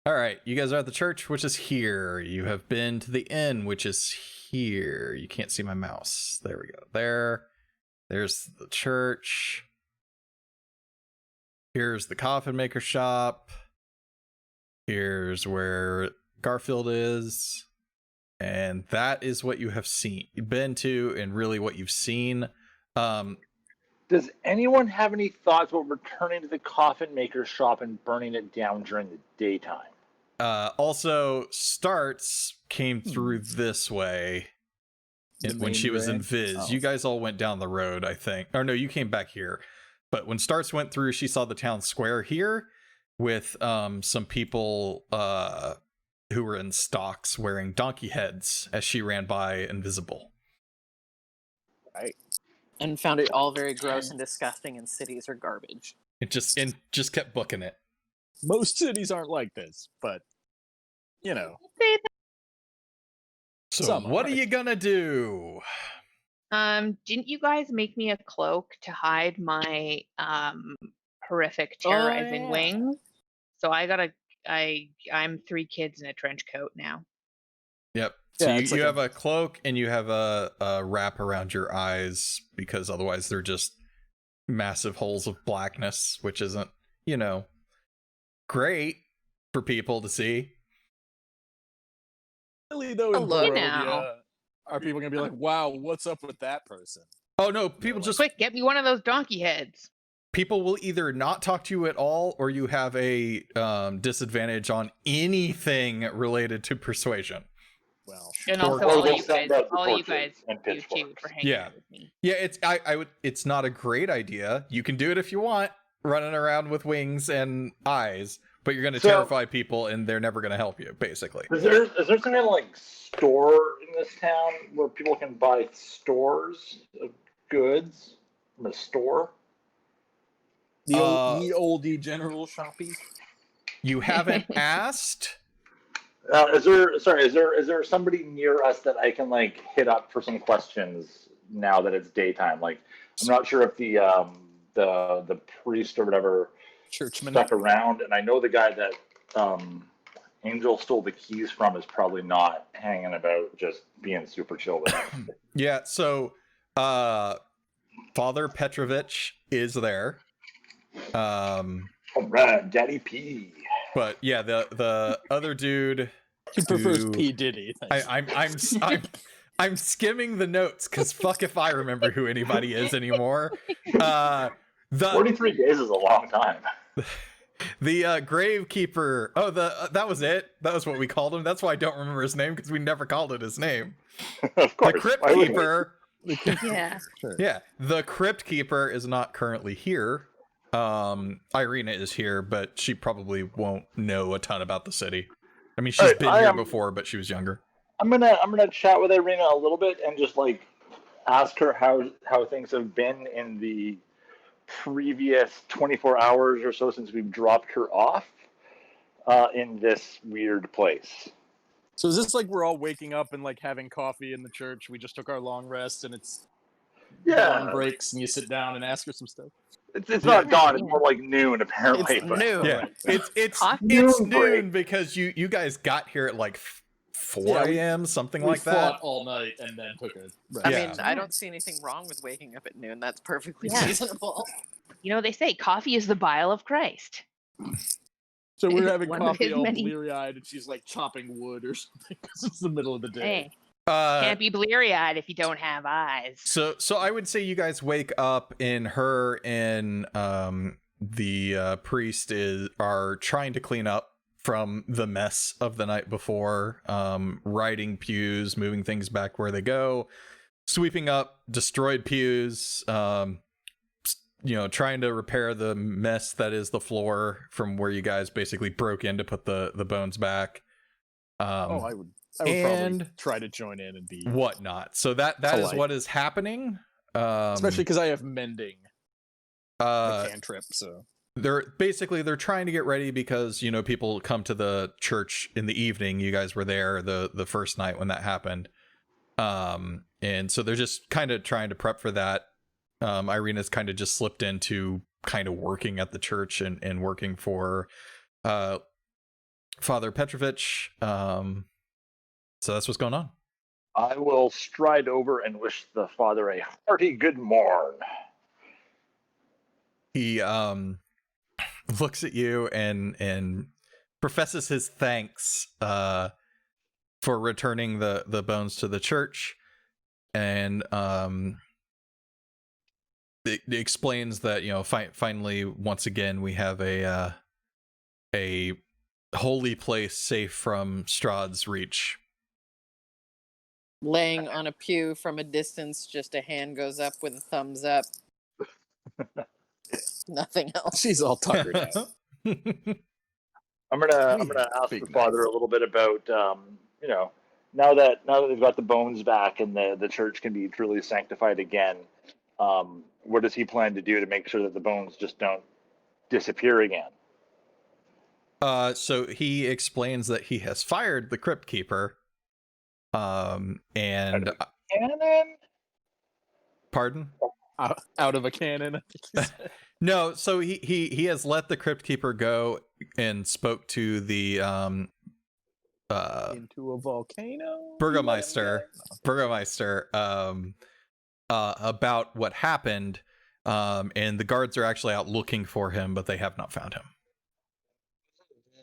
All right, you guys are at the church, which is here. You have been to the inn, which is here. You can't see my mouse. There we go. There's the church. Here's the coffin maker shop. Here's where Garfield is. And that is what you have been to, and really what you've seen. Does anyone have any thoughts about returning to the coffin maker shop and burning it down during the daytime? Also, Starts came through this way when she was in Viz. Oh. You guys all went down the road, I think. Or no, you came back here. But when Starts went through, she saw the town square here with some people who were in stocks wearing donkey heads as she ran by invisible. Right. And found it all very gross and disgusting, and cities are garbage. It just kept booking it. Most cities aren't like this, but you know. So what are you gonna do? Didn't you guys make me a cloak to hide my horrific terrorizing wings? So I'm 3 kids in a trench coat now. Yep. So you have a cloak and you have a wrap around your eyes, because otherwise they're just massive holes of blackness, which isn't, great for people to see. Really, though, in Barovia, are people going to be like, wow, what's up with that person? Oh, no, people just... Quick, get me one of those donkey heads. People will either not talk to you at all, or you have a disadvantage on anything related to persuasion. Well, and also all you guys you too for hanging out with me. Yeah, it's not a great idea. You can do it if you want, running around with wings and eyes, but you're going to terrify people and they're never going to help you, basically. Is there some kind of like store in this town where people can buy stores of goods from a store? The old general shopping? You haven't asked? Is there somebody near us that I can like hit up for some questions now that it's daytime? Like, I'm not sure if the priest or whatever churchman stuck around, and I know the guy that Angel stole the keys from is probably not hanging about, just being super chill with us. Yeah. So, Father Petrovich is there. All right, Daddy P. But yeah, the other dude, he prefers P Diddy. I'm skimming the notes because fuck if I remember who anybody is anymore. 43 days is a long time. The gravekeeper. Oh, that was it. That was what we called him. That's why I don't remember his name, because we never called it his name. Of course. The crypt keeper. Yeah. Sure. Yeah. The crypt keeper is not currently here. Irina is here, but she probably won't know a ton about the city. I mean, she's been here before, but she was younger. I'm gonna chat with Irina a little bit and just like ask her how things have been in the previous 24 hours or so since we've dropped her off in this weird place. So is this like we're all waking up and like having coffee in the church? We just took our long rest and it's dawn breaks and you sit down and ask her some stuff. It's not dawn. It's more like noon, apparently. It's noon. Yeah, it's noon because you guys got here at like 4 a.m. something like that. We fought all night and then took a rest. I mean, I don't see anything wrong with waking up at noon. That's perfectly reasonable. They say coffee is the bile of Christ. So we're having coffee all bleary-eyed, and she's like chopping wood or something because it's the middle of the day. Hey. Can't be bleary-eyed if you don't have eyes. So I would say you guys wake up and her and the priest are trying to clean up from the mess of the night before, riding pews, moving things back where they go, sweeping up destroyed pews, trying to repair the mess that is the floor from where you guys basically broke in to put the bones back. I would probably try to join in and be whatnot. So that is what is happening. Especially because I have mending cantrip. So they're trying to get ready because people come to the church in the evening. You guys were there the first night when that happened, and so they're just kind of trying to prep for that. Irina's kind of just slipped into kind of working at the church and working for Father Petrovich. So that's what's going on. I will stride over and wish the father a hearty good morn. He looks at you and professes his thanks for returning the bones to the church, and it explains that, you know, finally once again we have a holy place safe from Strahd's reach. Laying on a pew from a distance, just a hand goes up with a thumbs up. Nothing else. She's all tuckered out. I'm gonna ask the father a little bit about you know, now that they've got the bones back and the church can be truly sanctified again, what does he plan to do to make sure that the bones just don't disappear again? So he explains that he has fired the crypt keeper. And Cannon? Pardon? Out of a cannon, I think he said. No, so he has let the crypt keeper go and spoke to the Into a volcano. Burgomeister about what happened, and the guards are actually out looking for him, but they have not found him.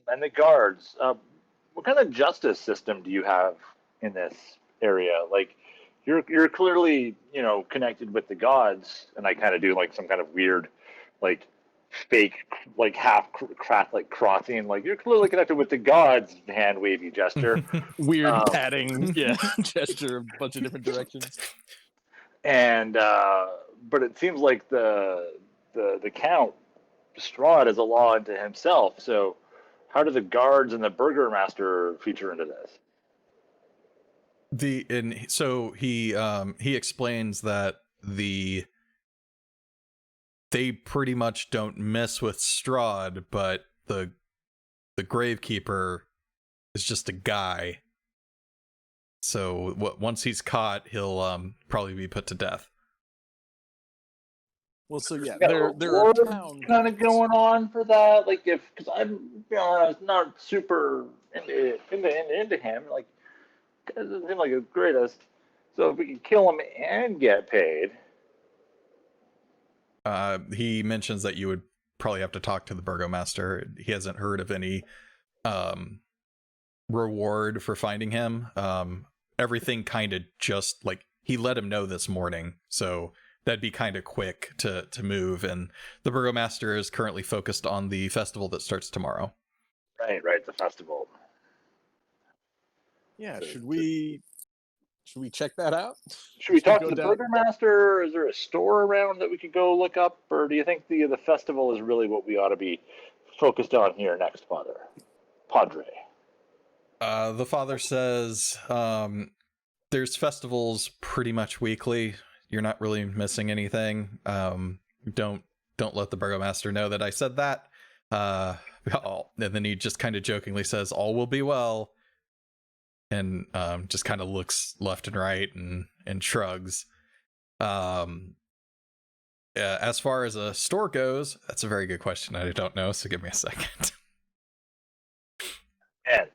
And the guards, what kind of justice system do you have in this area? Like, you're clearly, you know, connected with the gods, and I kind of do like some kind of weird, like fake, like half Catholic crossing. Like, you're clearly connected with the gods. Hand wavy gesture. Weird patting, gesture, a bunch of different directions. And but it seems like the Count Strahd is a law unto himself. So how do the guards and the burgomaster feature into this? So he explains that they pretty much don't mess with Strahd, but the gravekeeper is just a guy. So once he's caught, he'll probably be put to death. Well, so yeah, there are kind of going on for that. Like, because I'm, you know, not super into him. Like, it doesn't seem like the greatest. So if we can kill him and get paid. He mentions that you would probably have to talk to the burgomaster. He hasn't heard of any reward for finding him. Everything kind of just like he let him know this morning, so that'd be kind of quick to move. And the burgomaster is currently focused on the festival that starts tomorrow. Right, the festival. Yeah, should we check that out? Should we talk to the burgomaster? Is there a store around that we could go look up, or do you think the festival is really what we ought to be focused on here next, Padre? The father says there's festivals pretty much weekly. You're not really missing anything. Don't let the burgomaster know that I said that. And then he just kind of jokingly says, "All will be well," and just kind of looks left and right and shrugs. As far as a store goes, that's a very good question. I don't know, so give me a second. And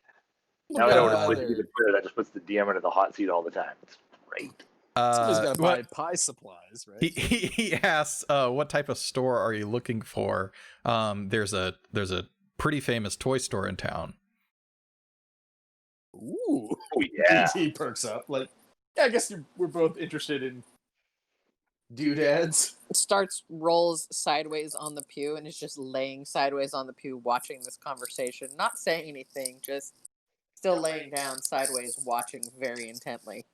now I don't want to keep it clear. That just puts the DM into the hot seat all the time. It's great. Somebody's got to buy pie supplies, right? He asks, "What type of store are you looking for?" There's a pretty famous toy store in town. Ooh, yeah. He perks up. Like, yeah, I guess we're both interested in doodads. Rolls sideways on the pew and is just laying sideways on the pew watching this conversation, not saying anything, just still laying down sideways watching very intently.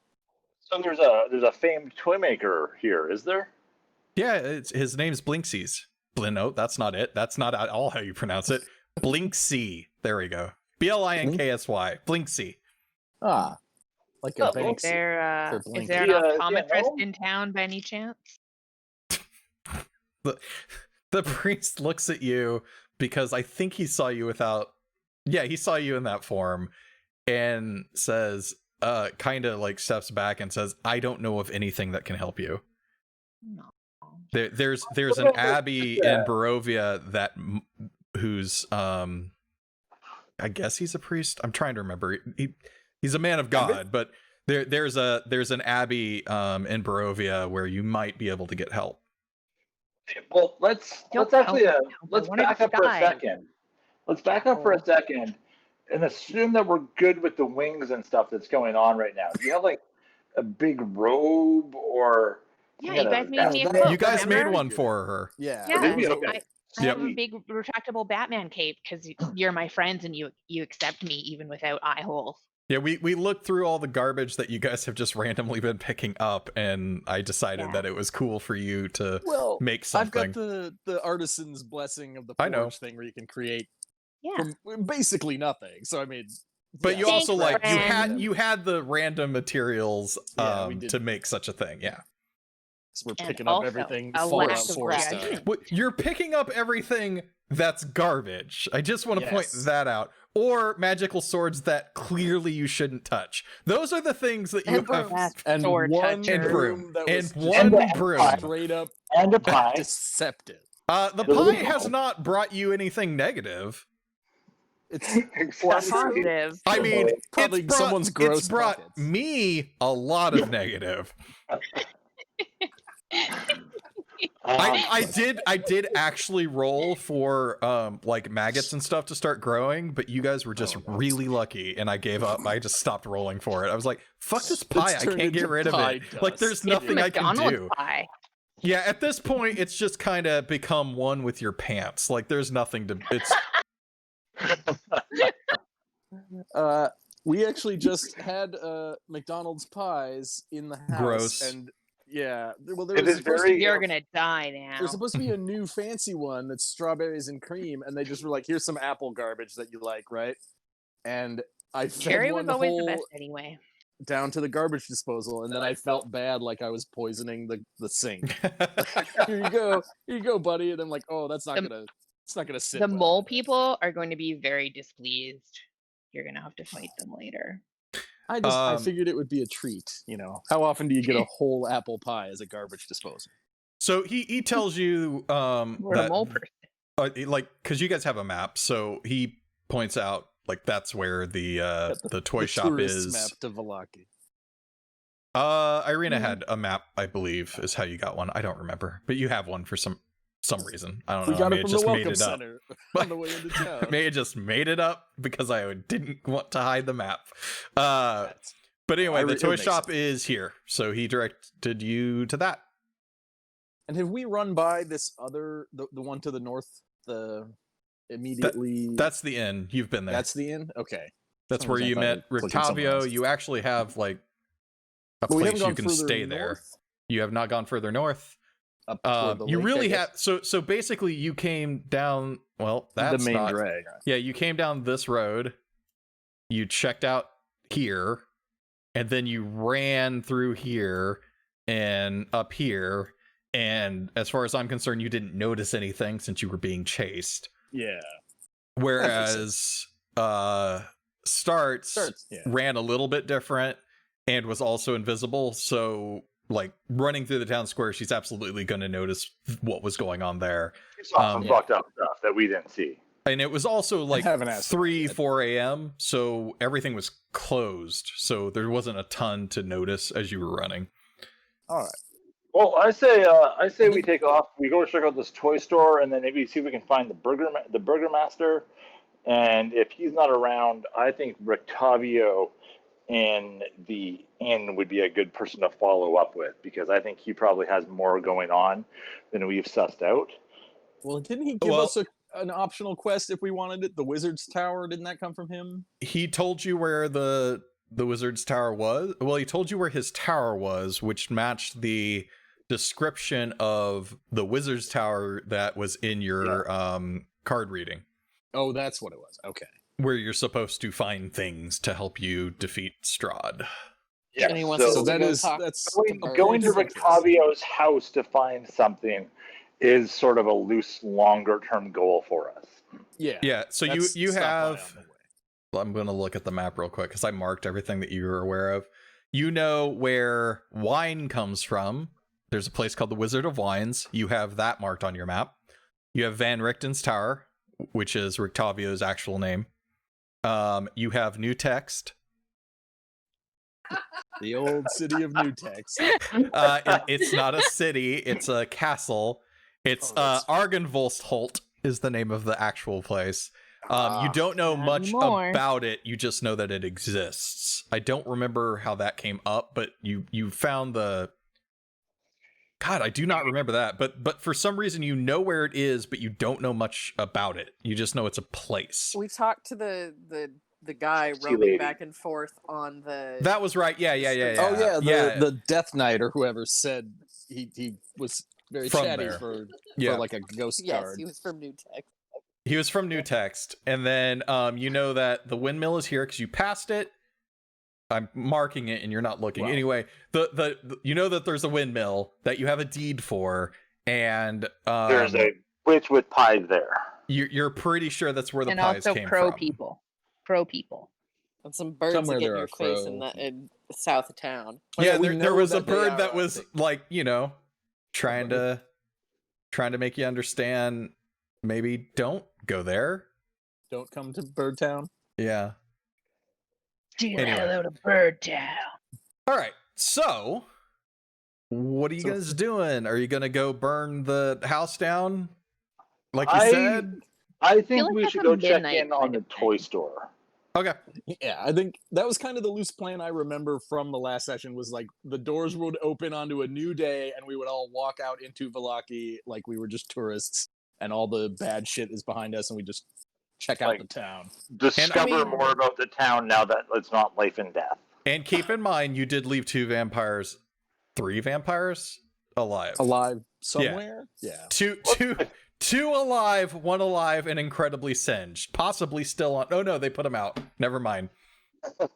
So there's a famed toy maker here, is there? Yeah, his name's Blinksies. No, that's not it. That's not at all how you pronounce it. Blinksy. There we go. Blinksy. Blinksy. Ah, like a Banksy. Is there an optometrist in town by any chance? The priest looks at you because I think he saw you he saw you in that form, and says, kind of like steps back and says, "I don't know of anything that can help you." No. There's an abbey in Barovia whose I guess he's a priest. I'm trying to remember. He's a man of God, but there's an abbey in Barovia where you might be able to get help. Well, let's back up for a second. Let's back up for a second and assume that we're good with the wings and stuff that's going on right now. Do you have like a big robe or? Yeah, you guys made me a cloak. You guys remember? made one for her. Yeah. Okay. I have a big retractable Batman cape because you're my friends and you accept me even without eye holes. Yeah, we looked through all the garbage that you guys have just randomly been picking up, and I decided that it was cool for you to make something. I've got the artisan's blessing of the forge thing where you can create from basically nothing. So I mean, but you also like you had the random materials to make such a thing. Yeah. We're picking up everything Fallout 4 stuff. You're picking up everything that's garbage. I just want to point that out. Or magical swords that clearly you shouldn't touch. Those are the things that you have. And one broom. Straight up. And a pie. Deceptive. The pie has not brought you anything negative. It's positive. I mean, probably someone's gross. It's brought me a lot of negative. I did actually roll for like maggots and stuff to start growing, but you guys were just really lucky, and I gave up. I just stopped rolling for it. I was like, "Fuck this pie! I can't get rid of it. Like, there's nothing I can do." Pie. Yeah, at this point, it's just kind of become one with your pants. Like, there's nothing to. It's. We actually just had McDonald's pies in the house. Gross. And yeah, well, You're gonna die now. There's supposed to be a new fancy one that's strawberries and cream, and they just were like, "Here's some apple garbage that you like, right?" And I fed Cherry one was always whole the best anyway. down to the garbage disposal, and then I felt bad, like I was poisoning the sink. Here you go, buddy. And I'm like, "Oh, it's not gonna sit." The mole people are going to be very displeased. You're gonna have to fight them later. I figured it would be a treat. How often do you get a whole apple pie as a garbage disposal? So he tells you We're a mole person. Like, because you guys have a map, so he points out like that's where the toy shop is. Map to Vallaki. Irina had a map, I believe, is how you got one. I don't remember, but you have one for some reason. I don't know. We got I it from just the made welcome it up. center on the way into town. I may have just made it up because I didn't want to hide the map. But anyway, the toy shop is here, so he directed you to that. And have we run by this other, the one to the north, immediately? That's the inn. You've been there. That's the inn? Okay. That's where you met Rictavio. You actually have like a place you can stay there. You have not gone further north. You really have. So basically, you came down. Well, that's the main not, drag. Yeah, you came down this road. You checked out here, and then you ran through here and up here. And as far as I'm concerned, you didn't notice anything since you were being chased. Yeah. Whereas Starts ran a little bit different and was also invisible. So like running through the town square, she's absolutely going to notice what was going on there. She saw some fucked up stuff that we didn't see. And it was also like 4 a.m. So everything was closed. So there wasn't a ton to notice as you were running. All right. Well, I say we take off. We go check out this toy store, and then maybe see if we can find the burger master. And if he's not around, I think Rictavio in the inn would be a good person to follow up with, because I think he probably has more going on than we've sussed out. Well, didn't he give us an optional quest if we wanted it? The Wizard's Tower, didn't that come from him? He told you where the Wizard's Tower was. Well, he told you where his tower was, which matched the description of the Wizard's Tower that was in your card reading. Oh, that's what it was. Okay. Where you're supposed to find things to help you defeat Strahd. Yeah, so that's going to Rictavio's house to find something is sort of a loose, longer-term goal for us. Yeah. So you have. I'm going to look at the map real quick because I marked everything that you were aware of. You know where wine comes from. There's a place called the Wizard of Wines. You have that marked on your map. You have Van Richten's Tower, which is Rictavio's actual name. You have new text. The old city of New Text. It's not a city, it's a castle. It's Argenvolstholt is the name of the actual place. You don't know Not much anymore. about it, you just know that it exists. I don't remember how that came up, but you found the... God, I do not remember that, but for some reason you know where it is, but you don't know much about it. You just know it's a place. We talked to the guy Sea roaming lady. back and forth on the. That was right. Yeah. Oh yeah, the Death Knight or whoever said he was very From chatty there. for Yeah. like a ghost Yes, card. he was from New Text. He was from New Text, and then you know that the windmill is here because you passed it. I'm marking it, and you're not looking. Wow. Anyway, the you know that there's a windmill that you have a deed for, and There's a witch with pies there. you're pretty sure that's where the And pies also came crow from. people. Crow people. And some birds Somewhere that get there in your are face in crows. in south of town. Oh, Yeah, yeah, we there know was a that they bird are, that I was think. like, trying to make you understand. Maybe don't go there. Don't come to Birdtown. Yeah. Say Anyway. hello to Birdtown. All right. So, what are you guys doing? Are you gonna go burn the house down, like you said? I think like we that's should a go check midnight in on kind the of toy thing. store. Okay. Yeah, I think that was kind of the loose plan I remember from the last session was like the doors would open onto a new day and we would all walk out into Valaki like we were just tourists and all the bad shit is behind us and we just check out Like- the town. Discover mean- more about the town now that it's not life and death. And keep in mind, you did leave 3 vampires alive. Alive somewhere? Yeah. Two alive, 1 alive, and incredibly singed. Possibly still on. Oh no, they put them out. Never mind.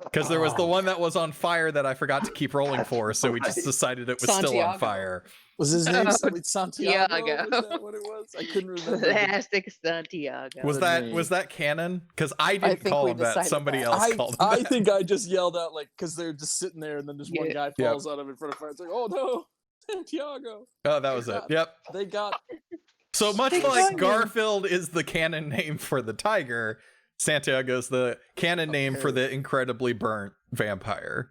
Because there was the one that was on fire that I forgot to keep rolling for, so we just decided it was still on Santiago. fire. Was his name Oh, Santiago? Santiago. Was that what it was? I couldn't remember. Plastic Santiago. Was name. that canon? Because I didn't think call we him that. decided Somebody that. else called him I that. think I just yelled out like because they're just sitting there and then this one guy Yeah. falls out of in front of fire. It's like, oh no, Santiago. Oh, that was it. Yep. They got So much Big like tiger. Garfield is the canon name for the tiger, Santiago's the canon name for the incredibly burnt vampire.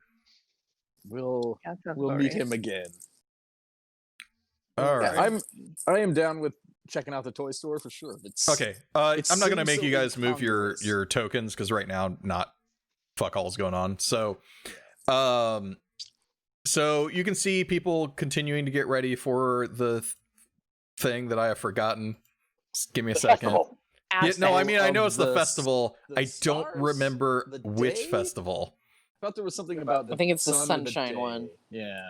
we'll That sounds we'll about meet right. him again. All right. I am down with checking out the toy store for sure. It's Okay. It I'm not gonna seems make so you guys move incongruous. your tokens because right now not fuck all's going on. So so you can see people continuing to get ready for the thing that I have forgotten. Just give me a second. Festival. Yeah, no, I mean I know Of it's the the festival. the I don't stars? remember The which day? festival. I thought there was something about the I think it's the sun or the sunshine day. one. Yeah.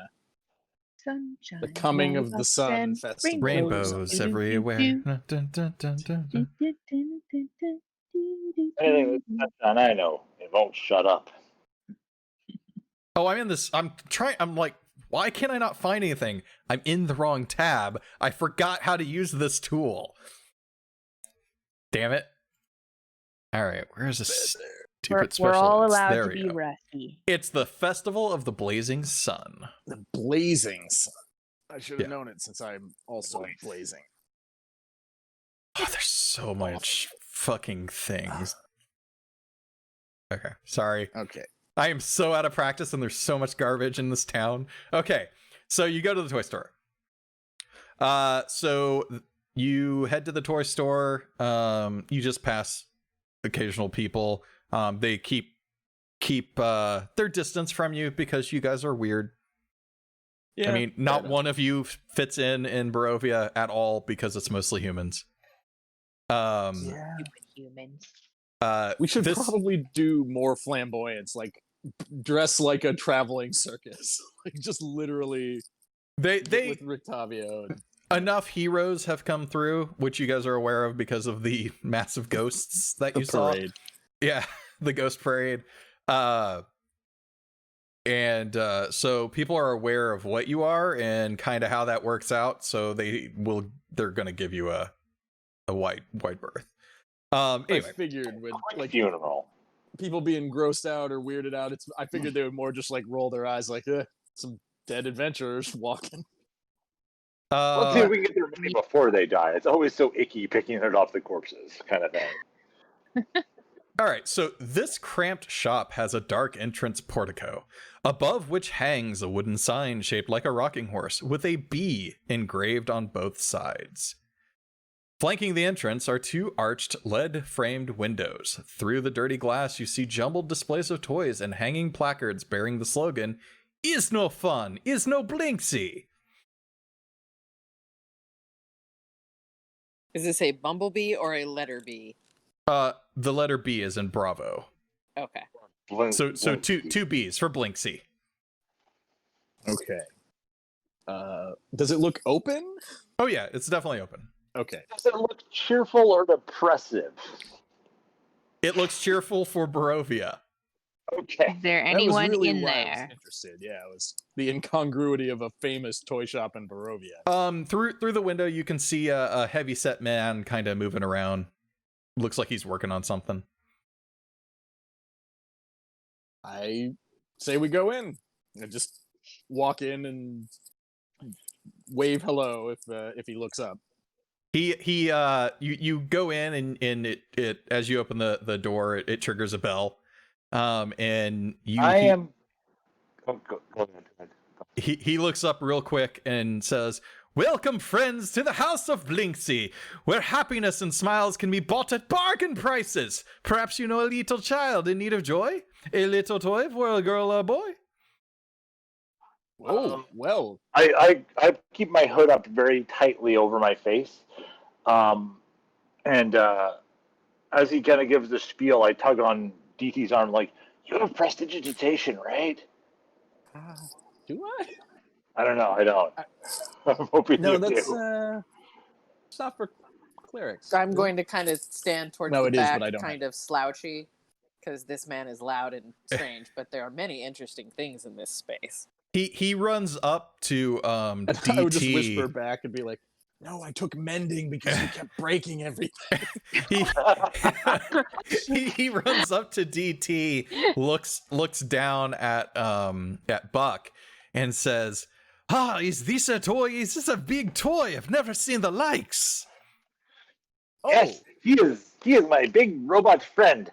Sunshine. The coming of the sun and festival. Rainbows everywhere. Dun, dun, dun, dun, dun, dun. Anything that's done, I know. It won't shut up. Oh, I'm in this. I'm like, why can't I not find anything? I'm in the wrong tab. I forgot how to use this tool. Damn it. All right, where's this stupid We're special all events? allowed There to we be go. rusty. It's the Festival of the Blazing Sun. The blazing sun. I should have Yeah. known it since I'm also blazing. Oh, there's so much fucking things. Okay, sorry. Okay. I am so out of practice and there's so much garbage in this town. Okay, so you go to the toy store. So you head to the toy store. You just pass occasional people. They keep their distance from you because you guys are weird. Yeah. I mean, not one of you fits in Barovia at all because it's mostly humans. Yeah. Stupid humans. We should this- probably do more flamboyance, like dress like a traveling circus, like just literally they with Rictavio. enough heroes have come through, which you guys are aware of because of the massive ghosts that you saw. Parade. Yeah, the ghost parade. And so people are aware of what you are and kind of how that works out. So they're gonna give you a wide berth. I Anyway, figured with Quick like funeral. people being grossed out or weirded out, I figured they would more just like roll their eyes like some dead adventurers walking. Let's see if we can get their money before they die. It's always so icky picking it off the corpses, kind of thing. All right, so this cramped shop has a dark entrance portico, above which hangs a wooden sign shaped like a rocking horse with a bee engraved on both sides. Flanking the entrance are 2 arched lead-framed windows. Through the dirty glass, you see jumbled displays of toys and hanging placards bearing the slogan, "Is no fun, is no Blinksy." Is this a bumblebee or a letter B? The letter B is in Bravo. Okay. So two B's for Blinksy. Okay. Does it look open? Oh yeah, it's definitely open. Okay. Does it look cheerful or depressive? It looks cheerful for Barovia. Okay. Is there That was anyone really in why I was there? interested. Yeah, it was the incongruity of a famous toy shop in Barovia. Through the window, you can see a heavy-set man kind of moving around. Looks like he's working on something. I say we go in and just walk in and wave hello if he looks up. You go in and it as you open the door, it triggers a bell. And Go ahead. He looks up real quick and says, "Welcome, friends, to the House of Blinksy, where happiness and smiles can be bought at bargain prices. Perhaps you know a little child in need of joy? A little toy for a girl or boy?" Oh, well. I keep my hood up very tightly over my face. And as he kind of gives the spiel, I tug on DT's arm like, "You have prestidigitation, right?" Do I? I don't know. I don't. I'm hoping No, you that's do. it's not for clerics. I'm going to kind of stand towards No, the it is, back, but I don't kind of slouchy, because this man is loud and strange, but there are many interesting things in this space. He runs up to And DT. I would just whisper back and be like, "No, I took mending because you kept breaking everything." he runs up to DT, looks down at Buck, and says, "Ah, is this a toy? Is this a big toy? I've never seen the likes." Yes, he is my big robot friend.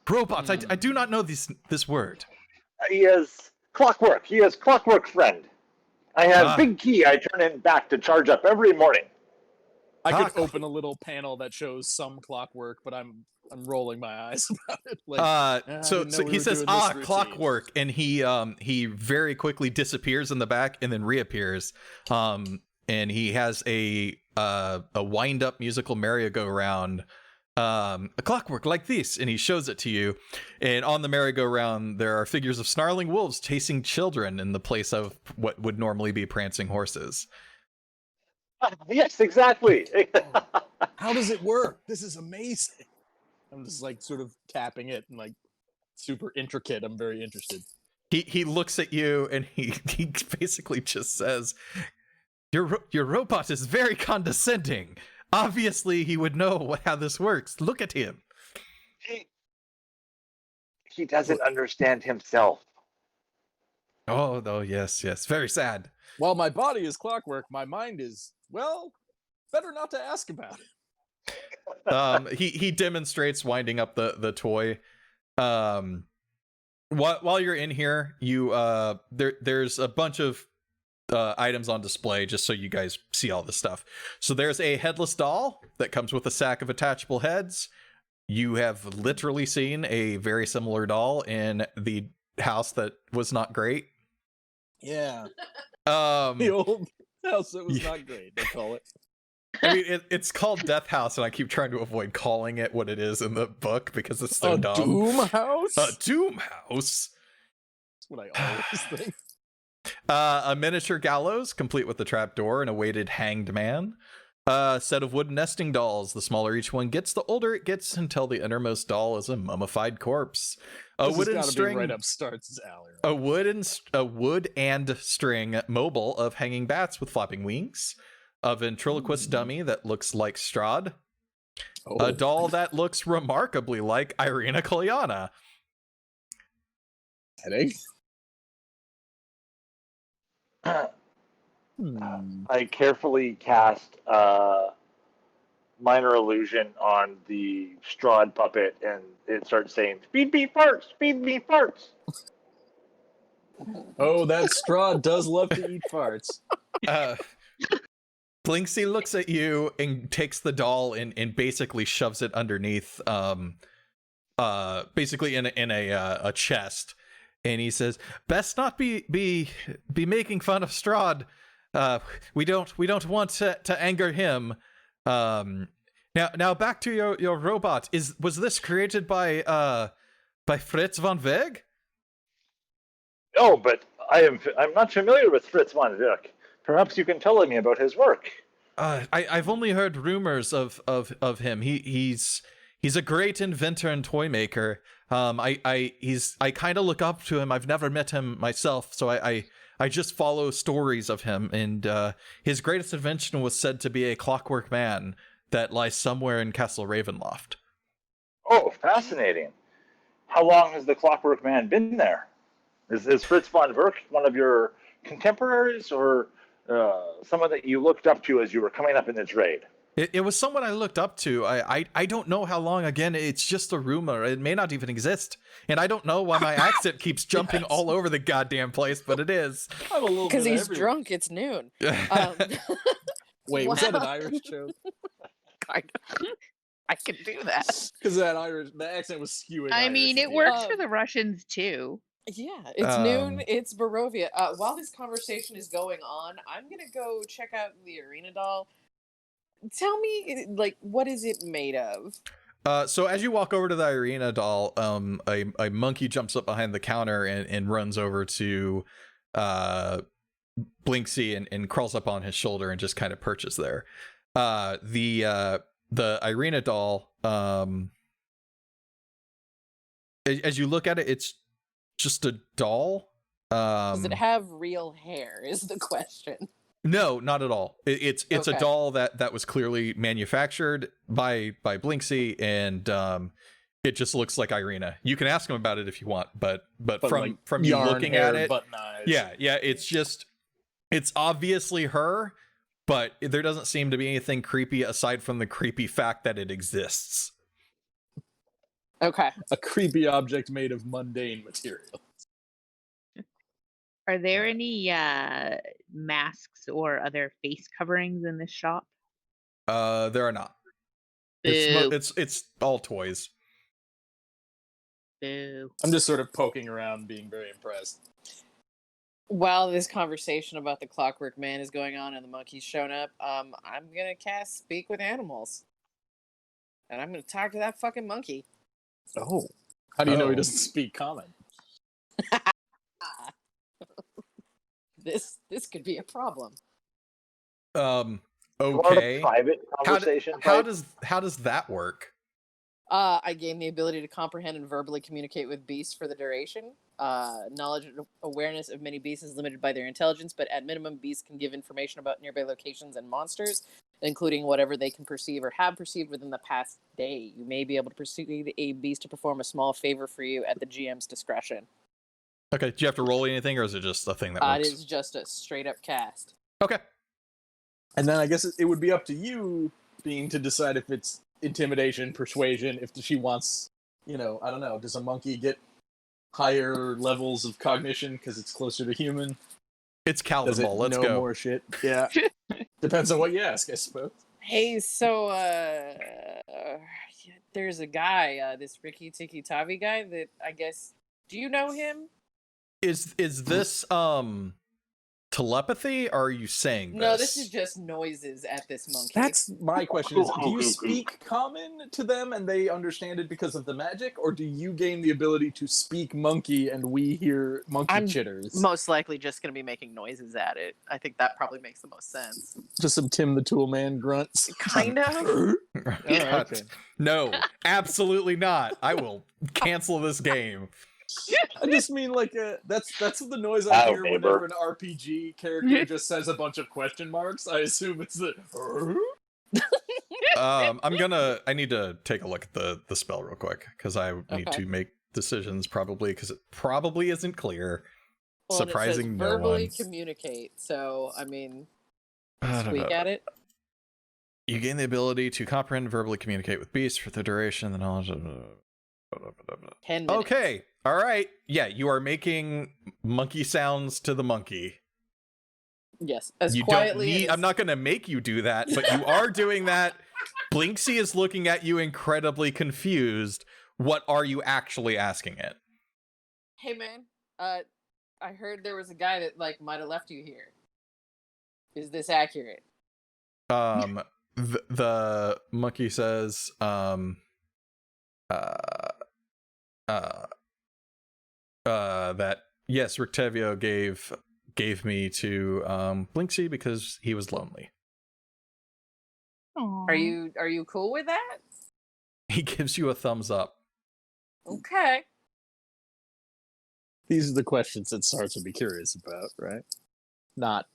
Robot, I do not know this word. He is clockwork. He is clockwork friend. I have big key I turn in back to charge up every morning. I could open a little panel that shows some clockwork, but I'm rolling my eyes about it. Like, so he says, clockwork, and he very quickly disappears in the back and then reappears. And he has a wind up musical merry-go-round, a clockwork like this, and he shows it to you. And on the merry-go-round, there are figures of snarling wolves chasing children in the place of what would normally be prancing horses. Yes, exactly. How does it work? This is amazing. I'm just like sort of tapping it and like super intricate. I'm very interested. He looks at you and he basically just says, Your robot is very condescending. Obviously, he would know how this works. Look at him. He doesn't understand himself. Oh, yes. Very sad. While my body is clockwork, my mind is, well, better not to ask about it. He demonstrates winding up the toy. While you're in here, there's a bunch of items on display just so you guys see all this stuff. So there's a headless doll that comes with a sack of attachable heads. You have literally seen a very similar doll in the house that was not great. Yeah. The old house that was not great, they call it. I mean, it's called Death House, and I keep trying to avoid calling it what it is in the book because it's so dumb. Doom house? A Doom House? That's what I always think. A miniature gallows, complete with a trapdoor and a weighted hanged man. A set of wooden nesting dolls. The smaller each one gets, the older it gets, until the innermost doll is a mummified corpse. A This wooden has gotta string. be right up Starts' alley. Right? A wood and string mobile of hanging bats with flapping wings. A ventriloquist dummy that looks like Strahd. Oh. A doll that looks remarkably like Irina Kolyana. Headache? I carefully cast minor illusion on the Strahd puppet, and it starts saying, "Speed beat farts, speed beat farts." Oh, that straw does love to eat farts. Blinksy looks at you and takes the doll and basically shoves it underneath, basically in a chest, and he says, "Best not be making fun of Strahd. We don't want to anger him. Now back to your robot. Was this created by Fritz von Weg?" Oh, but I'm not familiar with Fritz von Vick. Perhaps you can tell me about his work. I've only heard rumors of him. He's a great inventor and toy maker. I kind of look up to him. I've never met him myself, so I just follow stories of him. And his greatest invention was said to be a clockwork man that lies somewhere in Castle Ravenloft. Oh, fascinating. How long has the Clockwork Man been there? Is Fritz von Werk one of your contemporaries, or someone that you looked up to as you were coming up in the trade? It was someone I looked up to. I don't know how long. Again, it's just a rumor. It may not even exist. And I don't know why my accent keeps jumping all over the goddamn place, but it is. I'm a little Because bit he's everywhere. drunk. It's noon. Wait, was that an Wow. Irish joke? Kind of. I can do that. Because the accent was skewing. I Irish mean, at it the works end. for the Russians too. Yeah, it's noon. It's Barovia. While this conversation is going on, I'm gonna go check out the arena doll. Tell me, like, what is it made of? So as you walk over to the arena doll, a monkey jumps up behind the counter and runs over to Blinksy and crawls up on his shoulder and just kind of perches there. The arena doll, as you look at it, it's just a doll. Does it have real hair? Is the question. No, not at all. It's Okay. a doll that was clearly manufactured by Blinksy, and it just looks like Irina. You can ask him about it if you want, but from like, from you yarn, looking hair, at it, button eyes. yeah, it's obviously her, but there doesn't seem to be anything creepy aside from the creepy fact that it exists. Okay. A creepy object made of mundane material. Are there any masks or other face coverings in this shop? There are not. Boo. It's all toys. Boo. I'm just sort of poking around, being very impressed. While this conversation about the Clockwork Man is going on and the monkey's shown up, I'm gonna cast Speak with Animals, and I'm gonna talk to that fucking monkey. Oh. How do you know he Oh. doesn't speak common? This could be a problem. More Okay. of a private conversation. How type? does that work? I gain the ability to comprehend and verbally communicate with beasts for the duration. Knowledge and awareness of many beasts is limited by their intelligence, but at minimum, beasts can give information about nearby locations and monsters, including whatever they can perceive or have perceived within the past day. You may be able to persuade a beast to perform a small favor for you at the GM's discretion. Okay, do you have to roll anything, or is it just a thing that It works? is just a straight up cast. Okay. And then I guess it would be up to you, Bean, to decide if it's intimidation, persuasion, if she wants, I don't know, does a monkey get higher levels of cognition because it's closer to human? It's Does it Calvin. Let's know go. more shit? Yeah. Depends on what you ask, I suppose. Hey, so there's a guy, this Ricky Tiki Tavi guy that I guess. Do you know him? Is this telepathy, or are you saying this? No, this is just noises at this monkey. That's my question. Is, do you speak common to them and they understand it because of the magic, or do you gain the ability to speak monkey and we hear monkey I'm chitters? most likely just going to be making noises at it. I think that probably makes the most sense. Just some Tim the Tool Man grunts. Kind of. Oh, God, okay. No, absolutely not. I will cancel this game. I just mean that's the noise I Wow, hear neighbor. whenever an RPG character just says a bunch of question marks. I assume it's the. I need to take a look at the spell real quick, because I need Okay. to make decisions, probably, because it probably isn't clear. Well, and it says Surprising no verbally one. communicate. So, I mean, I don't squeak know. at it. You gain the ability to comprehend and verbally communicate with beasts for the duration of the knowledge of... 10 minutes. Okay. All right. Yeah, you are making monkey sounds to the monkey. Yes, as You don't quietly. need... as... I'm not going to make you do that, but you are doing that. Blinksy is looking at you incredibly confused. What are you actually asking it? Hey man, I heard there was a guy that like might have left you here. Is this accurate? The monkey says, that yes, Rictevio gave me to Blinksy because he was lonely. Are you cool with that? He gives you a thumbs up. Okay. These are the questions that Starts would be curious about, right? Not.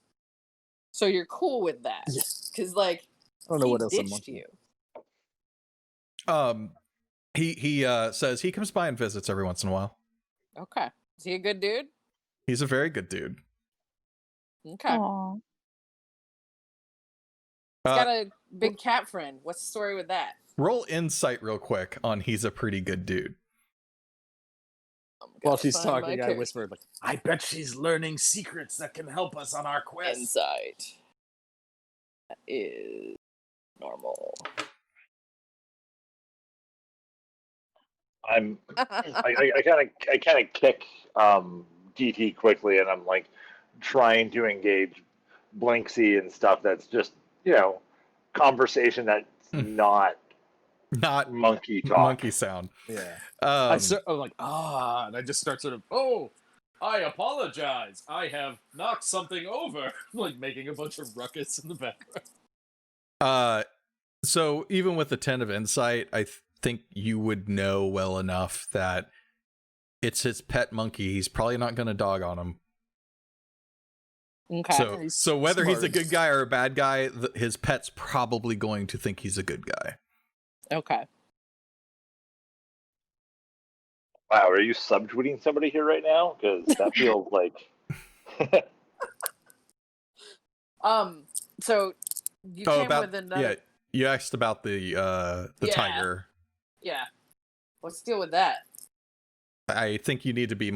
So you're cool with that? Yeah. Because like, I don't know he what else I'm ditched looking you. He says he comes by and visits every once in a while. Okay. Is he a good dude? He's a very good dude. Okay. Aw. He's got a big cat friend. What's the story with that? Roll insight real quick on he's a pretty good dude. While she's talking, I whispered, like, I bet she's learning secrets that can help us on our quest. Insight. That is normal. I kind of kick DT quickly, and I'm like trying to engage Blinksy and stuff. That's just conversation that's not monkey talk. Monkey sound. Yeah. I'm like, and I just start sort of, I apologize. I have knocked something over. Like making a bunch of ruckus in the background. So even with the 10 of insight, I think you would know well enough that it's his pet monkey. He's probably not going to dog on him. Okay. So whether he's a good guy or a bad guy, his pet's probably going to think he's a good guy. Okay. Wow, are you subtweeting somebody here right now? Because that feels like. So you came with another. Yeah, you asked about the tiger. Yeah. What's the deal with that? I think you need to be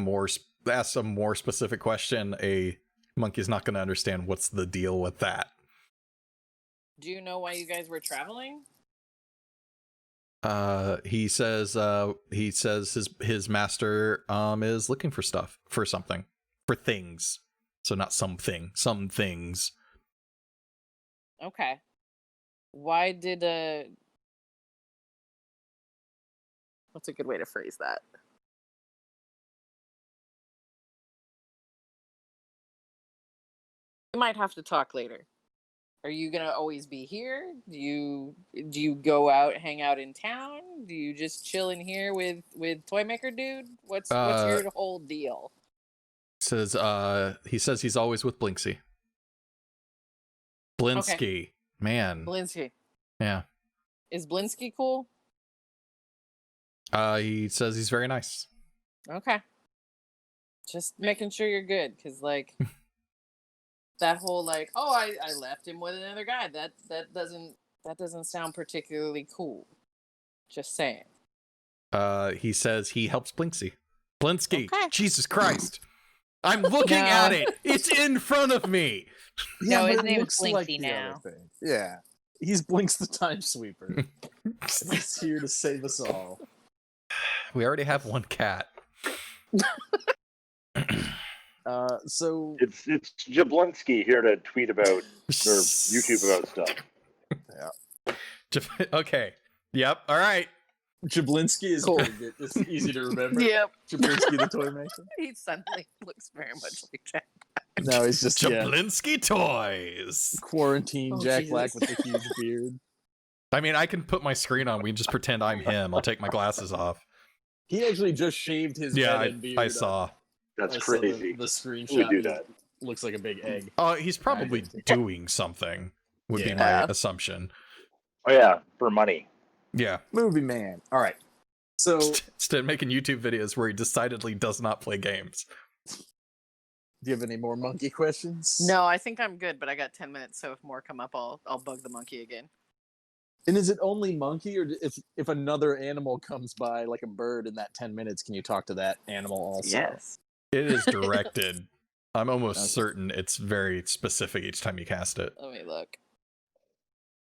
ask a more specific question. A monkey's not going to understand what's the deal with that. Do you know why you guys were traveling? He says his master is looking for things. So not some things. Okay. Why did what's a good way to phrase that? We might have to talk later. Are you gonna always be here? Do you go out, hang out in town? Do you just chill in here with Toymaker dude? What's your whole deal? He says he's always with Blinksy. Blinsky, okay. Man. Blinsky. Yeah. Is Blinsky cool? He says he's very nice. Okay. Just making sure you're good, because like that whole like, I left him with another guy. That doesn't sound particularly cool. Just saying. He says he helps Blinksy. Blinsky. Okay. Jesus Christ. I'm looking at it. It's in front of me. Yeah, but his it name's looks Blinksy like the now. other thing. Yeah. He's Blinks the Time Sweeper. He's here to save us all. We already have one cat. So it's JaBlinksy here to tweet about or YouTube about stuff. Yeah. Okay. Yep. All right. JaBlinksy is Cool. It's easy to remember. Yep. JaBlinksy the toy maker. He suddenly looks very much like Jack. No, he's just JaBlinksy Toys. Quarantine Jack Jesus. Black with the huge beard. I mean, I can put my screen on. We can just pretend I'm him. I'll take my glasses off. He actually just shaved his head and beard. I saw. That's I saw crazy. The screenshot. We do that. Looks like a big egg. He's probably doing something, would be my Yeah. assumption. Oh yeah, for money. Yeah. Movie man. All right. So Instead of making YouTube videos where he decidedly does not play games. do you have any more monkey questions? No, I think I'm good, but I got 10 minutes, so if more come up, I'll bug the monkey again. And is it only monkey, or if another animal comes by, like a bird, in that 10 minutes, can you talk to that animal also? Yes. It is directed. I'm almost certain it's very specific each time you cast it. Let me look.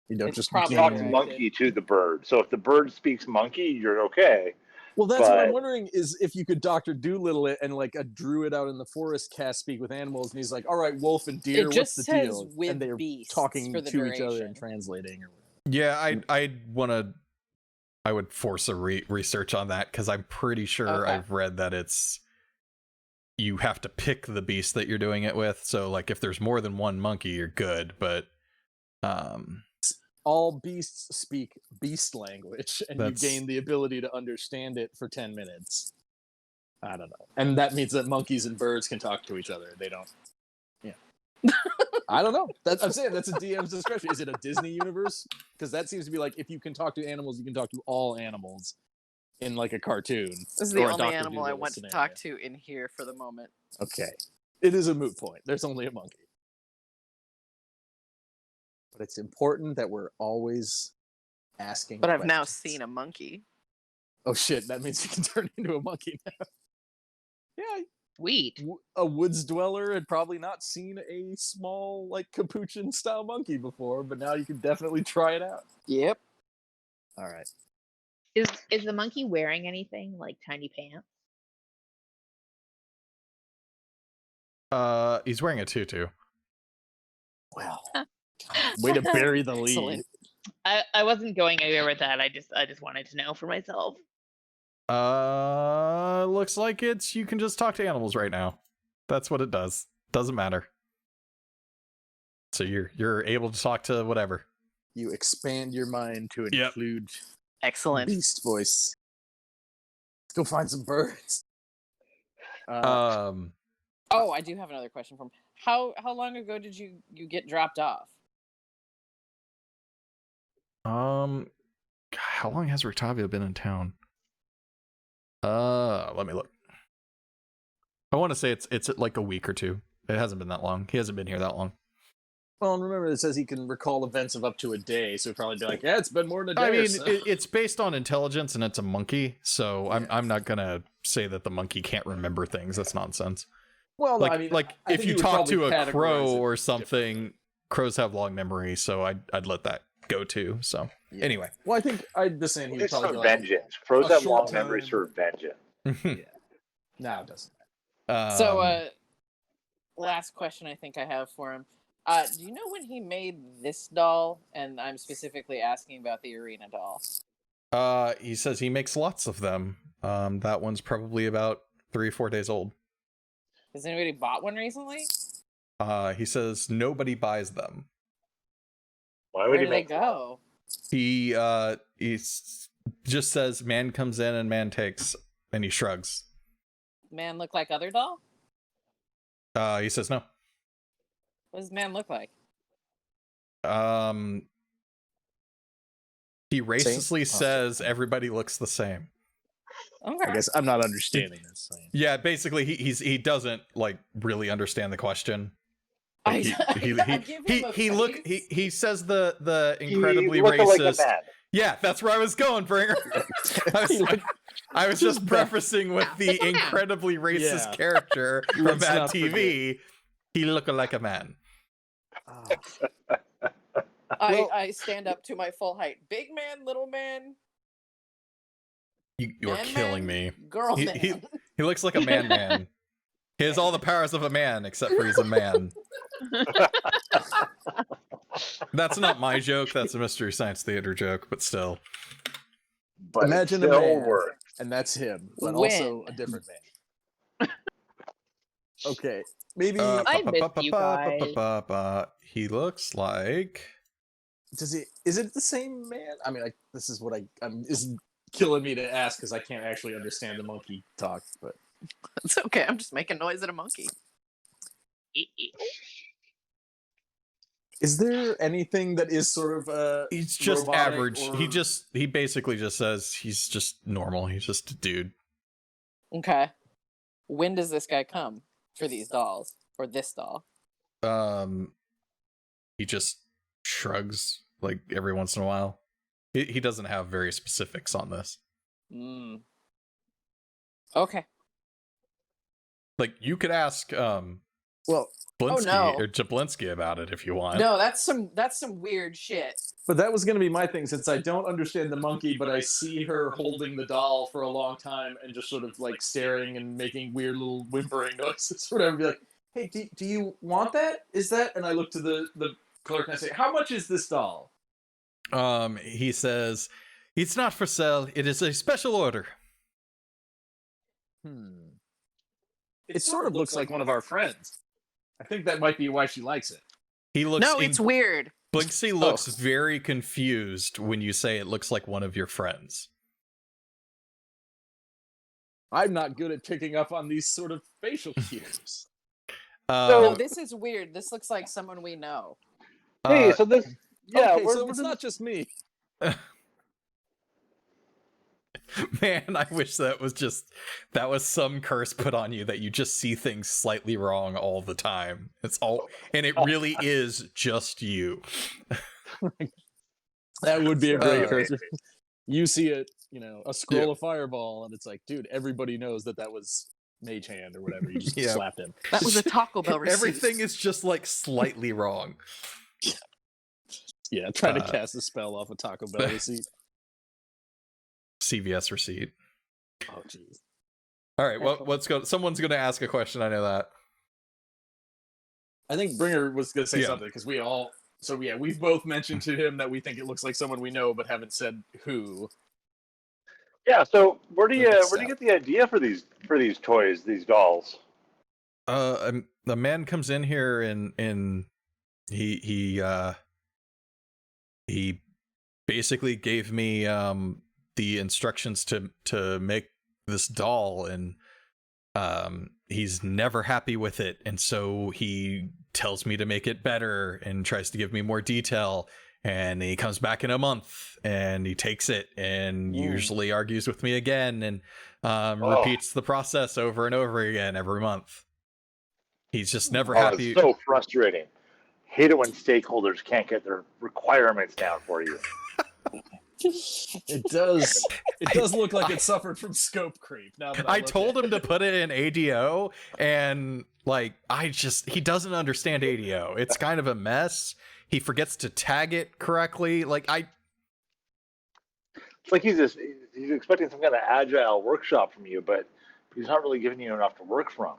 You don't It's just probably Talk directed. monkey to the bird. So if the bird speaks monkey, you're okay. Well, that's what I'm But- wondering, is if you could Dr. Doolittle it and like a druid out in the forest cast speak with animals, and he's like, all right, wolf and deer, It just what's the says deal? with And they're beasts talking for the to each other duration. and translating. Or whatever. Yeah, I would force a research on that, because I'm pretty sure Okay. I've read that you have to pick the beast that you're doing it with. So like if there's more than one monkey, you're good, but All beasts speak beast language, and you That's- gain the ability to understand it for 10 minutes. I don't know. And that means that monkeys and birds can talk to each other. They don't. Yeah. I don't know. I'm saying that's a DM's discretion. Is it a Disney universe? Because that seems to be like, if you can talk to animals, you can talk to all animals in like a cartoon. This is the or a only Dr. animal I Dolittle want to scenario. talk to in here for the moment. Okay. It is a moot point. There's only a monkey. But it's important that we're always asking But I've now questions. seen a monkey. Oh shit, that means you can turn into a monkey now. Yeah, Sweet. a woods dweller had probably not seen a small, like, capuchin style monkey before, but now you can definitely try it out. Yep. All right. Is the monkey wearing anything like tiny pants? he's wearing a tutu. Well, way to bury the lead. Excellent. I wasn't going anywhere with that. I just wanted to know for myself. Looks like you can just talk to animals right now. That's what it does. Doesn't matter. So you're able to talk to whatever. You expand your mind to Yep. include Excellent. beast voice. Let's go find some birds. Oh, I do have another question from how long ago did you get dropped off? How long has Rictavio been in town? Let me look. I want to say it's like a week or two. It hasn't been that long. He hasn't been here that long. Well, and remember, it says he can recall events of up to a day, so he'd probably be like, yeah, it's been more than a day. I or mean, so. it's based on intelligence, and it's a monkey, so Yeah. I'm not gonna say that the monkey can't remember things. That's nonsense. Well, Like I mean, like I if think you would talk probably to a categorize crow it or differently. something, crows have long memory, so I'd let that go too. So Yeah. anyway, Well, I think I'd the same. He'd It's probably for be like, vengeance. Crows a have short long memories time. for vengeance. no, it doesn't. So, last question I think I have for him. Do you know when he made this doll? And I'm specifically asking about the arena doll. He says he makes lots of them. That one's probably about 3 or 4 days old. Has anybody bought one recently? He says nobody buys them. Why Where would he do they make go? He just says man comes in and man takes, and he shrugs. Man look like other doll? He says no. What does man look like? He racistly Oh. says everybody looks the same. Okay. I guess I'm not understanding this. Yeah, basically he doesn't like really understand the question. I give him a face. He says the incredibly He looked like a racist. man. Yeah, that's where I was going, Bringer. I was just prefacing with the incredibly racist Yeah. character from Let's Bad not TV. He looked like a man. Oh. I stand up to my full height. Big man, little man, You are man, killing man, me. girl He- man. He looks like a man. He has all the powers of a man, except for he's a man. That's not my joke. That's a Mystery Science Theater joke, but still. But Imagine it a still man. works. And that's him, but When? also a different man. Okay, maybe I miss you guys. He looks like. does he? Is it the same man? I mean, this is what is killing me to ask because I can't actually understand the monkey talk. But It's okay. I'm just making noise at a monkey. is there anything that is sort of He's just robotic average. or- He basically just says he's just normal. He's just a dude. Okay. When does this guy come for these dolls or this doll? He just shrugs like every once in a while. He doesn't have very specifics on this. Okay. Like, you could ask Well, Blinsky no. or JaBlinksy about it if you want. No, that's some weird shit. but that was going to be my thing, since I don't understand the monkey, but I see her holding the doll for a long time and just sort of like staring and making weird little whimpering noises or whatever. Be like, hey, do you want that? Is that? And I look to the clerk and I say, how much is this doll? He says, it's not for sale. It is a special order. It sort of looks like one of our friends. I think that might be why she likes it. He looks. No, it's weird. Blinksy looks very confused when you say it looks like one of your friends. I'm not good at picking up on these sort of facial cues. No, this is weird. This looks like someone we know. Hey, so this, yeah, okay, so it's not just me. Man, I wish that was some curse put on you that you just see things slightly wrong all the time. It's all, and it really is just you. That would be a great curse. You see it, a scroll of fireball, and it's like, dude, everybody knows that was Mage Hand or whatever. You just slapped him. That was a Taco Bell receipt. Everything is just like slightly wrong. Yeah, trying to cast a spell off a Taco Bell receipt. CVS receipt. Oh, jeez. All right, well, let's go. Someone's going to ask a question. I know that. I think Bringer was going to say something because we've both mentioned to him that we think it looks like someone we know, but haven't said who. Yeah. So where do you get the idea for these toys, these dolls? The man comes in here and he basically gave me the instructions to make this doll, and he's never happy with it, and so he tells me to make it better and tries to give me more detail, and he comes back in a month and he takes it and usually argues with me again and repeats the process over and over again every month. He's just never happy. It's so frustrating. Hate it when stakeholders can't get their requirements down for you. It does look like it suffered from scope creep. Now that I told him to put it in ADO, and he doesn't understand ADO. It's kind of a mess. He forgets to tag it correctly. It's like he's expecting some kind of agile workshop from you, but he's not really giving you enough to work from.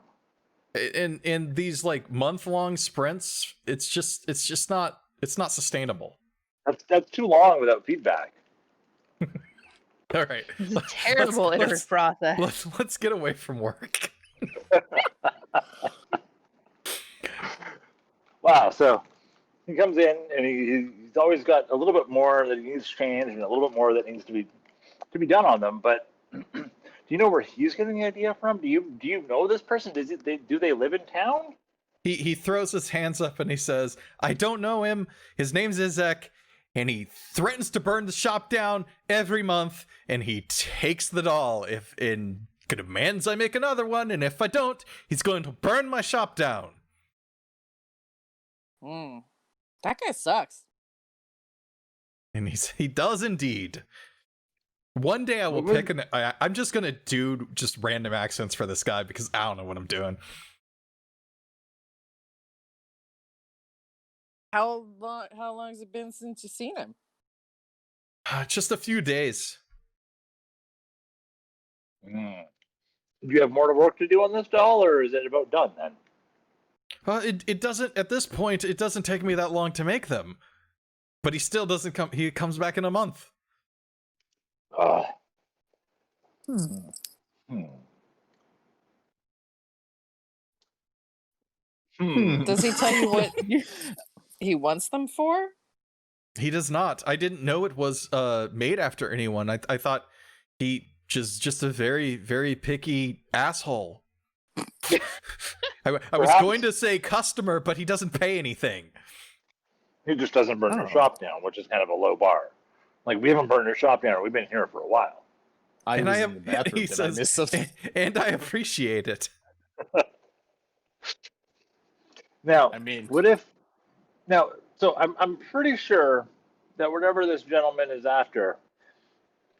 In these month-long sprints, it's not sustainable. That's too long without feedback. All right. This is a terrible iterative process. Let's get away from work. Wow. So he comes in and he's always got a little bit more that he needs to change and a little bit more that needs to be done on them. But do you know where he's getting the idea from? Do you know this person? Do they live in town? He throws his hands up and he says, "I don't know him. His name's Izek. And he threatens to burn the shop down every month, and he takes the doll if demands I make another one, and if I don't, he's going to burn my shop down." That guy sucks. And he does indeed. One day I will pick I'm just gonna do just random accents for this guy because I don't know what I'm doing. How long has it been since you've seen him? Just a few days. Do you have more work to do on this doll, or is it about done then? It doesn't, at this point, it doesn't take me that long to make them. But he still doesn't come, he comes back in a month. Does he tell you what he wants them for? He does not. I didn't know it was made after anyone. I thought he just a very, very picky asshole. I was going to say customer, but he doesn't pay anything. He just doesn't burn your shop down, which is kind of a low bar. Like, we haven't burned your shop down, or we've been here for a while. He says, and I appreciate it. Now, so I'm pretty sure that whatever this gentleman is after,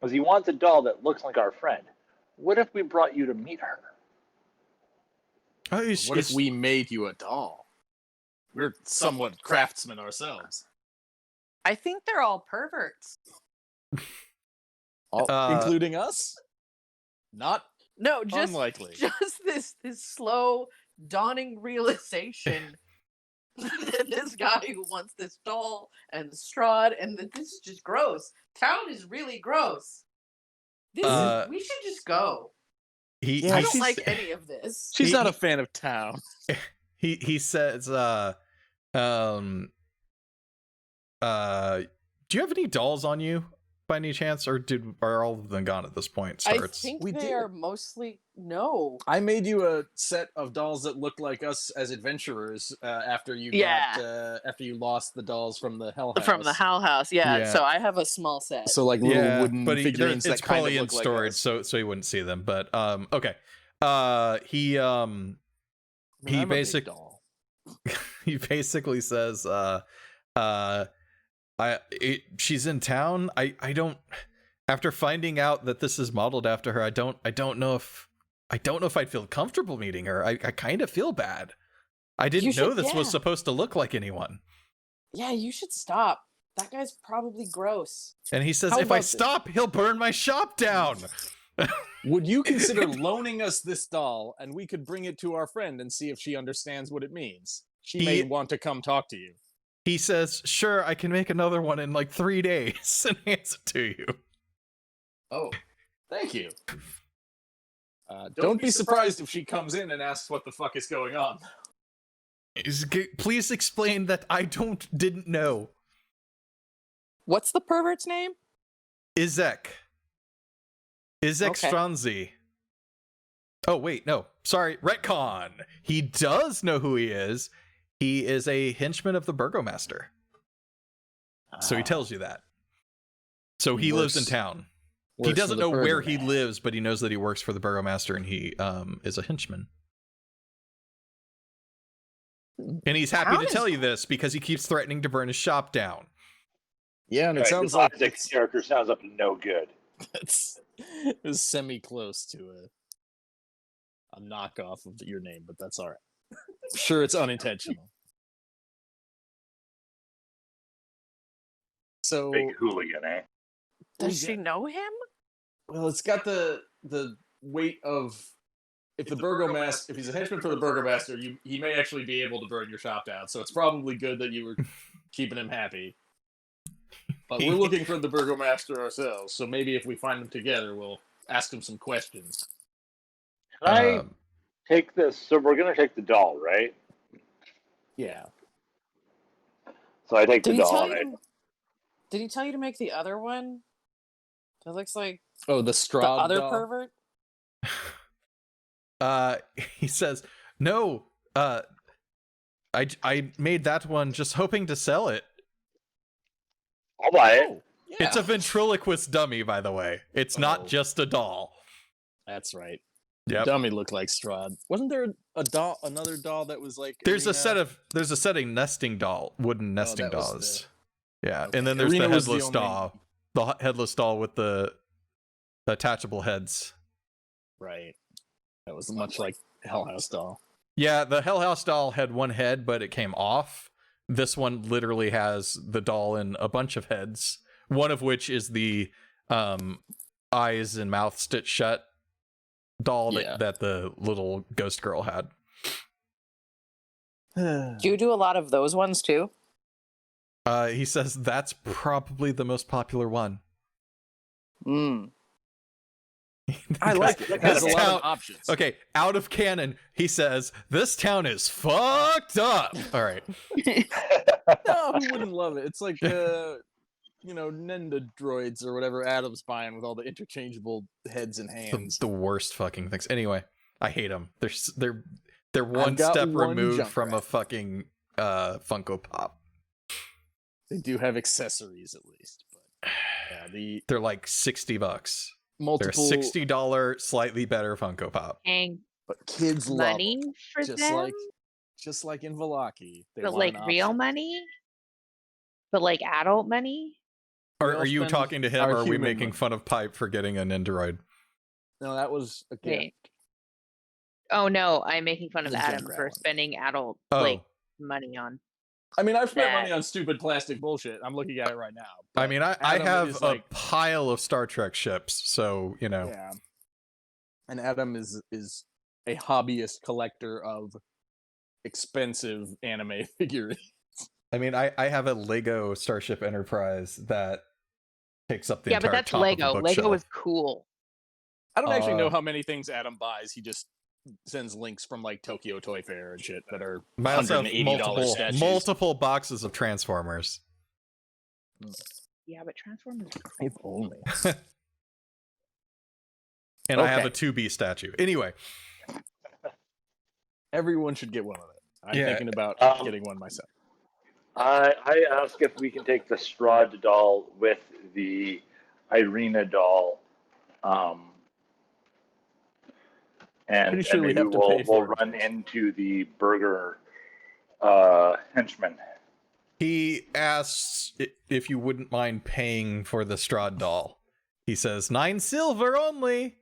is he wants a doll that looks like our friend. What if we brought you to meet her? Oh, What if we made you a doll? We're somewhat craftsmen ourselves. I think they're all perverts. Including us? Not No, just unlikely. just this slow dawning realization that this guy who wants this doll and Strahd, and that this is just gross. Town is really gross. This we should just go. I don't like any of this. She's not a fan of town. He says, do you have any dolls on you by any chance, or are all of them gone at this point? Starts. I think they are mostly no. I made you a set of dolls that look like us as adventurers after you after you lost the dolls from the Hell House. From the Hell House, yeah. So I have a small set. So like little wooden but figurines it's that kind probably of in look storage, like us. so he wouldn't see them. But okay. He he basically says, she's in town. I don't. After finding out that this is modeled after her, I don't know if I'd feel comfortable meeting her. I kind of feel bad. I didn't know this was supposed to look like anyone. Yeah, you should stop. That guy's probably gross. And he says, if I stop, he'll burn my shop down. Would you consider loaning us this doll, and we could bring it to our friend and see if she understands what it means? She may want to come talk to you. He says, sure, I can make another one in like 3 days and hands it to you. Oh, thank you. Don't be surprised if she comes in and asks what the fuck is going on. Please explain that I didn't know. What's the pervert's name? Izek Stranzi. Oh, wait, no. Sorry, retcon. He does know who he is. He is a henchman of the Burgomaster. So he tells you that. So he lives in town. He doesn't know where he lives, but he knows that he works for the Burgomaster, and he is a henchman. And he's happy to tell you this because he keeps threatening to burn his shop down. Yeah, and it sounds like Isaac's character sounds up no good. It's semi-close to a knockoff of your name, but that's all right. I'm sure it's unintentional. So big hooligan, eh? Does she know him? Well, it's got the weight of if he's a henchman for the Burgomaster, he may actually be able to burn your shop down. So it's probably good that you were keeping him happy. But we're looking for the Burgomaster ourselves, so maybe if we find them together, we'll ask him some questions. Can I take this? So we're gonna take the doll, right? Yeah. So I take the doll. Did he tell you to make the other one? That looks like the straw. The other doll? pervert. He says, no. I made that one just hoping to sell it. I'll buy it. Oh, yeah. It's a ventriloquist dummy, by the way. It's not just a doll. That's right. Yep. The dummy looked like Strahd. Wasn't there another doll that was like? There's a set of nesting wooden nesting dolls. Yeah, okay. And then there's the headless doll, the headless doll with the attachable heads. Right. That was much like Hell House doll. Yeah, the Hell House doll had one head, but it came off. This one literally has the doll in a bunch of heads, one of which is the eyes and mouth stitched shut doll that the little ghost girl had. Do you do a lot of those ones too? He says that's probably the most popular one. I like it. It has a lot of options. Okay, out of canon, he says, this town is fucked up. All right. No, who wouldn't love it? It's like, Nenda droids or whatever Adam's buying with all the interchangeable heads and hands. The worst fucking things. Anyway, I hate them. They're one step removed from a fucking Funko Pop. They do have accessories at least, but yeah, they're like $60. Multiple... They're $60 slightly better Funko Pop. But kids love money them. for them? Just like in Vallaki. But like real money? But like adult money? Are you spend talking to him, our or are we human making money. fun of Pipe for getting an Android? No, that was a gift. Okay. Oh no, I'm making fun of The Adam Junkrat for one. spending adult Oh, money on. I mean, I've spent That- money on stupid plastic bullshit. I'm looking at it right now. I but mean, I Adam have is a like, pile of Star Trek ships, so you know. yeah. And Adam is a hobbyist collector of expensive anime figurines. I mean, I have a Lego Starship Enterprise that takes up the yeah, entire but that's top Lego. of the Lego bookshelf. is cool. I don't actually know Uh, how many things Adam buys. He just sends links from like Tokyo Toy Fair and shit that are I also have $180 statues. multiple boxes of Transformers. Yeah, but Transformers. If only. And I have Okay. a 2B statue. Anyway, Everyone should get one of it. I'm Yeah, thinking about um, getting one myself. I ask if we can take the Strahd doll with the Irina doll, and Pretty sure we maybe have to pay we'll for it. run into the burger henchman. he asks if you wouldn't mind paying for the Strahd doll. He says, 9 silver only.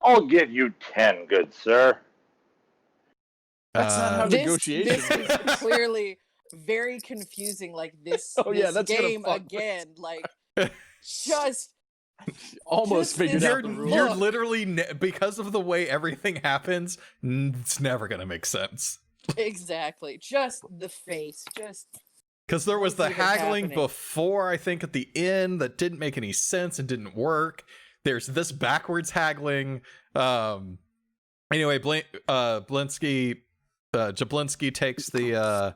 I'll give you 10, good sir. That's not how This negotiations is clearly very confusing. Like this, Oh, yeah, this that's gonna game fuck with- again. Like just Almost Just figured this out the rules. You're literally because of the way everything happens, it's never gonna make sense. exactly just the face. Just Because there was the What's even haggling happening? before, I think, at the end that didn't make any sense and didn't work. There's this backwards haggling. Anyway, JaBlinksy takes the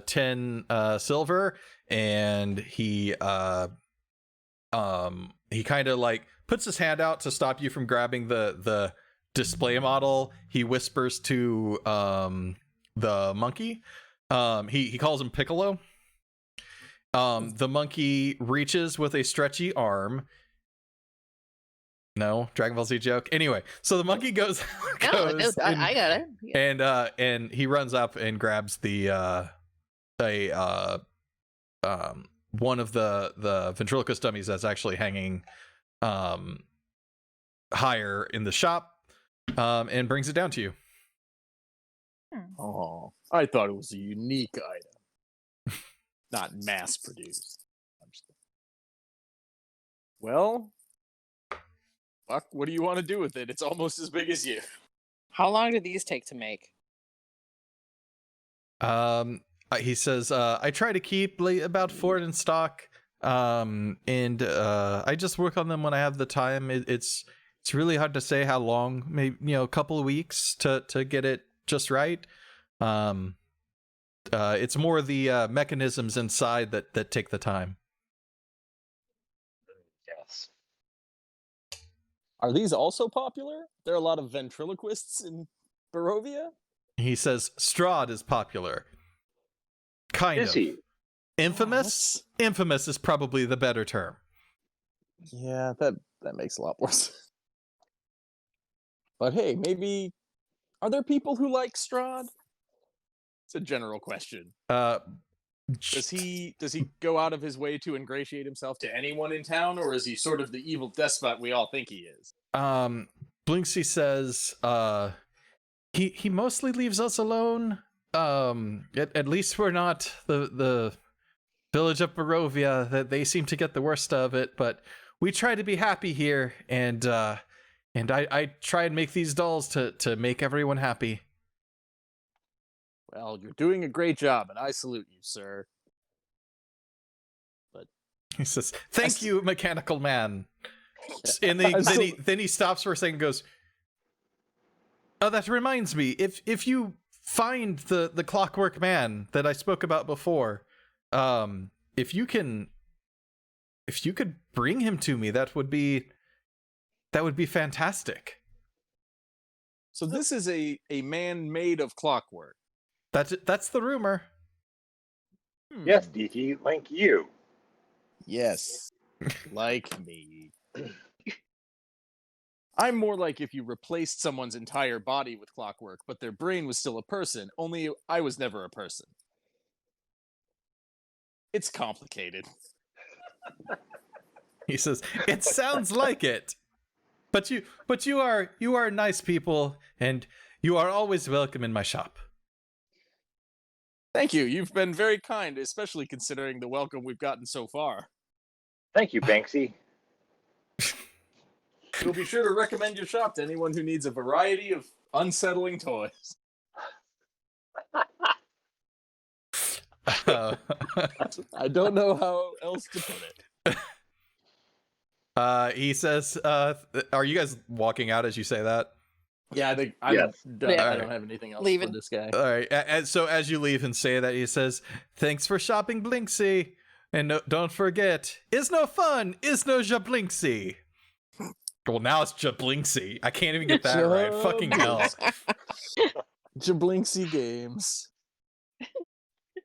10 silver, and he kind of like puts his hand out to stop you from grabbing the display model. He whispers to the monkey. He calls him Piccolo. The monkey reaches with a stretchy arm. No, Dragon Ball Z joke. Anyway, so the monkey goes, No, and, I got it. Yeah. and he runs up and grabs the one of the ventriloquist dummies that's actually hanging higher in the shop, and brings it down to you. Oh, I thought it was a unique item, not mass produced. Well, fuck, what do you want to do with it? It's almost as big as you. how long do these take to make? He says, I try to keep about 4 in stock, and I just work on them when I have the time. It's really hard to say how long, maybe a couple of weeks to get it just right. It's more the mechanisms inside that take the time. Yes. Are these also popular? There are a lot of ventriloquists in Barovia? He says, Strahd is popular. Kind Is of. he? Infamous? Infamous is probably the better term. Yeah, that makes a lot more sense. But hey, maybe are there people who like Strahd? It's a general question. Does he go out of his way to ingratiate himself to anyone in town, or is he sort of the evil despot we all think he is? Blinksy says, he mostly leaves us alone. At least we're not the village of Barovia. That they seem to get the worst of it, but we try to be happy here, and I try and make these dolls to make everyone happy. Well, you're doing a great job, and I salute you, sir. But He says, "Thank you, mechanical man." And then he stops for a second and goes, "Oh, that reminds me. If you find the clockwork man that I spoke about before, if you could bring him to me, that would be fantastic." So this is a man made of clockwork. That's the rumor. Yes, DT, like you. Yes. Like me. I'm more like if you replaced someone's entire body with clockwork, but their brain was still a person, only I was never a person. It's complicated. He says, "It sounds like it. But you are nice people, and you are always welcome in my shop." Thank you. You've been very kind, especially considering the welcome we've gotten so far. Thank you, Banksy. We'll be sure to recommend your shop to anyone who needs a variety of unsettling toys. I don't know how else to put it. He says, "Are you guys walking out as you say that?" Yeah, I think I'm Yes. done. Yeah. I don't have anything else Leaving. for this guy. All right. And so as you leave and say that, he says, "Thanks for shopping, Blinksy. And no, don't forget, is no fun, is no JaBlinksy." Well, now it's JaBlinksy. I can't even get that right. Fucking hell. JaBlinksy Games.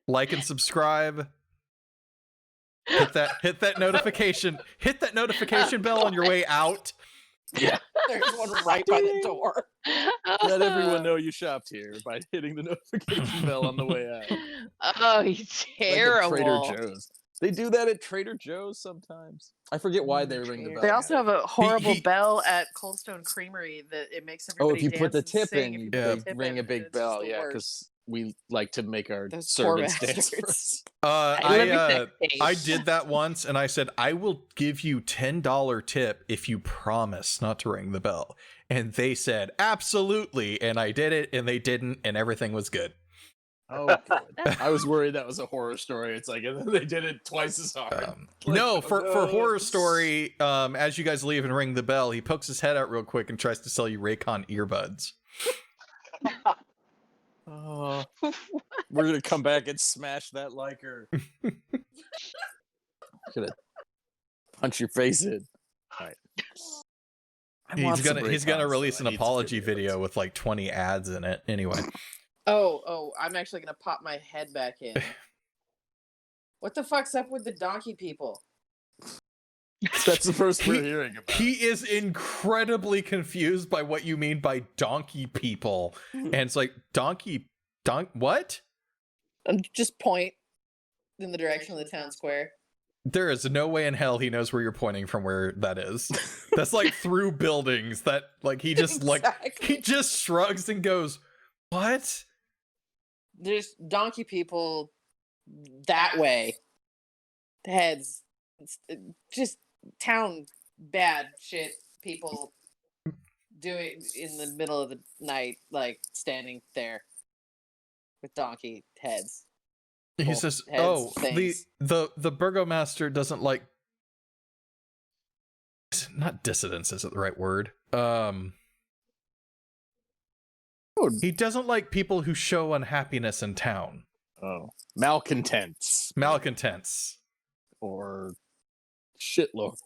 Like and subscribe. Hit that notification. Hit that notification bell on your way out. Yeah. There's one right by the door. Let everyone know you shopped here by hitting the notification bell on the way out. Oh, he's terrible. Like at Trader Joe's. They do that at Trader Joe's sometimes. I forget why they ring the bell. They also have a horrible he- bell at Cold Stone Creamery that it makes Oh, everybody if you put the dance and tip sing in, if you they put the tip ring in, a and big it's bell. just the Yeah, worst. because we like to make our Those poor servants dance for bastards. us. I live in I that state. I did that once, and I said, "I will give you $10 tip if you promise not to ring the bell." And they said, "Absolutely." And I did it, and they didn't, and everything was good. Oh, good. I was worried that was a horror story. It's like, and then they did it twice as hard. Like, No, oh, for no. horror story, as you guys leave and ring the bell, he pokes his head out real quick and tries to sell you Raycon earbuds. Oh, we're gonna come back and smash that liker. Gonna punch your face in. All right. He's gonna release an apology video with like 20 ads in it. Anyway, Oh, I'm actually gonna pop my head back in. What the fuck's up with the donkey people? That's the first we're hearing about. he is incredibly confused by what you mean by donkey people, and it's like what? Just point in the direction of the town square. There is no way in hell he knows where you're pointing from where that is. That's like through buildings that like he just Exactly. he just shrugs and goes, "What?" There's donkey people that way. Heads. It's just town bad shit people doing in the middle of the night, like standing there with donkey heads. He Well, says, heads, "Oh, things. the burgomaster doesn't like not dissidents isn't the right word. He doesn't like people who show unhappiness in town. Oh, malcontents Malcontents. or shitlords.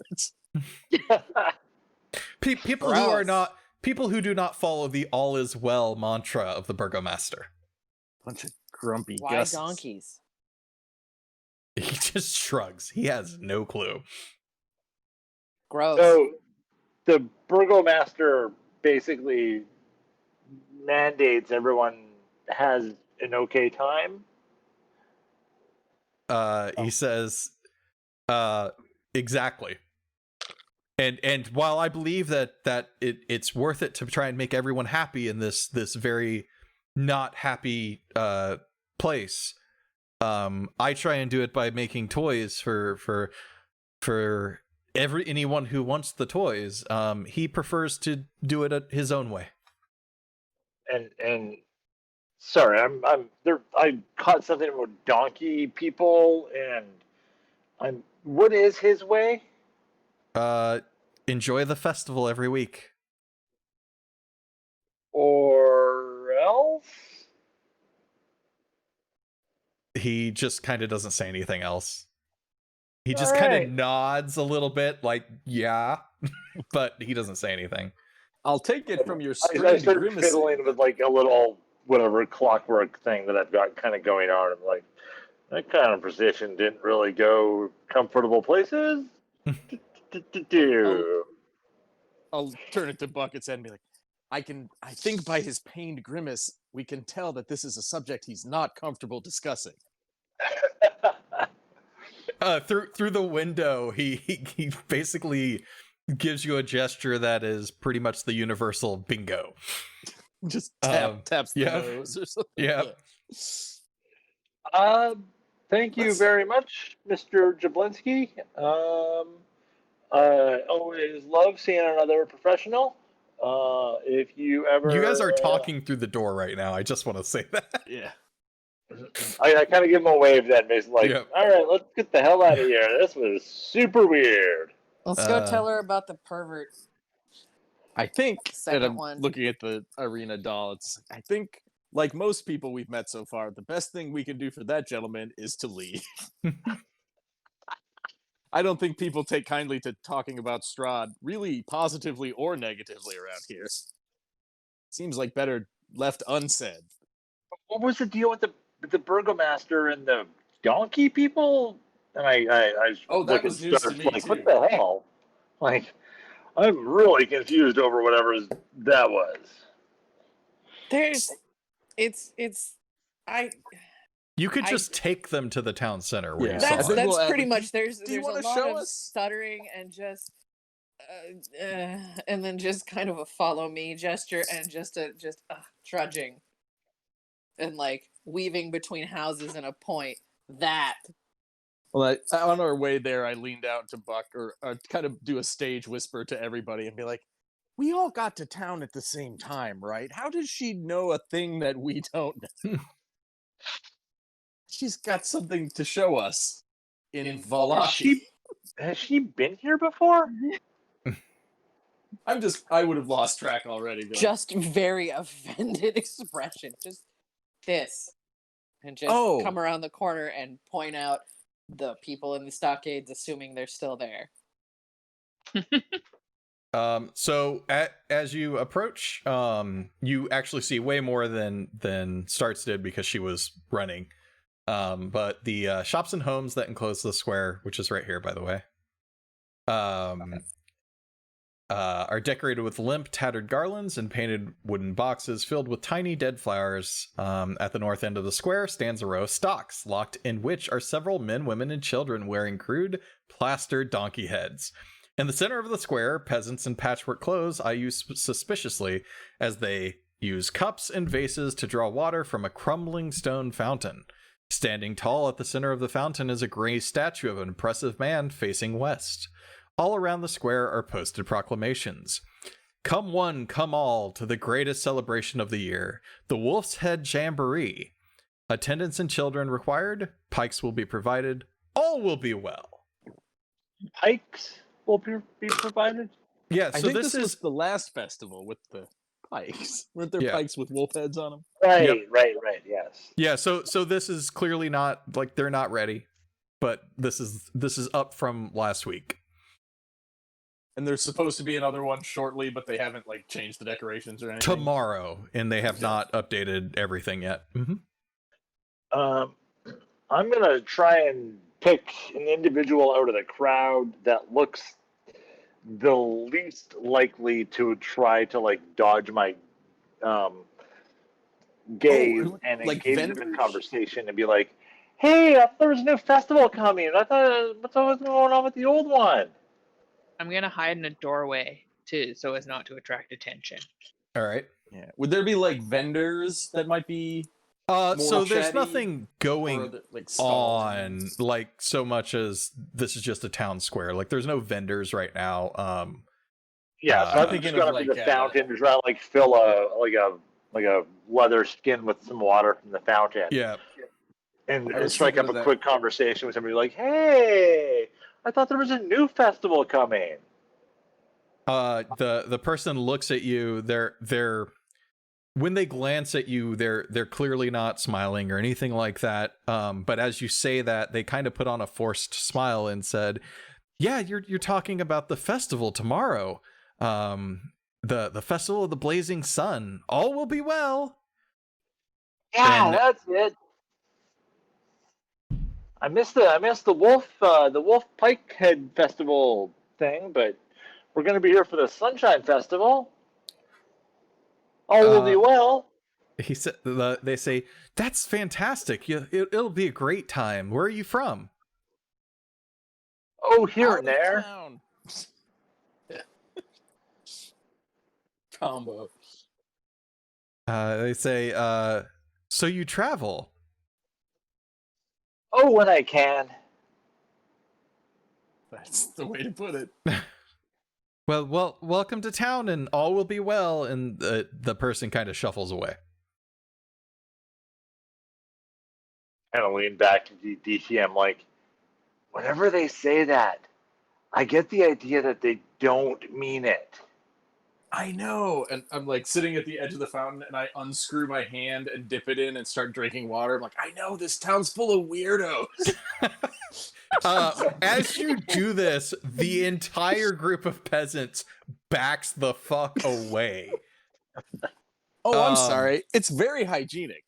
People who are not people who do not follow the all is well mantra of the burgomaster." Bunch of grumpy Why gusses. donkeys? He just shrugs. He has no clue. Gross. So the burgomaster basically mandates everyone has an okay time. He says, exactly. And while I believe that it's worth it to try and make everyone happy in this very not happy place, I try and do it by making toys for anyone who wants the toys. He prefers to do it his own way. And sorry, I'm there. I caught something about donkey people, and what is his way? Enjoy the festival every week. Or else? He just kind of doesn't say anything else. He just All kind right. of nods a little bit, like, yeah, but he doesn't say anything. I'll take it from your I strained started grimacing. fiddling with like a little whatever clockwork thing that I've got kind of going on. I'm like, that kind of position didn't really go comfortable places. I'll turn it to Bucket's head and be like, I think by his pained grimace, we can tell that this is a subject he's not comfortable discussing. through the window, he basically gives you a gesture that is pretty much the universal bingo. Just taps the nose or something. Yeah. Thank you very much, Mr. JaBlinksy. Always love seeing another professional. If you ever, You guys are talking through the door right now. I just want to say that. Yeah. I kind of give him a wave then, basically like, Yep. all right, let's get the hell out of here. This was super weird. Let's go tell her about the pervert. I think, Second and I'm one. looking at the arena doll, I think, like most people we've met so far, the best thing we can do for that gentleman is to leave. I don't think people take kindly to talking about Strahd really positively or negatively around here. Seems like better left unsaid. What was the deal with the burgomaster and the donkey people? And I that was news to me, like, too. what the hell? Like, I'm really confused over whatever that was. You could just take them to the town center where you saw That's it. pretty much. There's you a wanna lot show of us? stuttering and just, and then just kind of a follow me gesture and just trudging, and like weaving between houses and a point. That. Well, on our way there, I leaned out to Buck, or kind of do a stage whisper to everybody and be like, we all got to town at the same time, right? How does she know a thing that we don't know? She's got something to show us in Vallaki. Has she been here before? I would have lost track already. Just very offended expression. Just this. And just come around the corner and point out the people in the stockades, assuming they're still there. So as you approach, you actually see way more than Starts did because she was running. But the shops and homes that enclose the square, which is right here, by the way, are decorated with limp, tattered garlands and painted wooden boxes filled with tiny dead flowers. At the north end of the square stands a row of stocks, locked in which are several men, women, and children wearing crude, plastered donkey heads. In the center of the square, peasants in patchwork clothes eye you suspiciously as they use cups and vases to draw water from a crumbling stone fountain. Standing tall at the center of the fountain is a gray statue of an impressive man facing west. All around the square are posted proclamations. Come one, come all to the greatest celebration of the year, the Wolf's Head Jamboree. Attendance and children required, pikes will be provided, all will be well. Pikes will be provided? Yeah, so I think this was is the last festival with the pikes. Weren't there pikes with wolf heads on them? Right, right, yes. Yeah, so this is clearly not, like, they're not ready, but this is up from last week. And there's supposed to be another one shortly, but they haven't like changed the decorations or anything. Tomorrow, and they have not updated everything yet. Mm-hmm. I'm gonna try and pick an individual out of the crowd that looks the least likely to try to like dodge my gaze and like engage vendors? them in conversation and be like, "Hey, there was a new festival coming. I thought what's going on with the old one?" I'm gonna hide in a doorway so as not to attract attention. All right. Yeah. Would there be like vendors that might be? So there's chatty, nothing going on like so much as this is just a town square. Like there's no vendors right now. Yeah, so I'm just gonna be the fountain to try to like fill a leather skin with some water from the fountain. Yeah. And strike up a quick conversation with somebody like, "Hey, I thought there was a new festival coming." The person looks at you. They're when they glance at you, they're clearly not smiling or anything like that. But as you say that, they kind of put on a forced smile and said, "Yeah, you're talking about the festival tomorrow. The festival of the blazing sun. All will be well." Yeah, that's it. I missed the wolf pike head festival thing, but we're gonna be here for the Sunshine Festival. All will be well. He said. They say that's fantastic. It'll be a great time. Where are you from? Oh, here Out and of there. town. Combo. They say, so you travel. Oh, when I can. That's the way to put it. Well, welcome to town, and all will be well. And the person kind of shuffles away. And I lean back to DT. I'm like, whenever they say that, I get the idea that they don't mean it. I know. And I'm like sitting at the edge of the fountain and I unscrew my hand and dip it in and start drinking water. I'm like, I know, this town's full of weirdos. As you do this, the entire group of peasants backs the fuck away. Oh, I'm sorry. It's very hygienic.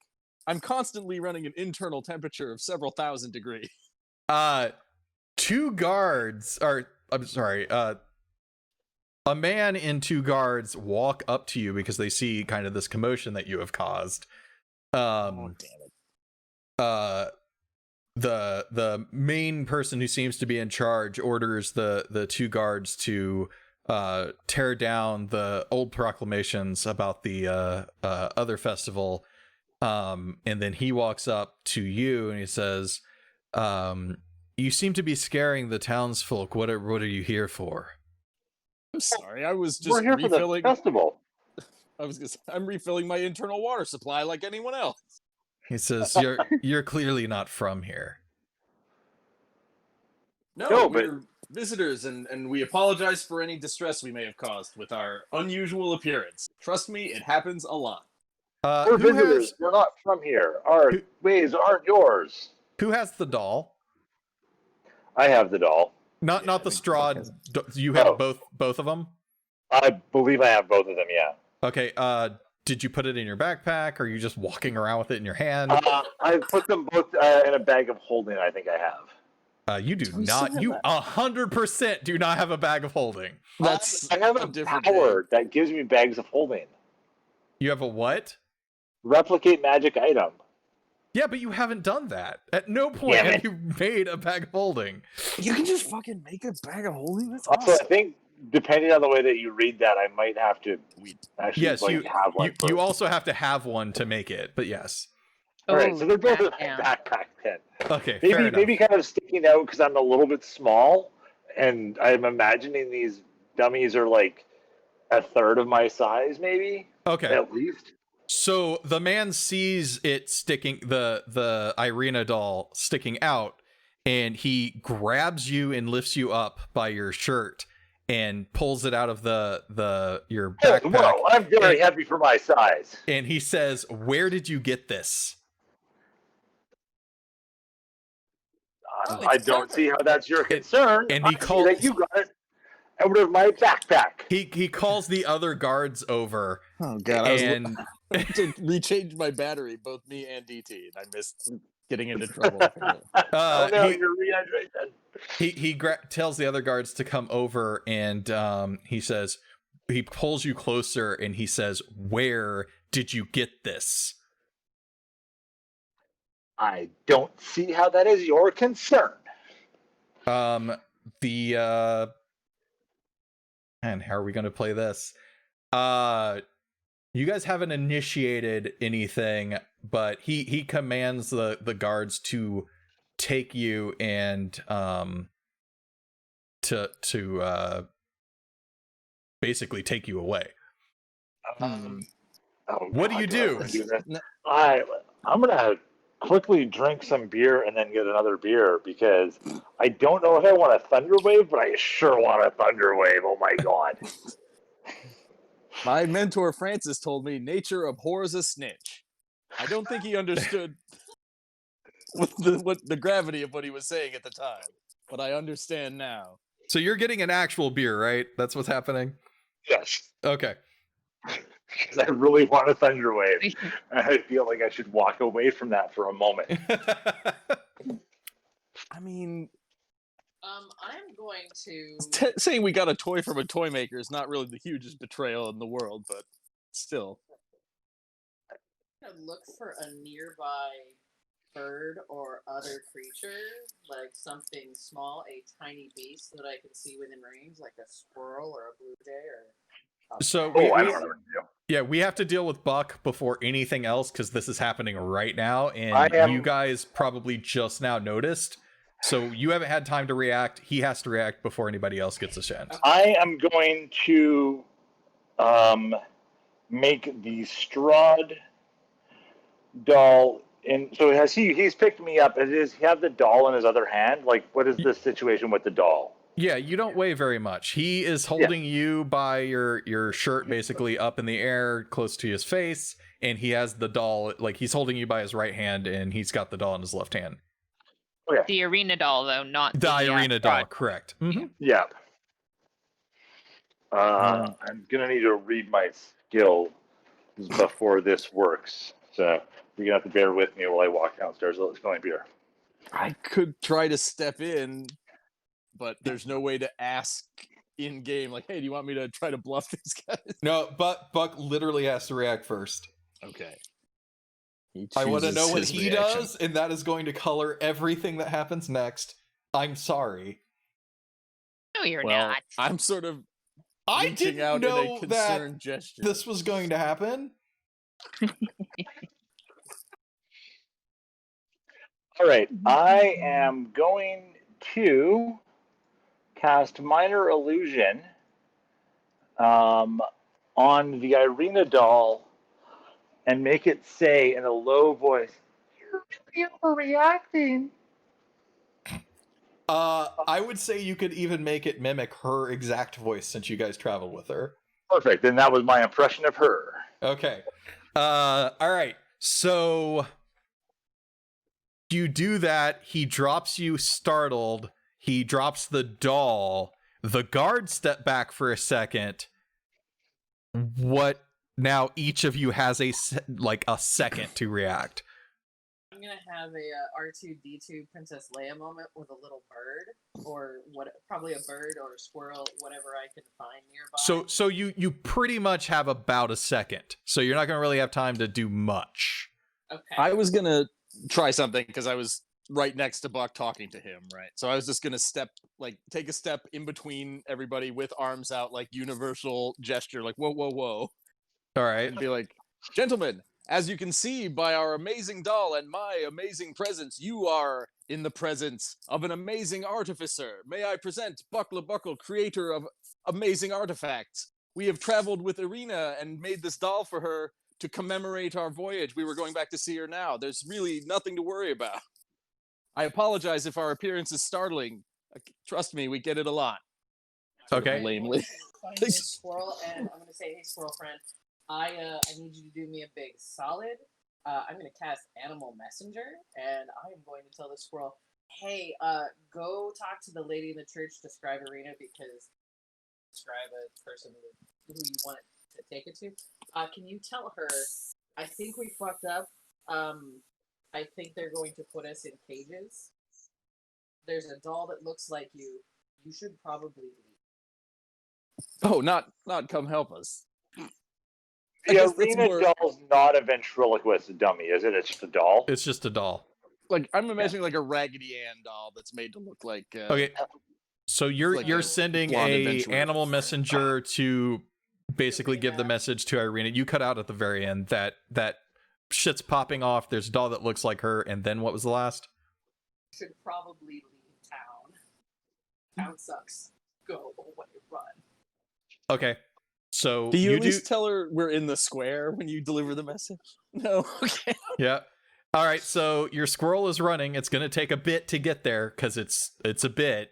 I'm constantly running an internal temperature of several thousand degrees. Two guards, or I'm sorry, a man and two guards walk up to you because they see kind of this commotion that you have caused. Oh, damn it. The main person who seems to be in charge orders the two guards to tear down the old proclamations about the other festival, and then he walks up to you and he says, you seem to be scaring the townsfolk. What are you here for? I'm sorry. I was just We're here refilling. for the festival. I'm refilling my internal water supply like anyone else. He says, you're clearly not from here. No, but we're visitors, and we apologize for any distress we may have caused with our unusual appearance. Trust me, it happens a lot. we're visitors. We're not from here. Our ways aren't yours. Who has the doll? I have the doll. Not the straw. You have both of them? I believe I have both of them, yeah. Okay, did you put it in your backpack, or are you just walking around with it in your hand? I put them both in a bag of holding, I think I have. You do not. You 100% do not have a bag of holding. That's I have a different power that gives me bags of holding. You have a what? Replicate magic item. Yeah, but you haven't done that. At no point Damn have it. you made a bag of holding. You can just fucking make a bag of holding. That's Also, awesome. I think depending on the way that you read that, I might have to actually Yes, you have one. you also have to have one to make it, but yes. All right, so they're both in damn. my backpack then. Okay, fair enough. Maybe kind of sticking out because I'm a little bit small, and I'm imagining these dummies are like a third of my size, maybe. Okay. At least. So the man sees it sticking, the Irina doll sticking out, and he grabs you and lifts you up by your shirt and pulls it out of your backpack. Whoa, I'm very heavy for my size. And he says, "Where did you get this?" I don't see how that's your concern. And he I see called that you got it out of my backpack. He calls the other guards over. Oh god! And to rechange my battery, both me and DT, and I missed getting into trouble. Oh no, you're rehydrated. He tells the other guards to come over, and he says, he pulls you closer, and he says, "Where did you get this?" I don't see how that is your concern. And how are we going to play this? You guys haven't initiated anything, but he commands the guards to take you and to basically take you away. What do you do? I'm gonna quickly drink some beer and then get another beer because I don't know if I want a thunder wave, but I sure want a thunder wave. Oh my god. My mentor Francis told me nature abhors a snitch. I don't think he understood what the gravity of what he was saying at the time, but I understand now. So you're getting an actual beer, right? That's what's happening? Yes. Okay. Because I really want a thunder wave. I feel like I should walk away from that for a moment. I mean, I'm going to saying we got a toy from a toy maker is not really the hugest betrayal in the world, but still. look for a nearby bird or other creature, like something small, a tiny beast that I can see within range, like a squirrel or a blue jay or a So bat. we, I we don't know what to do. yeah, we have to deal with Buck before anything else because this is happening right now, I and am- you guys probably just now noticed. So you haven't had time to react. He has to react before anybody else gets a chance. I am going to make the Strahd doll in. So he's picked me up. Does he have the doll in his other hand? Like, what is the situation with the doll? Yeah, you don't weigh very much. He is holding you by your shirt basically up in the air close to his face, and he has the doll, like he's holding you by his right hand and he's got the doll in his left hand. Okay. The arena doll, though, not The arena doll, Strahd. correct. Yeah. I'm gonna need to read my skill before this works. So you're gonna have to bear with me while I walk downstairs. Let's go in beer. I could try to step in, but there's no way to ask in game, like, hey, do you want me to try to bluff these guys? No, but Buck literally has to react first. Okay. I want to know what he does, and that is going to color everything that happens next. I'm sorry. No, you're Well, not. I'm sort of I reaching didn't out know in a that concerned gesture. this was going to happen. All right. I am going to cast Minor Illusion on the arena doll and make it say in a low voice, "You're overreacting." I would say you could even make it mimic her exact voice since you guys traveled with her. Perfect. Then that was my impression of her. Okay. All right. So you do that. He drops you startled. He drops the doll. The guards step back for a second. What? Now each of you has a second to react. I'm gonna have a R2D2 Princess Leia moment with a little bird, or probably a bird or a squirrel, whatever I can find nearby. So you pretty much have about a second. So you're not gonna really have time to do much. Okay. I was gonna try something because I was right next to Buck talking to him, right? So I was just gonna take a step in between everybody with arms out, like universal gesture, like whoa, whoa, whoa. All right. And be like, gentlemen, as you can see by our amazing doll and my amazing presence, you are in the presence of an amazing artificer. May I present Buckle Buckle, creator of amazing artifacts. We have traveled with Irina and made this doll for her to commemorate our voyage. We were going back to see her now. There's really nothing to worry about. I apologize if our appearance is startling. Trust me, we get it a lot. Sort of Okay. lamely. Find a squirrel, and I'm gonna say, hey, squirrel friend, I need you to do me a big solid. I'm gonna cast Animal Messenger, and I am going to tell the squirrel, hey, go talk to the lady in the church to Scribe Arena, because describe a person who you want it to take it to. Can you tell her, I think we fucked up. I think they're going to put us in cages. There's a doll that looks like you. You should probably leave. Oh, not come help us. The arena doll's not a ventriloquist dummy, is it? It's just a doll. It's just a doll. Like, I'm imagining like a Raggedy Ann doll that's made to look like. Okay. So you're sending blonde a adventurer. animal messenger to basically give the message to Irina. You cut out at the very end that shit's popping off. There's a doll that looks like her, and then what was the last? Should probably leave town. Town sucks. Go away, run. Okay. So Do you at least tell her we're in the square when you deliver the message? No. Okay. Yeah. All right. So your squirrel is running. It's gonna take a bit to get there because it's a bit.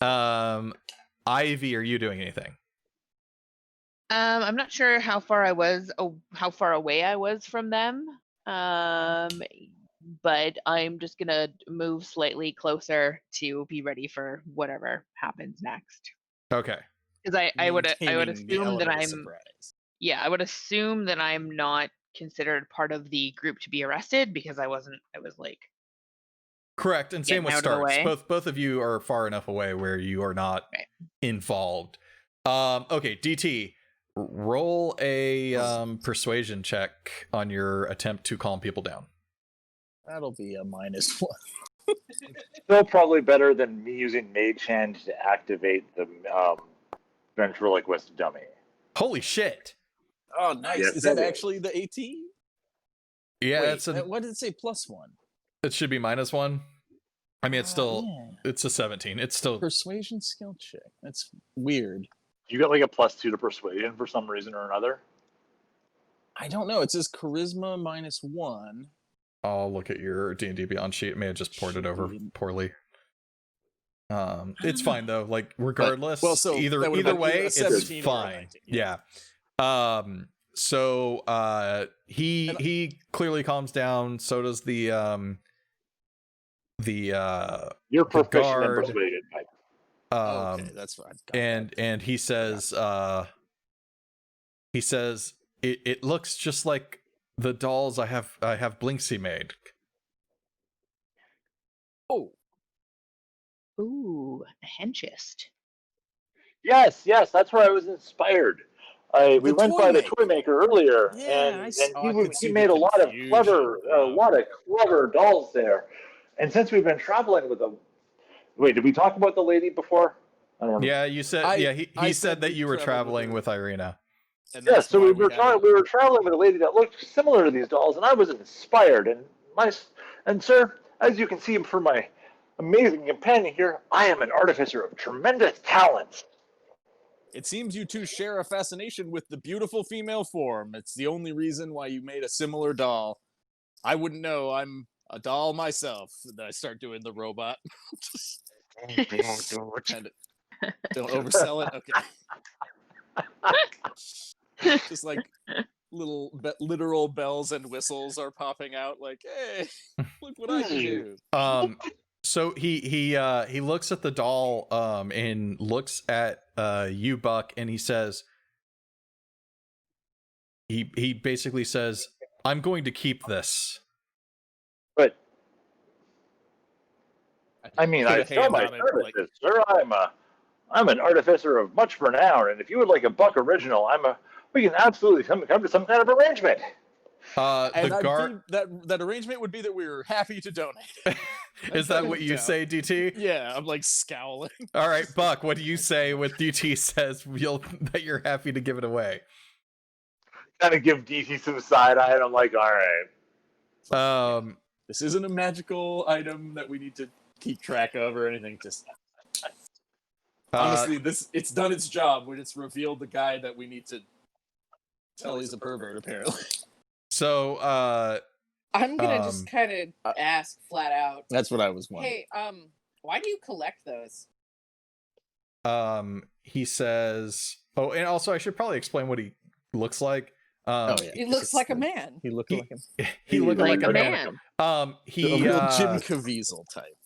Ivy, are you doing anything? I'm not sure how far away I was from them. But I'm just gonna move slightly closer to be ready for whatever happens next. Okay. Because I would Maintaining the assume that element of I'm surprise. I would assume that I'm not considered part of the group to be arrested because I was like Correct. And same with Getting out of the Starks. way. Both of you are far enough away where you are not Right. involved. Okay, DT, roll a persuasion check on your attempt to calm people down. That'll be a -1. Still probably better than me using Mage Hand to activate the ventriloquist dummy. Holy shit! Oh, nice. Yes, Is that it is. actually the 18? Yeah, Wait, it's a. what did it say? +1. It should be -1. I mean, it's still. Yeah. It's a 17. It's still. Persuasion skill check. That's weird. You got like a +2 to persuasion for some reason or another. I don't know. It says charisma -1. I'll look at your D&D Beyond sheet. It may have just poured it over poorly. It's fine though. Like regardless, Well, so either that would've been way, a it's 17 or a fine. 19, Yeah. So he clearly calms down. So does the You're proficient in guard, persuasion. Mike. Okay, that's fine. Got that. and he says it looks just like the dolls I have Blinksy made. Oh, Ooh, a henchist. Yes, that's where I was inspired. We The went toy by the maker. toy maker earlier, Yeah, I and could see he the made a lot of confusion. clever dolls there. And since we've been traveling with them, wait, did we talk about the lady before? I don't know. Yeah, you said. He said that you were traveling with Irina. And Yeah, that's so why we were traveling with a lady that looked similar to these dolls, and I was inspired. And sir, as you can see from my amazing companion here, I am an artificer of tremendous talents. It seems you two share a fascination with the beautiful female form. It's the only reason why you made a similar doll. I wouldn't know. I'm a doll myself. Then I start doing the robot. And don't oversell it. Okay. Just like literal bells and whistles are popping out. Like, hey, look what I can do. So he looks at the doll and looks at you, Buck, and he says he basically says, I'm going to keep this. But I mean, I Put a tell hand my on it, services, sir, I'm an artificer of much renown, and if you would like a Buck original, we can absolutely come to some kind of arrangement. And The guard that arrangement would be that we're happy to donate. is that what you say, DT? Yeah, I'm like scowling. All right, Buck, what do you say when DT says that you're happy to give it away? Kind of give DT some side eye, and I'm like, all right. This isn't a magical item that we need to keep track of or anything. Just honestly, it's done its job when it's revealed the guy that we need to tell he's a pervert, apparently. So I'm gonna just kind of ask flat out. That's what I was wondering. Hey, why do you collect those? He says, oh, and also I should probably explain what he looks like. He looks like a man. He looked like him. He looked like a man. He A real Jim Caviezel type.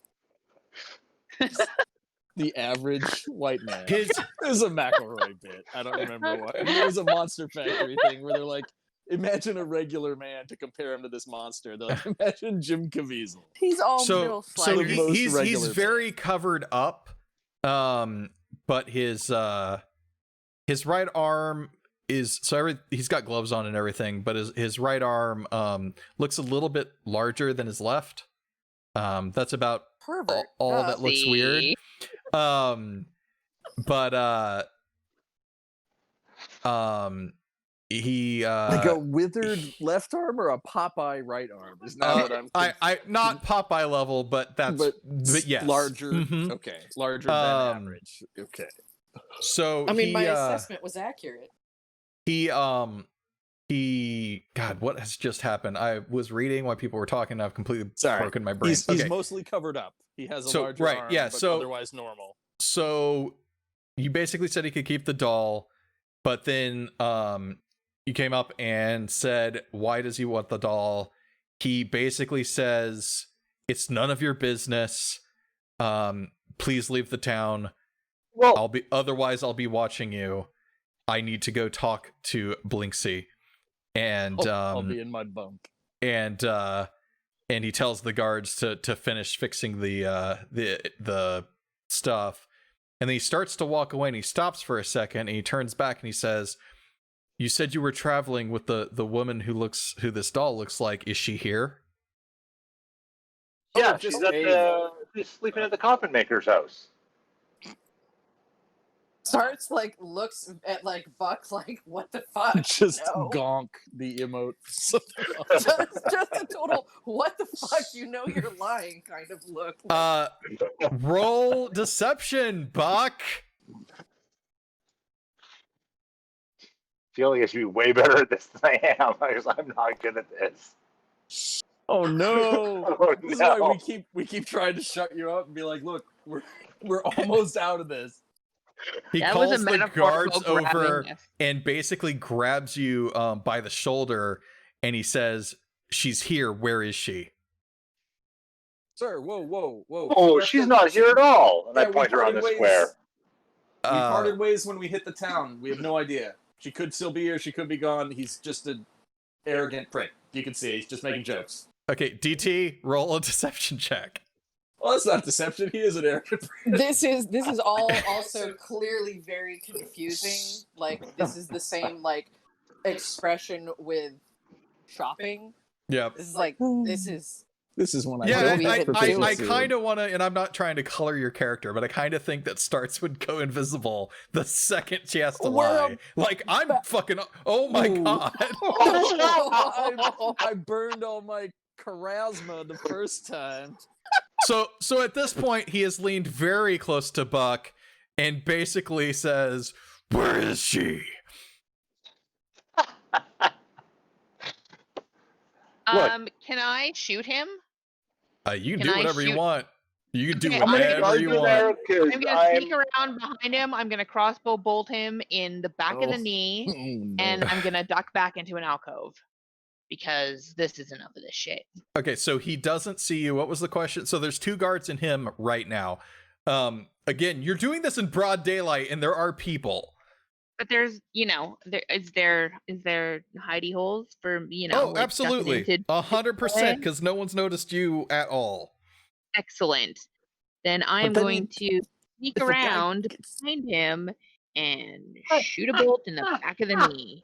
The average white man. This is a McElroy bit. I don't remember what. It was a Monster Factory thing where they're like, imagine a regular man to compare him to this monster. They're like, imagine Jim Caviezel. He's all so he's very covered up, but his right arm is he's got gloves on and everything, but his right arm looks a little bit larger than his left. That's about Pervert. all that looks weird. He like a withered left arm or a Popeye right arm is not what I not Popeye level, but but yes, larger. Mm-hmm. Okay, larger than average. Okay. So I mean, my assessment was accurate. God, what has just happened? I was reading while people were talking, and I've completely broken my brain. He's mostly covered up. He has a larger arm, but otherwise normal. So you basically said he could keep the doll, but then you came up and said, why does he want the doll? He basically says, it's none of your business. Please leave the town. Well, otherwise I'll be watching you. I need to go talk to Blinksy. And I'll be in my bunk. And he tells the guards to finish fixing the stuff. And then he starts to walk away, and he stops for a second, and he turns back and he says, you said you were traveling with the woman who this doll looks like. Is she here? Yeah, just she's sleeping at the coffin maker's house. Starts like looks at like Buck like what the fuck? just No. gonk the emote. just a total what the fuck? You know you're lying kind of look. Roll deception, Buck. I feel like I should be way better at this than I am because I'm not good at this. Oh no! Oh, This is no. why we keep trying to shut you up and be like, look, we're almost out of this. He That calls was a the metaphorical guards over grabbing us. and basically grabs you by the shoulder, and he says, "She's here. Where is she?" Sir, whoa. Oh, she's not here at all. And I point around the square. We parted ways when we hit the town. We have no idea. She could still be here. She could be gone. He's just an arrogant prick. You can see he's just making jokes. Okay, DT, roll a deception check. Well, that's not deception. He is an arrogant prick. This is all also clearly very confusing. Like this is the same like expression with shopping. Yeah. This is like This is when I Yeah, don't I kind of want to, and I'm not trying to color your character, but I kind of think that Starts would go invisible the second she has to lie. Like, I'm fucking, oh my god. I burned all my charisma the first time. So at this point, he has leaned very close to Buck and basically says, "Where is she?" Can I shoot him? You can Can do I whatever you shoot- want. You can do Okay, I'm gonna whatever you want. There I'm gonna sneak around behind him. I'm gonna crossbow bolt him in the back of the knee, and I'm gonna duck back into an alcove because this is enough of this shit. Okay, so he doesn't see you. What was the question? So there's two guards in him right now. Again, you're doing this in broad daylight, and there are people. But there's, is there hidey holes for, Oh, like, absolutely, ducking into 100%, because no one's noticed you at all. Excellent. Then I'm then going to sneak if a guy around behind him and shoot a bolt in the back of the knee.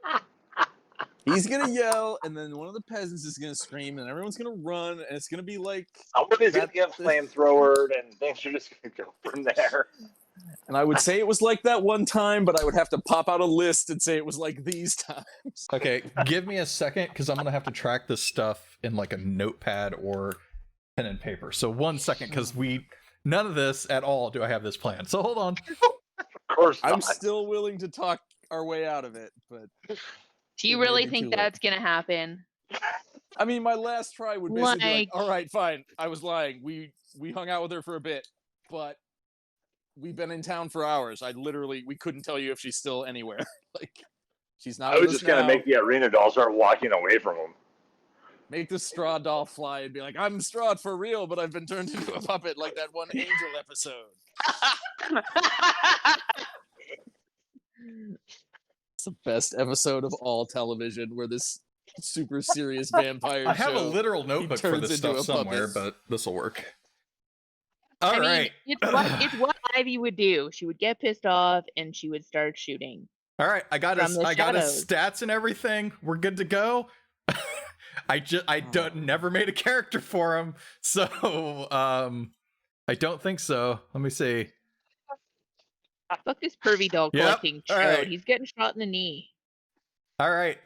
He's gonna yell, and then one of the peasants is gonna scream, and everyone's gonna run, and it's gonna be like. Somebody's gonna get flamethrowered, and things are just gonna go from there. And I would say it was like that one time, but I would have to pop out a list and say it was like these times. Okay, give me a second, because I'm gonna have to track this stuff in like a notepad or pen and paper. So 1 second, because none of this at all do I have this plan. So hold on. Of course not. I'm still willing to talk our way out of it, but Do you It may really be think too late. that's going to happen? I mean, my last try would basically be like, Like- all right, fine, I was lying. We hung out with her for a bit, but we've been in town for hours. We couldn't tell you if she's still anywhere. Like, she's not. I was with just us gonna now. make the arena doll start walking away from him. Make the straw doll fly and be like, I'm Straw for real, but I've been turned into a puppet like that one Angel episode. It's the best episode of all television where this super serious vampire I have a show, literal notebook for turns this into stuff a somewhere, puppet. but this will work. I All mean, right. it's what Ivy would do. She would get pissed off and she would start shooting. All right, I got From his the his stats and everything. We're good to go. I never made a character for him, so I don't think so. Let me see. Fuck this pervy doll Yep, collecting all chode. right. He's getting shot in the knee. All right.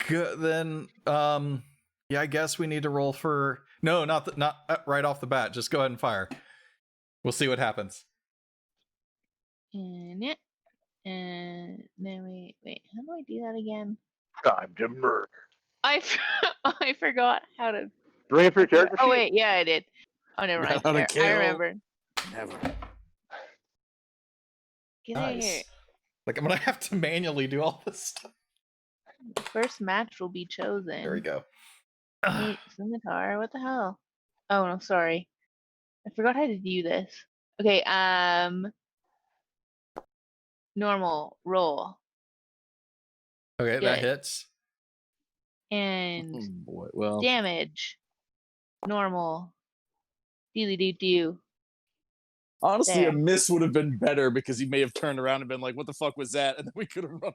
Good then. Yeah, I guess we need to roll for not right off the bat. Just go ahead and fire. We'll see what happens. And then wait. How do I do that again? Time to murder. I forgot how to. Bring up your character Oh sheet. wait, yeah, I did. Oh, never mind. How to I kill. remember. Never. Get out of here. Nice. Like, I'm gonna have to manually do all this stuff. The first match will be chosen. There we go. Wait, scimitar. What the hell? Oh no, sorry. I forgot how to do this. Okay, normal roll Okay, that Good. hits. and Oh boy. Well, damage. Normal. Dealy-doo-doo. honestly, There. a miss would have been better because he may have turned around and been like, "What the fuck was that?" And then we could have run.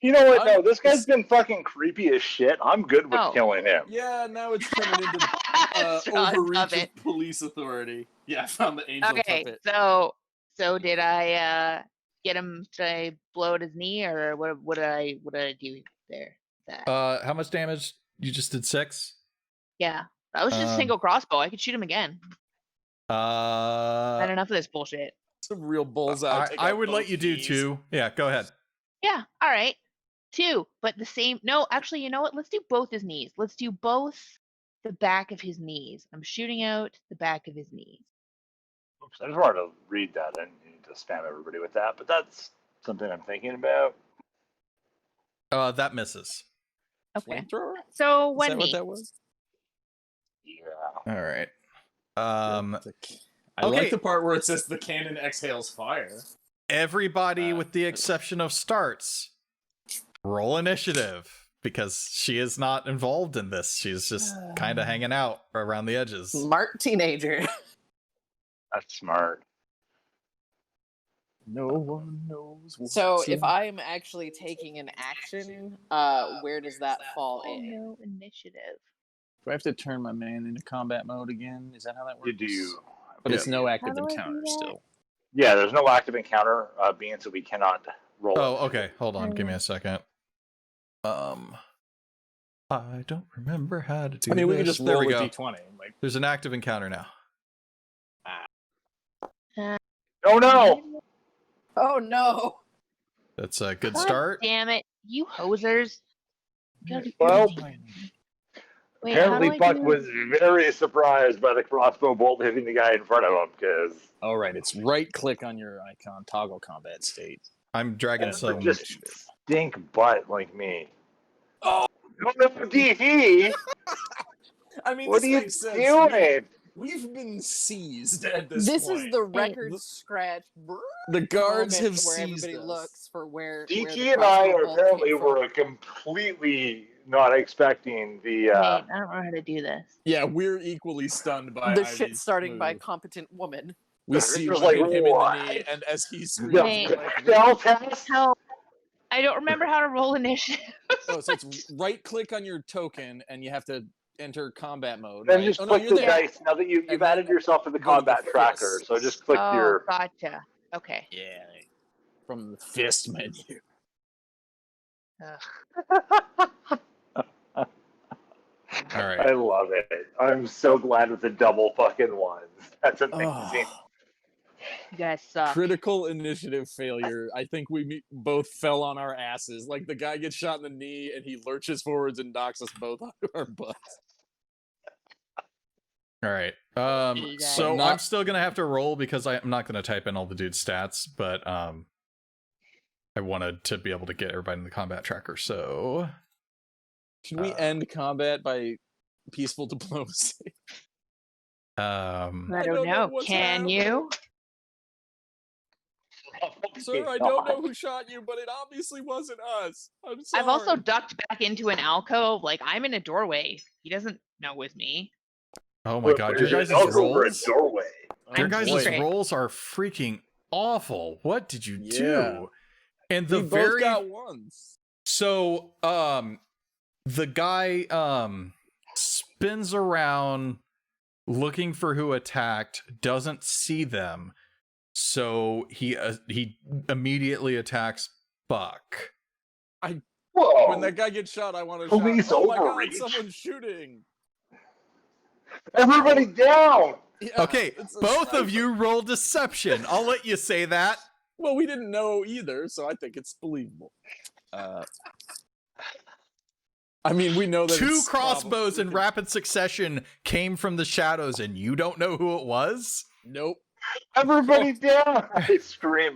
You know what? No, this guy's been fucking creepy as shit. I'm good with Oh. killing him. Yeah, now it's turning into Sean, overreach love of it. police authority. Yeah, I found the angel Okay, puppet. so did I get him? Did I blow at his knee, or what did I do there? That How much damage? You just did 6? yeah, that was just a single crossbow. I could shoot him again. I had enough of this bullshit. Some real bullseye. I would let you do 2. Yeah, go ahead. Yeah, all right, 2, but the same. No, actually, you know what? Let's do both his knees. Let's do both the back of his knees. I'm shooting out the back of his knees. Oops, I just wanted to read that. I didn't need to spam everybody with that, but that's something I'm thinking about. That misses. Okay. Flamethrower? So Is one that what knee. that was? Yeah. All right. I like the part where it says the cannon exhales fire. Everybody with the exception of Starts, roll initiative, because she is not involved in this. She's just kind of hanging out around the edges. Smart teenager. That's smart. No one knows. So if I'm actually taking an action, where does that fall in? No initiative. Do I have to turn my man into combat mode again? Is that how that works? You do. But it's no active How do I do encounter that? still. Yeah, there's no active encounter being, so we cannot roll. Oh, okay. Hold on. Give me a second. I don't remember how to do I mean, we can this. just There roll we a go. d20. Like, There's an active encounter now. Oh no! Oh no! That's a good God start. Damn it, you hosers! Gotta be Well, irritating. Wait, how do apparently I Buck do was very surprised by the crossbow bolt hitting the guy in front of him, because all right, it's right click on your icon, toggle combat state. I'm dragging some. just stink butt like me. Oh no, DD! I mean, What this are you makes sense. doing? We've been seized at this This point. is the record scratch. The guards moment have where seized everybody us. looks for where DT the and I crossbow bolt apparently came from. were completely not expecting the. Wait, I don't know how to do this. Yeah, we're equally stunned by The Ivy's shit starting by a move. competent woman. We This see was one like, hit him in the what? knee, and as he screams, Wait. we're like, Spell test? Help! I don't remember how to roll initiative. oh, so it's right click on your token, and you have to enter combat mode. Then right? just Oh, no, click you're the there. dice. Now that you've And added then yourself to the go to the combat tracker, fist. so just click Oh, your. gotcha. Okay. Yeah, from the fist menu. Ugh. All right. I love it. I'm so glad with the double fucking ones. That's amazing. Oh, You guys suck. critical initiative failure. I think we both fell on our asses. Like the guy gets shot in the knee, and he lurches forwards and knocks us both onto our butts. All right. You guys. So Not- I'm still gonna have to roll because I'm not gonna type in all the dude's stats, but I wanted to be able to get everybody in the combat tracker. So Should we end combat by peaceful diplomacy? I I don't don't know know. what's Can happening. you? Sir, I don't know who shot you, but it obviously wasn't us. I'm sorry. I've also ducked back into an alcove. Like I'm in a doorway. He doesn't know it was me. oh my god, your guys' over a rolls. doorway. Your I'm guys' secret. rolls are freaking awful. What did you Yeah. do? And the we both very got ones. so the guy spins around looking for who attacked, doesn't see them, so he immediately attacks Buck. Whoa! When that guy gets shot, I want to Police shout, oh my overreach. god, someone's shooting. Everybody down! Yeah, Okay, it's a both of sniper. you roll deception. I'll let you say that. Well, we didn't know either, so I think it's believable. I mean, we know that Two it's crossbows in probably- rapid succession came from the shadows, and you don't know who it was? Nope. Everybody down! I scream.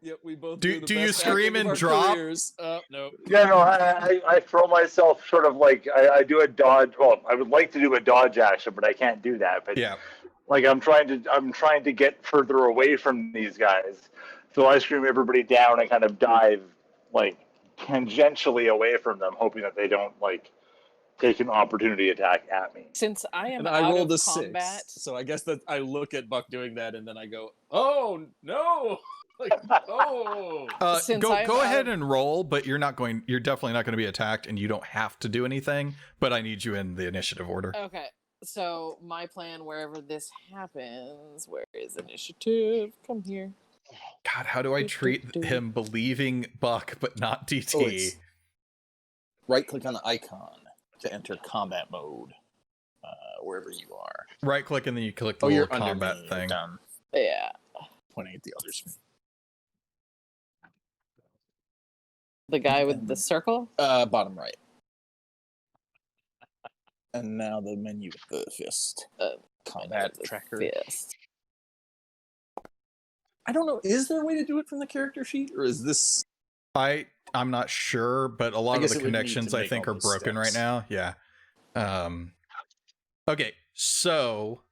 Yep, we both Do- the do you best scream acting of and our drop? careers. Nope. Yeah, no, I throw myself sort of like I do a dodge. Well, I would like to do a dodge action, but I can't do that. But Yeah. like I'm trying to get further away from these guys. So I scream everybody down and kind of dive like tangentially away from them, hoping that they don't like take an opportunity attack at me. Since I am And I out rolled of a combat, 6, so I guess that I look at Buck doing that, and then I go, "Oh no!" Oh, Since Go I'm go out ahead of- and roll, but you're definitely not going to be attacked, and you don't have to do anything. But I need you in the initiative order. Okay, so my plan, wherever this happens, where is initiative? Come here. God, how do I treat him believing Buck but not DT? Oh, it's right click on the icon to enter combat mode, wherever you are. Right click and then you click the Oh, little you're under combat me. thing. Done. Yeah, Pointing at the other screen. the guy with the circle. Bottom right. And now the menu with the fist. Combat The tracker. fist. I don't know. Is there a way to do it from the character sheet, or is this? I'm not sure, but a lot of guess the it would need connections to I make think all are those broken right steps. now. Yeah. Okay, so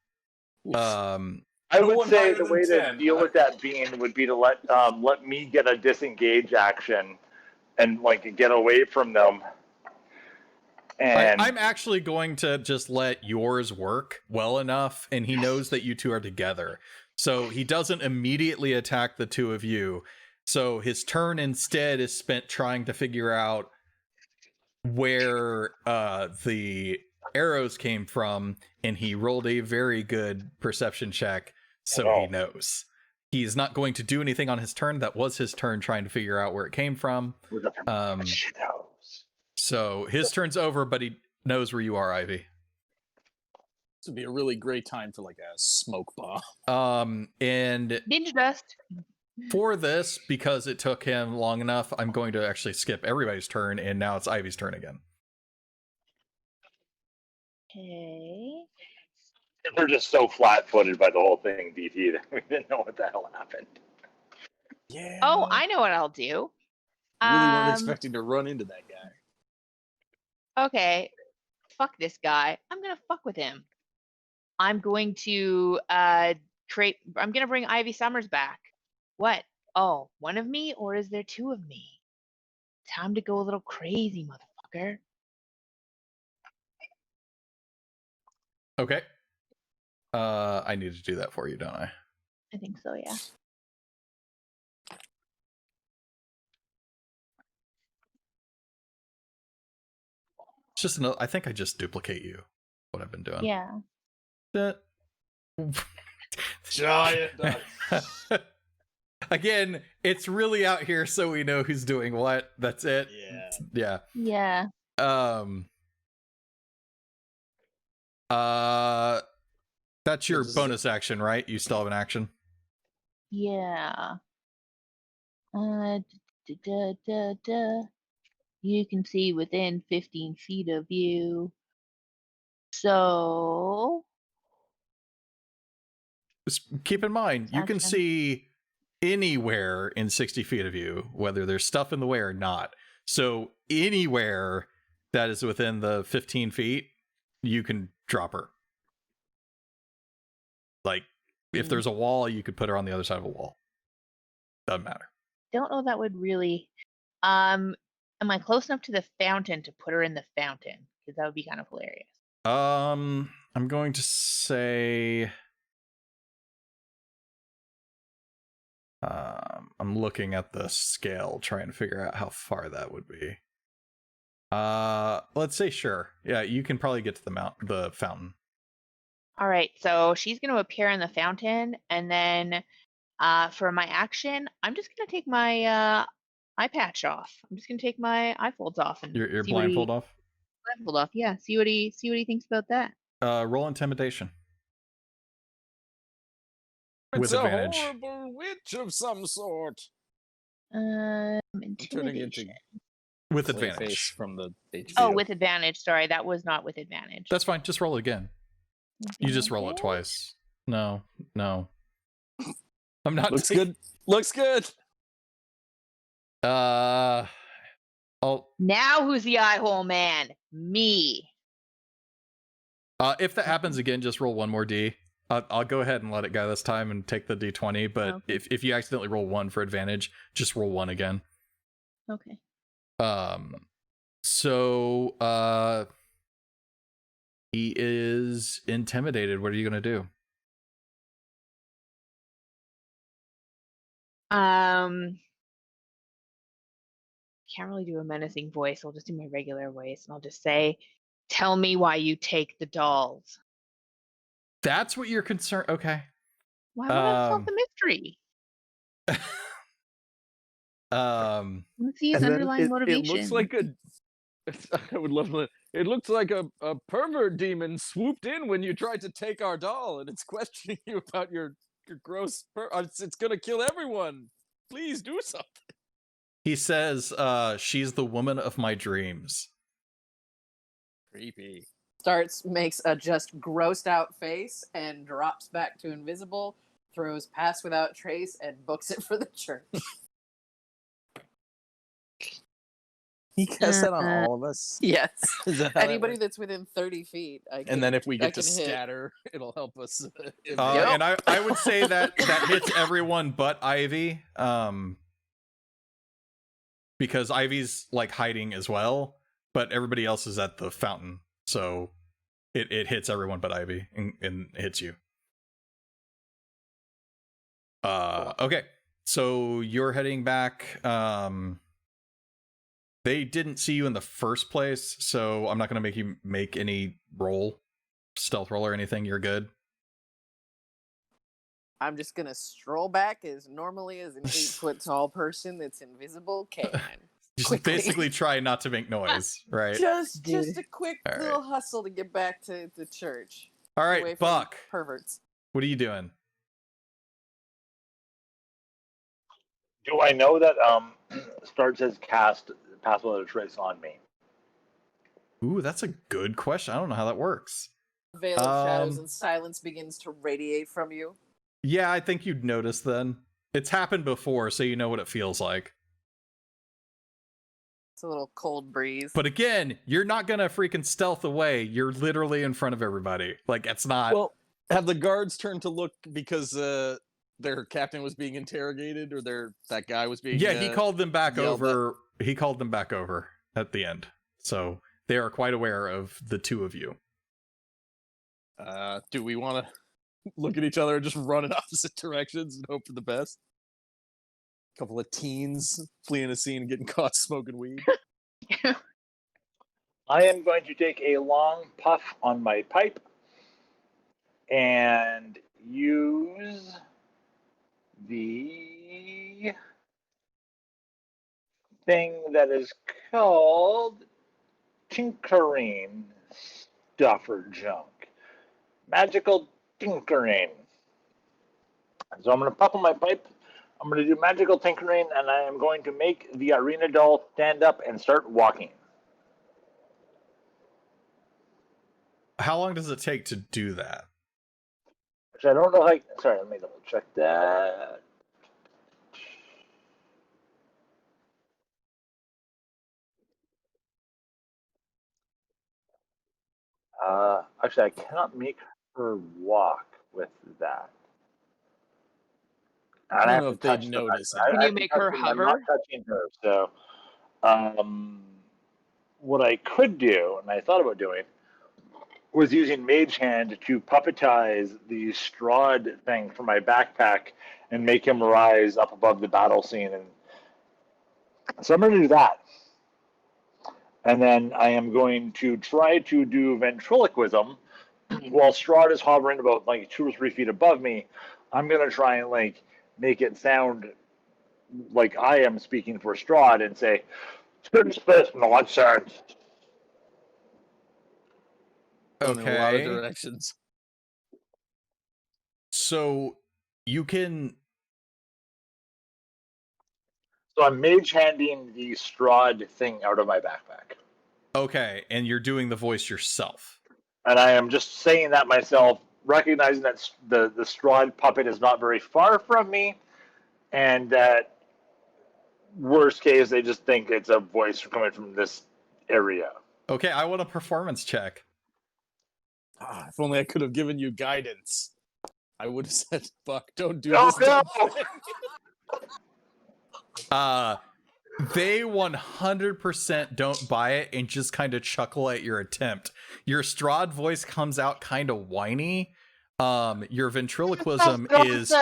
I No would one say higher the than way to 10. deal with that being would be to let me get a disengage action and like get away from them. And I'm actually going to just let yours work well enough, and he knows that you two are together. So he doesn't immediately attack the two of you. So his turn instead is spent trying to figure out where the arrows came from, and he rolled a very good perception check, so he knows. He's not going to do anything on his turn. That was his turn trying to figure out where it came from. So his turn's over, but he knows where you are, Ivy. This would be a really great time for like a smoke bomb. And Ninja dust. for this, because it took him long enough, I'm going to actually skip everybody's turn, and now it's Ivy's turn again. Okay. we're just so flat-footed by the whole thing, DT, that we didn't know what the hell happened. Yeah. Oh, I know what I'll do. Really weren't expecting to run into that guy. Okay. Fuck this guy. I'm gonna fuck with him. I'm going to I'm gonna bring Ivy Summers back. What? Oh, one of me, or is there two of me? Time to go a little crazy, motherfucker. Okay. I need to do that for you, don't I? I think so, yeah. It's just I think I just duplicate you. What I've been doing. Yeah. Giant Again, it's really out here so we know who's doing what. That's it. Yeah. Yeah. That's your bonus action, right? You still have an action? Yeah. You can see within 15 feet of you. So Just keep in mind, you can Action. see anywhere in 60 feet of you, whether there's stuff in the way or not. So anywhere that is within the 15 feet, you can drop her. Like, if there's a wall, you could put her on the other side of a wall. Doesn't matter. don't know if that would really. Am I close enough to the fountain to put her in the fountain? Because that would be kind of hilarious. I'm going to say I'm looking at the scale, trying to figure out how far that would be. Let's say sure. Yeah, you can probably get to the fountain. All right, so she's going to appear in the fountain, and then for my action, I'm just going to take my eye patch off. I'm just going to take my eye folds off and Your see what blindfold off. Blindfold off, yeah. See what he thinks about that. Roll intimidation. It's With advantage. a horrible witch of some sort. Intimidation. With Face advantage. from the HBO. Oh, with advantage. Sorry, that was not with advantage. That's fine. Just roll it again. You just roll it twice. No. I'm not. Looks good. Looks good. I'll. Now who's the eye hole man? Me. If that happens again, just roll one more D. I'll go ahead and let it go this time and take the D20. But Okay. if you accidentally roll one for advantage, just roll one again. Okay. So he is intimidated. What are you gonna do? Can't really do a menacing voice. I'll just do my regular voice, and I'll just say, "Tell me why you take the dolls." That's what you're concerned. Okay. Why would I solve the mystery? Let's see his And then underlying it motivation. looks like a. I would love to. It looks like a pervert demon swooped in when you tried to take our doll, and it's questioning you about your gross. It's gonna kill everyone. Please do something. He says, she's the woman of my dreams. Creepy. Starts, makes a just grossed out face and drops back to invisible, throws pass without trace, and books it for the church. He casts that on all of us. Yes. Is that how that Anybody works? that's within 30 feet. And then if we I get to can hit. scatter, it'll help us. And I would say that hits everyone but Ivy. Because Ivy's like hiding as well, but everybody else is at the fountain. So it hits everyone but Ivy and hits you. Okay. So you're heading back. They didn't see you in the first place, so I'm not going to make you make any stealth roll or anything. You're good. I'm just gonna stroll back as normally as an 8-foot tall person that's invisible can. Just Quickly. basically try not to make noise, right? Just a quick All right. little hustle to get back to the church. All Away right, from Buck. perverts. What are you doing? Do I know that Starts has cast Pass Without a Trace on me? Ooh, that's a good question. I don't know how that works. Veil of shadows and silence begins to radiate from you. Yeah, I think you'd notice then. It's happened before, so you know what it feels like. It's a little cold breeze. But again, you're not gonna freaking stealth away. You're literally in front of everybody. Like, it's not... Well, have the guards turned to look because their captain was being interrogated, or that guy was being... Yeah, he called them back over. at? He called them back over at the end. So they are quite aware of the two of you. Do we want to look at each other and just run in opposite directions and hope for the best? A couple of teens fleeing a scene and getting caught smoking weed. I am going to take a long puff on my pipe and use the thing that is called tinkering stuffer junk. Magical tinkering. So I'm going to puff on my pipe. I'm going to do magical tinkering, and I am going to make the arena doll stand up and start walking. How long does it take to do that? Which I don't know how... Sorry, let me double check that. Actually, I cannot make her walk with that. I don't know if they'd notice. Can you make her hover? I'm not touching her. So, what I could do, and I thought about doing, was using Mage Hand to puppetize the Strahd thing from my backpack and make him rise up above the battle scene. And so I'm going to do that. And then I am going to try to do ventriloquism while Strahd is hovering about like 2 or 3 feet above me. I'm going to try and like make it sound like I am speaking for Strahd and say, "Space nonsense." In a lot of Okay. directions. So you can... So I'm mage handing the Strahd thing out of my backpack. Okay, and you're doing the voice yourself. And I am just saying that myself, recognizing that the Strahd puppet is not very far from me, and that worst case, they just think it's a voice coming from this area. Okay, I want a performance check. If only I could have given you guidance. I would have said, "Fuck, don't do Oh, this." no! They 100% don't buy it and just kind of chuckle at your attempt. Your Strahd voice comes out kind of whiny. Your ventriloquism is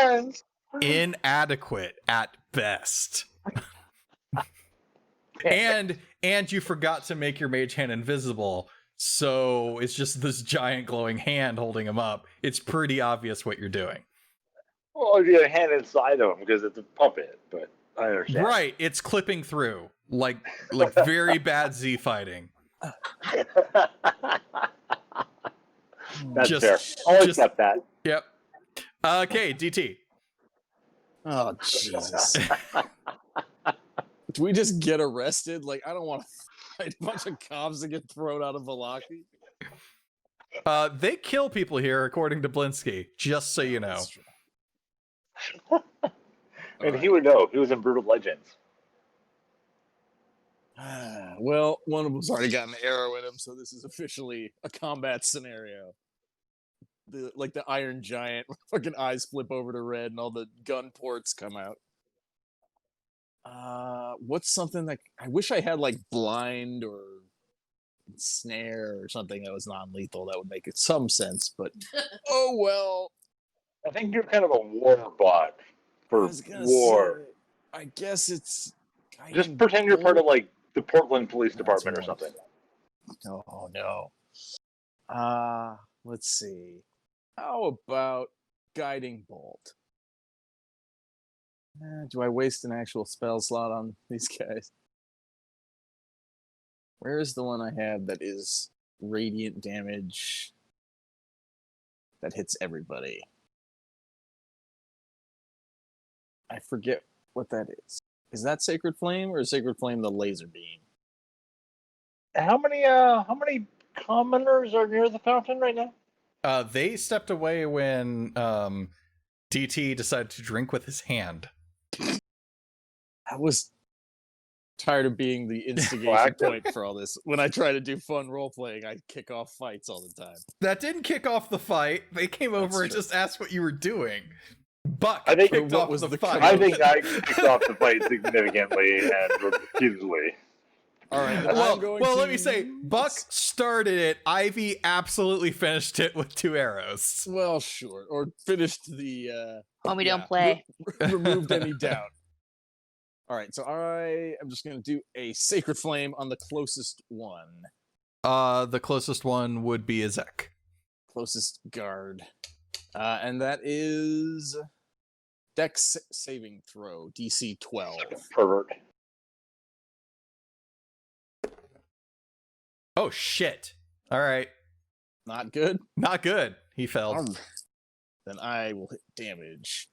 inadequate at best. and you forgot to make your mage hand invisible, so it's just this giant glowing hand holding him up. It's pretty obvious what you're doing. Well, you got a hand inside of him because it's a puppet, but I understand. Right, it's clipping through like very bad Z fighting. That's fair. I'll accept that. Yep. Okay, DT. Oh, Jesus. Do we just get arrested? Like, I don't want to fight a bunch of cops and get thrown out of Vallaki. They kill people here, according to JaBlinksy, just so you know. And he would know. He was in Brutal Legends. Well, one of them's already got an arrow in him, so this is officially a combat scenario. The Iron Giant, fucking eyes flip over to red and all the gun ports come out. What's something that I wish I had, like blind or snare or something that was non-lethal? That would make it some sense, but oh well. I think you're kind of a war bot for war. I guess it's just pretend you're part of like the Portland Police Department or something. Oh no. Let's see. How about Guiding Bolt? Do I waste an actual spell slot on these guys? Where is the one I have that is radiant damage that hits everybody? I forget what that is. Is that Sacred Flame or is Sacred Flame the laser beam? How many commoners are near the fountain right now? They stepped away when DT decided to drink with his hand. I was tired of being the instigation point for all this. When I try to do fun role playing, I kick off fights all the time. That didn't kick off the fight. They came over and just asked what you were doing. Buck I think kicked off the fight. I think I kicked off the fight significantly and repeatedly. All right. Well, let me say, Buck started it. Ivy absolutely finished it with 2 arrows. Well, sure. Or finished the... Homie, don't play. Removed any doubt. All right, so I am just going to do a Sacred Flame on the closest one. The closest one would be Ezek. Closest guard. And that is Dex saving throw, DC 12. Pervert. Oh, shit. All right. Not good? Not good. He failed. Then I will hit damage.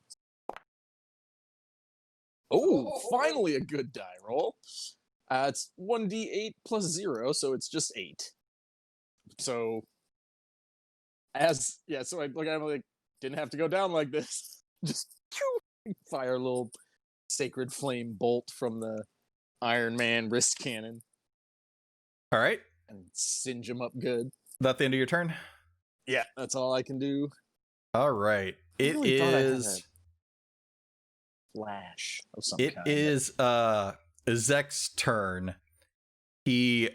Oh, finally a good die roll. It's 1d8 plus 0, so it's just 8. So, so I'm like, didn't have to go down like this. Just fire a little Sacred Flame bolt from the Iron Man wrist cannon. All right. And singe him up good. That the end of your turn? Yeah, that's all I can do. All right. It is flash of some kind. It is Ezek's turn. He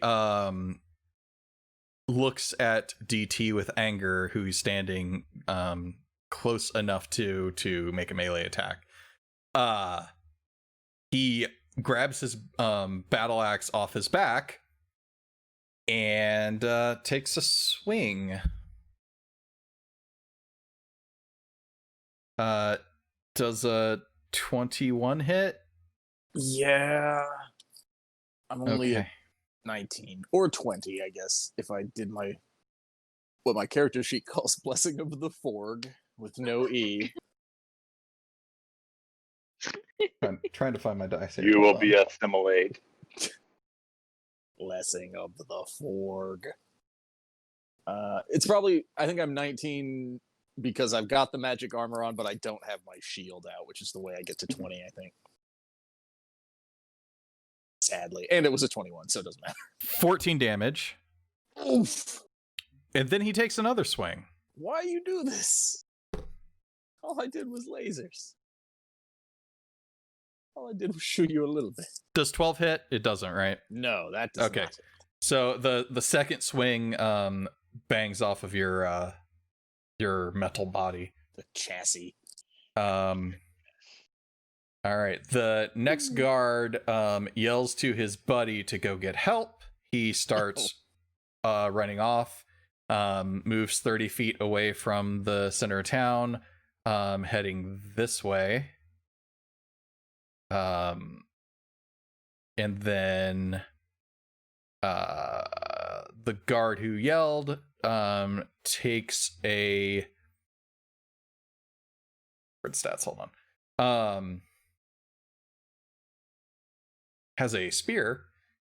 looks at DT with anger, who's standing close enough to make a melee attack. He grabs his battle axe off his back and takes a swing. Does a 21 hit? Yeah. I'm only at 19 or 20, I guess, if I did what my character sheet calls Blessing of the Forg with no E. Trying to find my dice here. You will be assimilate. Blessing of the Forg. It's probably, I think I'm 19 because I've got the magic armor on, but I don't have my shield out, which is the way I get to 20, I think. Sadly. And it was a 21, so it doesn't matter. 14 damage. Oof. And then he takes another swing. Why you do this? All I did was lasers. All I did was shoot you a little bit. Does 12 hit? It doesn't, right? No, that does not. So the second swing bangs off of your metal body. The chassis. All right. The next guard yells to his buddy to go get help. He starts running off, moves 30 feet away from the center of town, heading this way. And then the guard who yelled takes a stats, hold on. Has a spear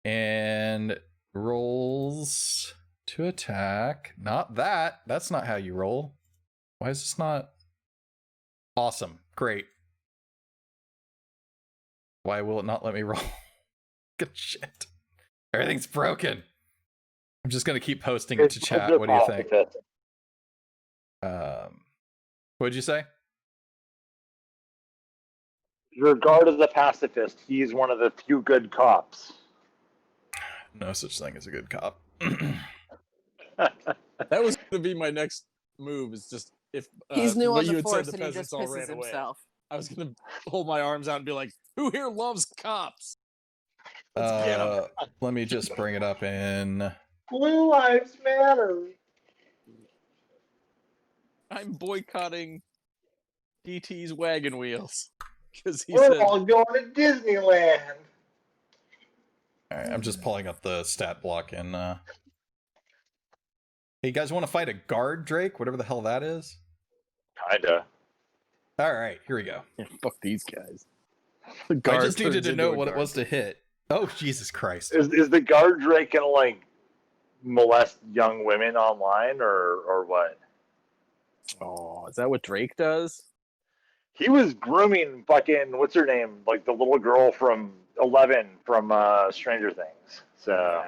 and rolls to attack. Not that. That's not how you roll. Why is this not? Awesome. Great. Why will it not let me roll? Good shit. Everything's broken. I'm just gonna keep posting it to chat. What do you think? What'd you say? Your guard is a pacifist. He's one of the few good cops. No such thing as a good cop. That was going to be my next move. Is just if He's new on you the had force said and the he just peasants all pisses ran away. himself. I was going to hold my arms out and be like, "Who here loves cops?" Let's get 'em. Let me just bring it up in. Blue Lives Matter. I'm boycotting DT's wagon wheels because he We're said, all going to Disneyland. All right, I'm just pulling up the stat block and. Hey, you guys want to fight a guard, Drake? Whatever the hell that is. Kinda. All right, here we go. yeah, "Fuck these guys." I Guard just needed turns to into know a what it guard. was to hit. Oh, Jesus Christ. Is the guard Drake gonna like molest young women online or what? Oh, is that what Drake does? He was grooming fucking what's her name, like the little girl from 11 from Stranger Things. So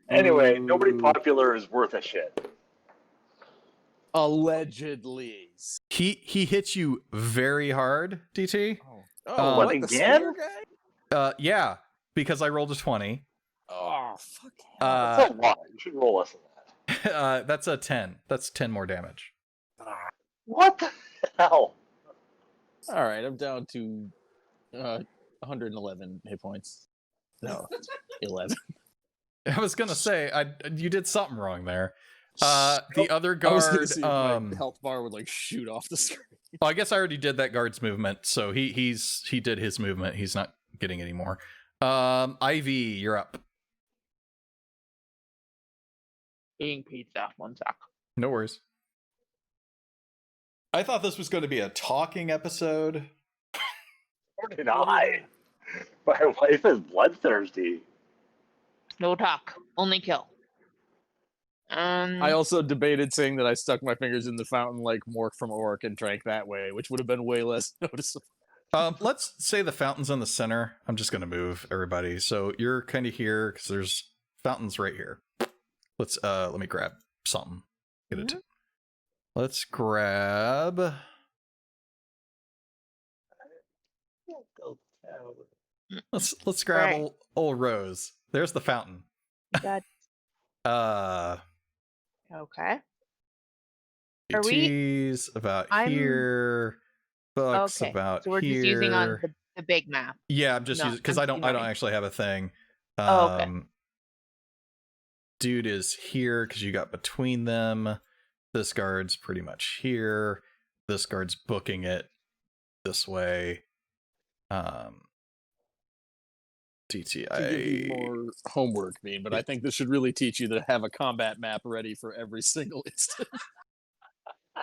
anyway, nobody Ooh. popular is worth a shit. Allegedly. He hits you very hard, DT. Oh, What, what, the again? spear guy? Yeah, because I rolled a 20. Oh, fuck. That's a lot. You should roll less than that. That's a 10. That's 10 more damage. What the hell? All right, I'm down to 111 hit points. No, 11. I was gonna say you did something wrong there. The other I was gonna guard. see if my health bar would like shoot off the screen. Well, I guess I already did that guard's movement, so he did his movement. He's not getting any more. Ivy, you're up. Eating pizza. One sec. No worries. I thought this was going to be a talking episode. Or did I? My wife is bloodthirsty. No talk. Only kill. I also debated saying that I stuck my fingers in the fountain like Mork from Orc and drank that way, which would have been way less noticeable. Let's say the fountain's in the center. I'm just going to move everybody. So you're kind of here because there's fountains right here. Let me grab something. Get it. Let's grab. Let's grab Right. old Rose. There's the fountain. That okay. Are we- T's about I'm- here. Bucks Okay, about so we're here. just using on the big map. Yeah, I'm just not using because I don't considering. actually have a thing. Oh, okay. Dude is here because you got between them. This guard's pretty much here. This guard's booking it this way. DT, To give you more homework, but I think this should really teach you to have a combat map ready for every single instance.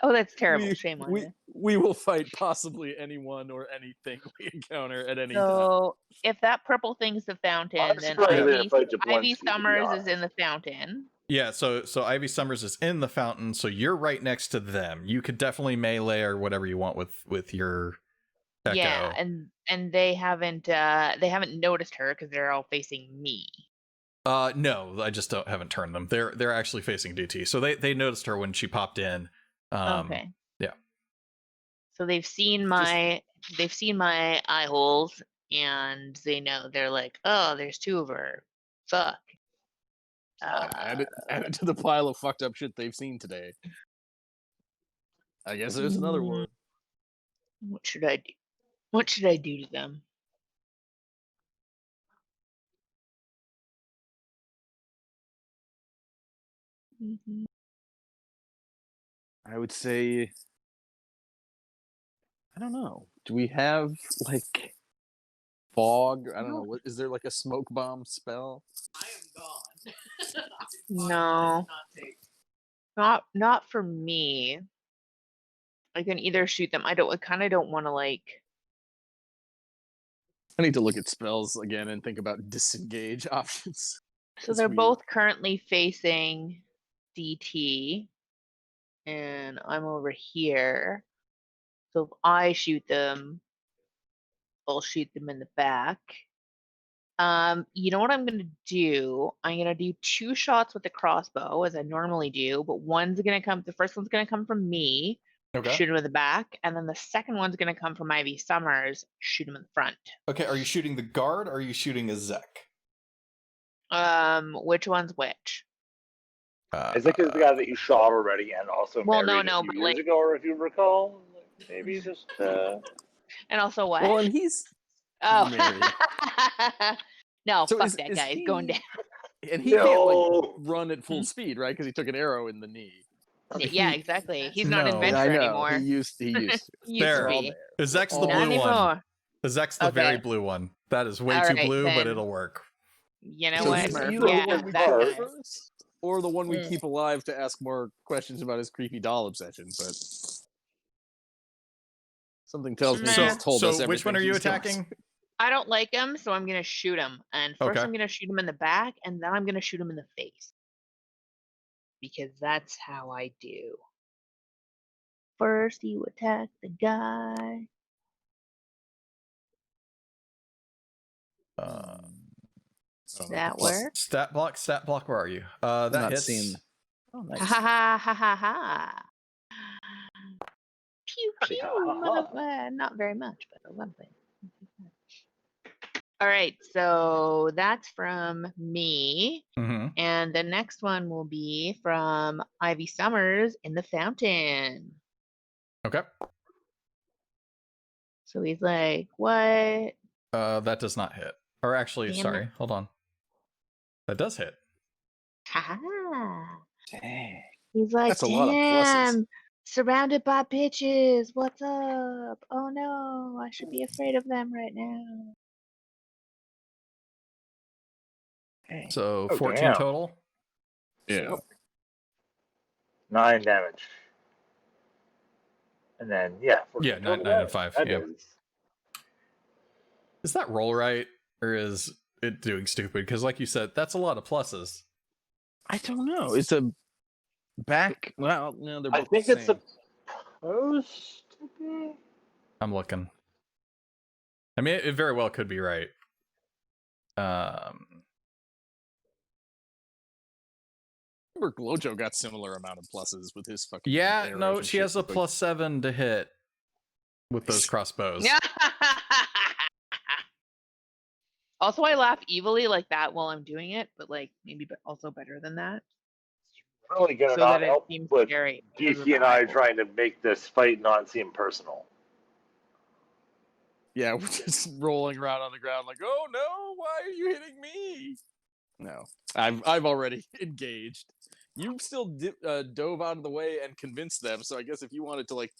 Oh, that's terrible. Shame on we, you. we will fight possibly anyone or anything we encounter at any time. So if that purple thing's the fountain, I'm then surprised they Ivy, didn't fight JaBlinksy, Ivy to be Summers is honest. in the fountain. Yeah, so Ivy Summers is in the fountain, so you're right next to them. You could definitely melee or whatever you want with your Echo. Yeah, and they haven't noticed her because they're all facing me. No, I just haven't turned them. They're actually facing DT, so they noticed her when she popped in. Okay. Yeah. So they've seen my eye holes, and they know they're like, oh, there's two of her. Fuck. Add it to the pile of fucked up shit they've seen today. I guess there's another one. What should I do? What should I do to them? I would say, I don't know. Do we have like fog? I don't know. What is there like a smoke bomb spell? I am gone. No. Not for me. I can either shoot them. I kind of don't want to like. I need to look at spells again and think about disengage options. So That's they're weird. both currently facing DT, and I'm over here. So if I shoot them, I'll shoot them in the back. You know what I'm gonna do? I'm gonna do 2 shots with the crossbow as I normally do, but the first one's gonna come from me, Okay. shoot him in the back, and then the second one's gonna come from Ivy Summers, shoot him in the front. Okay, are you shooting the guard or are you shooting a Zek? Which one's which? Isaac is the guy that you shot already and also Well, married no, a few but, years like- ago, or if you recall. Maybe just And also what? Well, and he's married. No, So fuck is- that is guy. He's he- going down. and he can't like No. run at full speed, right? Because he took an arrow in the knee. Yeah, exactly. He's not No. adventure I know. anymore. He used to. He used There. to All be. there. Zek's the All Not blue one. anymore. Zek's the very Okay. blue one. That is way All too right, blue, but then. it'll work. You know So what? he's Smurf. either Yeah, the one we that kill guy. first, or the one we Mm. keep alive to ask more questions about his creepy doll obsession. But something tells me So- he's told us So which one everything are you he's told us. attacking? I don't like him, so I'm gonna shoot him. And first Okay. I'm gonna shoot him in the back, and then I'm gonna shoot him in the face. Because that's how I do. First you attack the guy. That work? Stat block, where are you? That not hits. seeing- Oh, nice. Ha ha ha ha ha. Pew Howdy, pew. ha, ha, ha. Not very much, but a little bit. All right, so that's from me. Mm-hmm. And the next one will be from Ivy Summers in the fountain. Okay. So he's like, what? That does not hit. Or actually, Damn sorry, hold on. That does hit. Ha. Dang. He's like, That's a lot of pluses. damn, surrounded by bitches. What's up? Oh no, I should be afraid of them right now. So Oh, 14 damn. total. Yeah. 9 damage. And then, yeah. 14 Yeah, total 9 and damage. 5. That Yeah. is- Is that roll right? Or is it doing stupid? Because like you said, that's a lot of pluses. I don't know. It's a back. Well, no, they're both I think the it's same. supposed to be. I'm looking. I mean, it very well could be right. Remember, Glojo got similar amount of pluses with his fucking. Yeah, arrows no, and she shit. has a Like, +7 to hit with those crossbows. Also, I laugh evilly like that while I'm doing it, but like maybe also better than that. Really gonna So not that it help seems with scary. because of DC and I that. trying to make this fight not seem personal. Yeah, we're just rolling around on the ground like, oh no, why are you hitting me? No, I've already engaged. You still dove out of the way and convinced them. So I guess if you wanted to like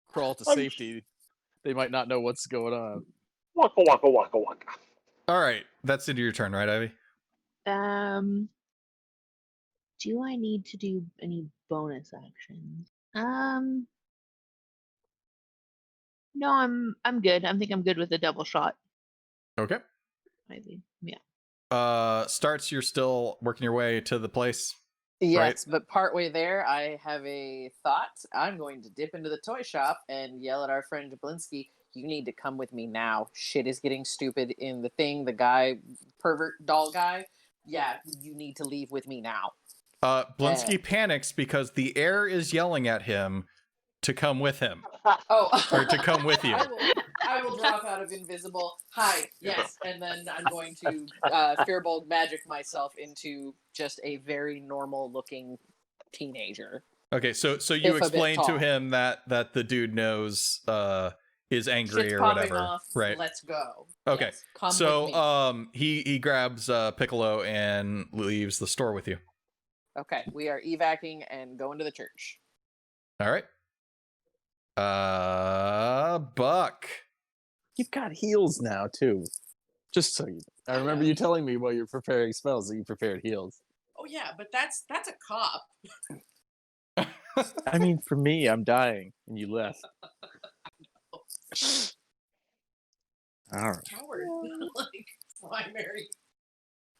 crawl to I'm- safety, they might not know what's going on. Waka waka waka waka. All right, that's into your turn, right, Ivy? Do I need to do any bonus actions? No, I'm good. I think I'm good with a double shot. Okay. Maybe. Yeah. Starts, you're still working your way to the place. Yes, but partway there, I have a thought. I'm going to dip into the toy shop and yell at our friend JaBlinksy, you need to come with me now. Shit is getting stupid in the thing. The guy, pervert doll guy. Yeah, you need to leave with me now. Blinsky panics because the air is yelling at him to come with him. Oh, Or to come with you. I will drop out of invisible. Hi, yes, and then I'm going to Fearbold magic myself into just a very normal-looking teenager. Okay, so If a you bit explain to tall. him that the dude knows is angry Shit's or popping whatever. off. Right. Let's go. Okay. Yes, come with So me. he grabs Piccolo and leaves the store with you. Okay, we are evacing and going to the church. All right. Buck. You've got heals now too. Just so you. I remember you telling me while you're preparing spells that you prepared heals. Oh yeah, but that's a cop. I mean, for me, I'm dying, and you left. All right. Coward. Like primary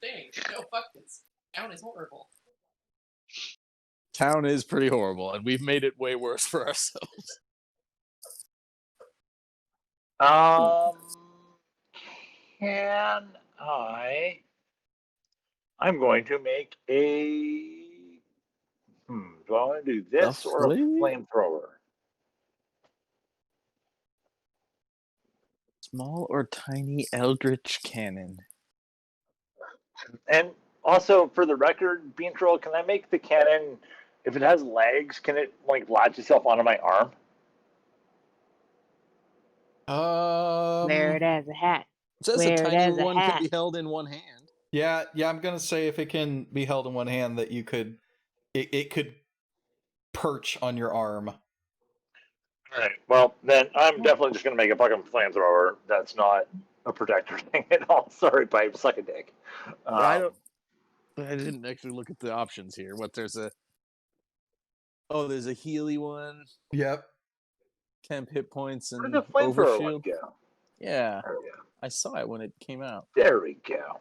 thing. No, fuck this. Town is horrible. Town is pretty horrible, and we've made it way worse for ourselves. Can I? I'm going to make a. Do I want to do this or a flamethrower? Small or tiny eldritch cannon. And also, for the record, Bean Troll, can I make the cannon? If it has legs, can it like latch itself onto my arm? Wear it as a hat. It says Wear a it tiny as a one can hat. be held in one hand. Yeah, I'm gonna say if it can be held in one hand, that you could, it could perch on your arm. All right. Well, then I'm definitely just going to make a fucking flamethrower. That's not a protector thing at all. Sorry, pipe. Suck a dick. I didn't actually look at the options here. There's a Healy one. Yep. Temp hit points and Where did the flamethrower one overshield. go? Yeah, There we go. I saw it when it came out. There we go.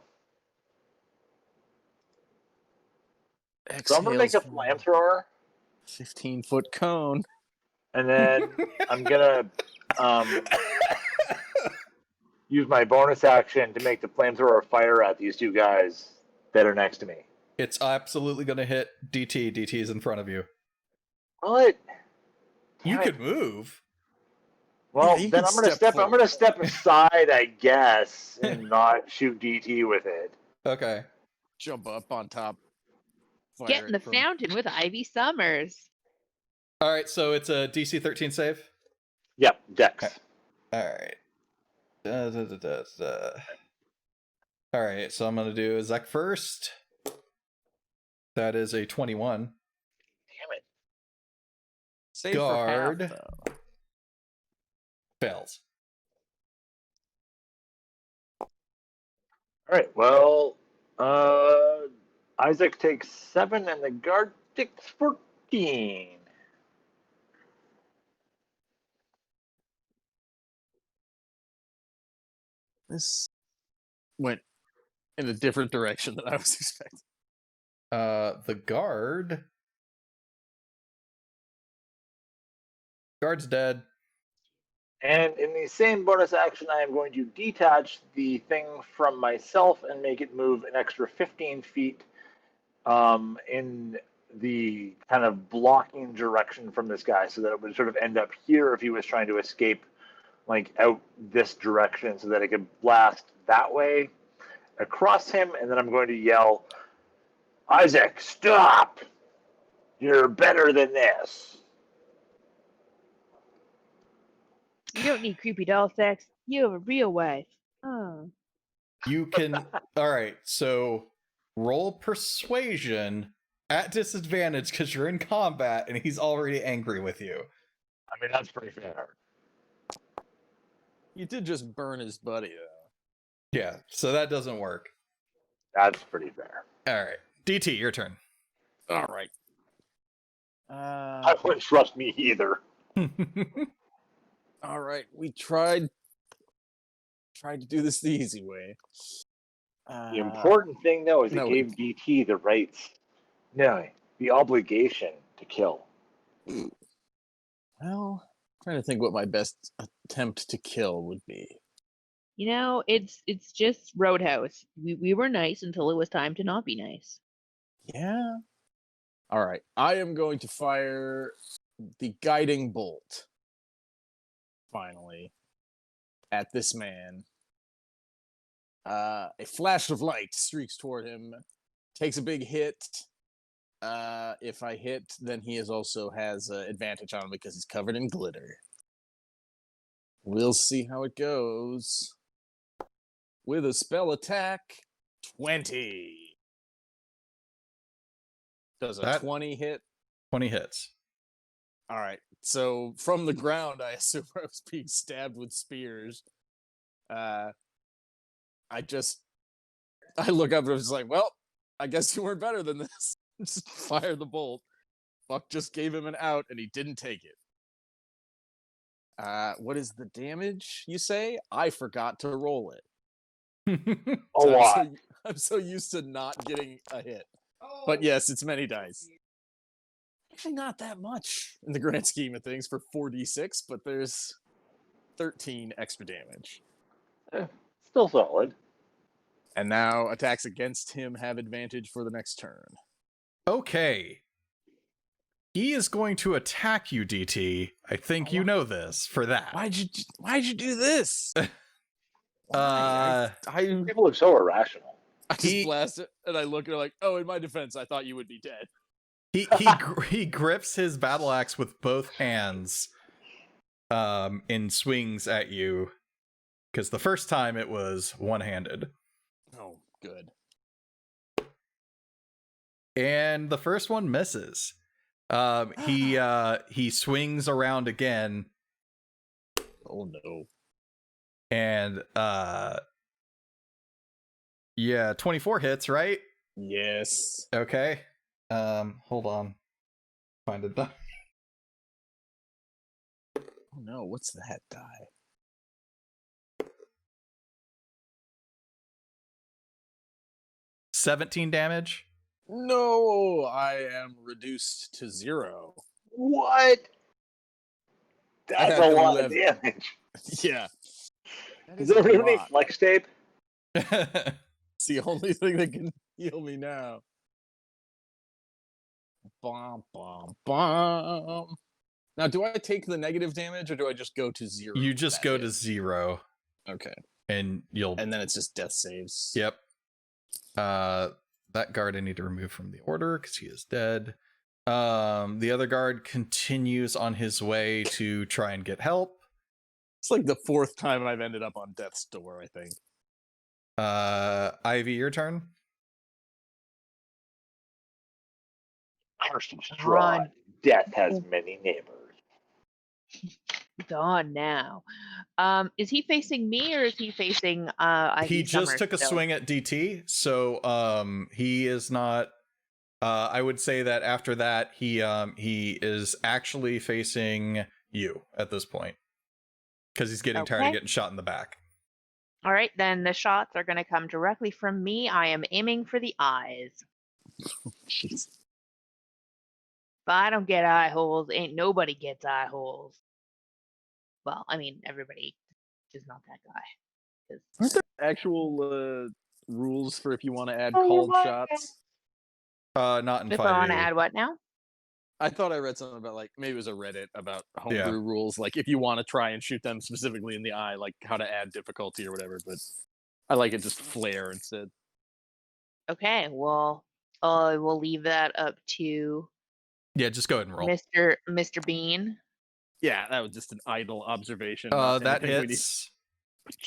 So I'm going to make a flamethrower. 15-foot cone. And then I'm going to use my bonus action to make the flamethrower fire at these two guys that are next to me. It's absolutely going to hit DT. DT is in front of you. What? You could move. Well, Yeah, then I'm going to step aside, I guess, and not shoot DT with it. Okay. Jump up on top. Get in the fountain with Ivy Summers. All right, so it's a DC 13 save? Yep, Dex. All right. All right, so I'm going to do Zek first. That is a 21. Damn it. Save Guard. for half, though. Fails. All right, well, Isaac takes 7 and the guard takes 14. This went in a different direction than I was expecting. The guard's dead. And in the same bonus action, I am going to detach the thing from myself and make it move an extra 15 feet in the kind of blocking direction from this guy, so that it would sort of end up here if he was trying to escape, like out this direction, so that it could blast that way across him. And then I'm going to yell, Isaac, stop! You're better than this. You don't need creepy doll sex. You have a real wife. Oh. You can. All right, so roll persuasion at disadvantage because you're in combat and he's already angry with you. I mean, that's pretty fair. You did just burn his buddy, though. Yeah, so that doesn't work. That's pretty fair. All right, DT, your turn. All right. I wouldn't trust me either. All right. We tried to do this the easy way. The important thing, though, is it gave DT the rights, the obligation to kill. Well, I'm trying to think what my best attempt to kill would be. You know, it's just Roadhouse. We were nice until it was time to not be nice. Yeah. All right. I am going to fire the guiding bolt. Finally, at this man. A flash of light streaks toward him, takes a big hit. If I hit, then he also has advantage on him because he's covered in glitter. We'll see how it goes. With a spell attack, 20. Does a 20 hit? 20 hits. All right. So from the ground, I assume I was being stabbed with spears. I look up and I was like, well, I guess you weren't better than this. Just fire the bolt. Buck just gave him an out and he didn't take it. What is the damage, you say? I forgot to roll it. A lot. I'm so used to not getting a hit. But yes, it's many dice. Actually, not that much in the grand scheme of things for 4d6, but there's 13 extra damage. Still solid. And now attacks against him have advantage for the next turn. Okay. He is going to attack you, DT. I think you know this for that. Why'd you do this? People look so irrational. I just blast it and I look at her like, oh, in my defense, I thought you would be dead. He grips his battle axe with both hands and swings at you. Because the first time it was one-handed. Oh, good. And the first one misses. He swings around again. Oh no. And 24 hits, right? Yes. Okay. Hold on. Find a die. Oh no, what's that die? $17 damage. No, I am reduced to 0. What? That's a lot of damage. Yeah. Is there even any flex tape? It's the only thing that can heal me now. Bom, bom, bom. Now, do I take the negative damage or do I just go to 0? You just go to 0. Okay. And then it's just death saves. Yep. That guard I need to remove from the order because he is dead. The other guard continues on his way to try and get help. It's like the 4th time I've ended up on death's door, I think. Ivy, your turn. Run. Death has many neighbors. It's on now. Is he facing me or is he facing Ivy He just Summer took a still? swing at DT, so he is not. I would say that after that he is actually facing you at this point because he's getting tired of getting shot in the back. All right, then the shots are going to come directly from me. I am aiming for the eyes. Jeez. If I don't get eye holes, ain't nobody gets eye holes. Well, I mean, everybody, just not that guy. Aren't there actual rules for if you want to add called shots? Not in 5e. If I want to add what now? I thought I read something about, like, maybe it was a Reddit about homebrew rules, like if you want to try and shoot them specifically in the eye, like how to add difficulty or whatever, but I like it just flare instead. Okay, well, we'll leave that up to just go ahead and roll. Mr. Bean. Yeah, that was just an idle observation. That hits.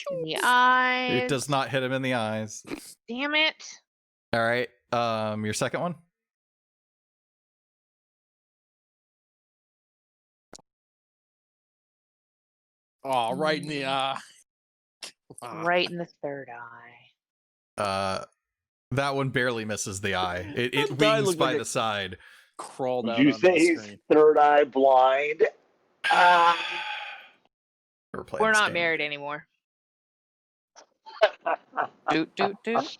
In the eyes. It does not hit him in the eyes. Damn it. All right. Your second one. Oh, right in the eye. Right in the third eye. That one barely misses the eye. It wings by the side. Crawled out. Would you say he's third eye blind? We're not married anymore. Doot, doot, doot.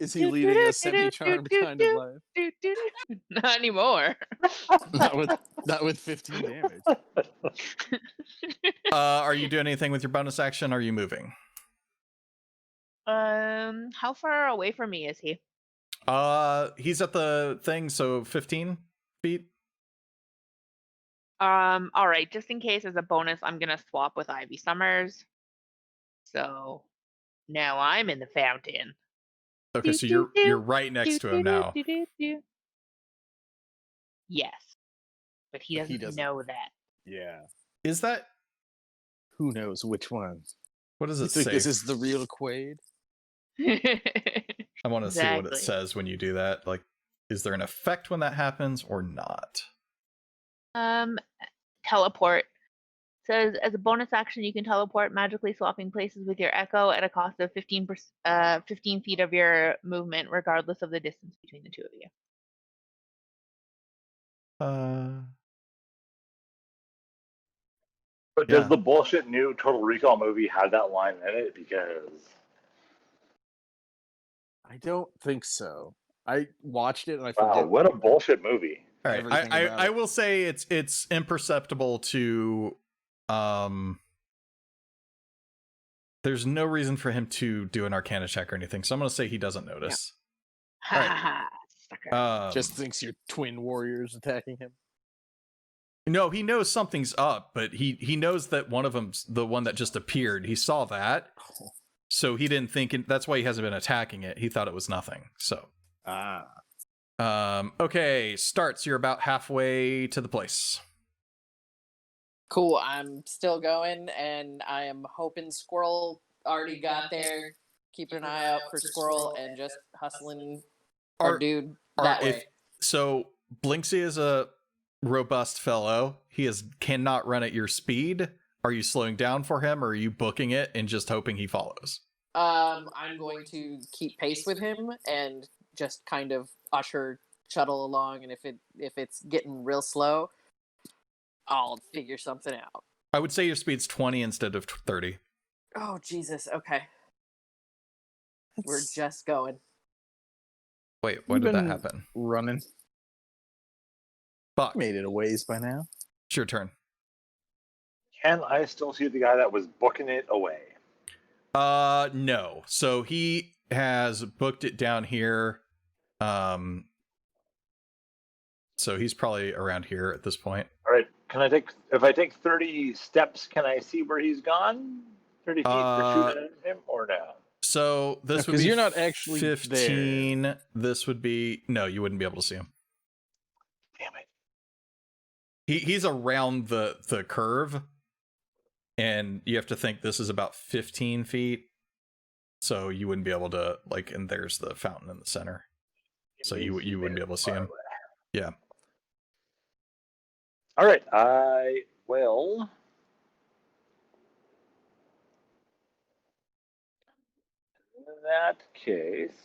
Is he leading a semi-charmed kind of life? Not anymore. not with 15 damage. Are you doing anything with your bonus action? Or are you moving? How far away from me is he? He's at the thing, so 15 feet. All right. Just in case as a bonus, I'm gonna swap with Ivy Summers. So now I'm in the fountain. Okay, so you're right next to him now. Yes, but he doesn't know that. Yeah. Is that Who knows which one? What does You it think say? this is the real Quaid? I want to see what it Exactly. says when you do that. Like, is there an effect when that happens or not? Teleport. Says as a bonus action, you can teleport, magically swapping places with your echo at a cost of 15 feet of your movement, regardless of the distance between the two of you. But Yeah. does the bullshit new Total Recall movie have that line in it? Because I don't think so. I watched it and I wow, forget what a bullshit movie! All right, everything about I it. will say it's imperceptible to there's no reason for him to do an Arcana check or anything, so I'm gonna say he doesn't notice. Ha All right. ha ha! Sucker. Just thinks you're twin warriors attacking him. No, he knows something's up, but he knows that one of them's the one that just appeared. He saw that, so he didn't think that's why he hasn't been attacking it. He thought it was nothing. So okay, starts. You're about halfway to the place. Cool. I'm still going, and I am hoping Squirrel already got there. Keeping an eye out for Squirrel and just hustling our dude that way. So Blinksy is a robust fellow. He cannot run at your speed. Are you slowing down for him, or are you booking it and just hoping he follows? I'm going to keep pace with him and just kind of shuttle along, and if it's getting real slow, I'll figure something out. I would say your speed's 20 instead of 30. Oh Jesus! Okay, we're just going. Wait, when did that happen? Running. Buck, Made it a ways by now. it's your turn. Can I still see the guy that was booking it away? No. So he has booked it down here. So he's probably around here at this point. All right. If I take 30 steps, can I see where he's gone? 30 feet for shooting at him or no? So this would be because you're not actually 15. there. This would be no, you wouldn't be able to see him. Damn it. He's around the curve, and you have to think this is about 15 feet. So you wouldn't be able to and there's the fountain in the center. So you wouldn't be able to see him. Yeah. All right. I will. In that case,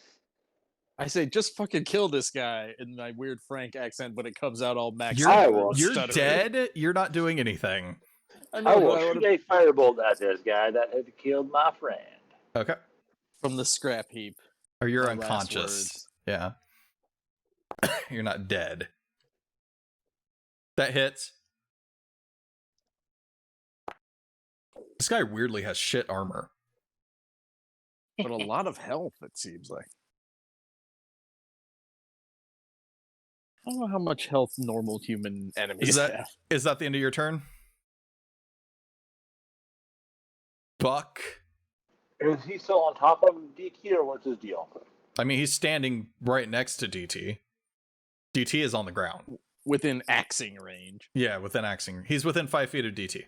I say, just fucking kill this guy in my weird Frank accent, but it comes out all maxed You're, I will. you're stuttering. dead. You're not doing anything. I I will know, shoot a firebolt at this guy that had killed my friend. Okay. from the scrap heap. Or you're My last unconscious. words. Yeah. You're not dead. That hits. This guy weirdly has shit armor. But a lot of health, it seems like. I don't know how much health normal human enemies have. Is that the end of your turn? Buck. Is he still on top of DT or what's his deal? I mean, he's standing right next to DT. DT is on the ground. Within axing range. Yeah, within axing. He's within 5 feet of DT.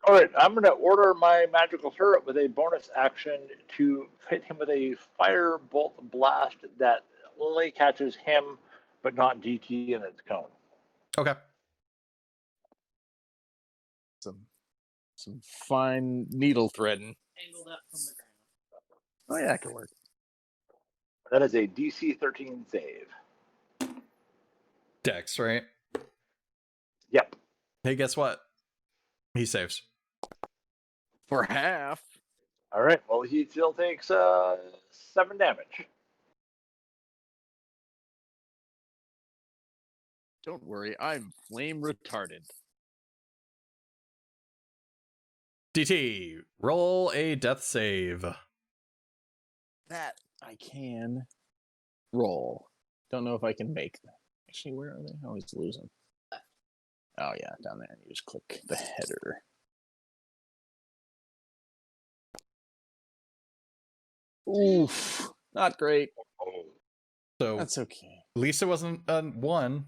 All right, I'm going to order my magical turret with a bonus action to hit him with a firebolt blast that only catches him, but not DT in its cone. Okay. Some fine needle threading. Angled up from the ground. Oh yeah, that could work. That is a DC 13 save. Dex, right? Yep. Hey, guess what? He saves. For half. All right, well, he still takes 7 damage. Don't worry, I'm flame retarded. DT, roll a death save. That I can roll. Don't know if I can make that. Actually, where are they? I always lose them. Oh yeah, down there. You just click the header. Oof, not great. So That's okay. Lisa wasn't one.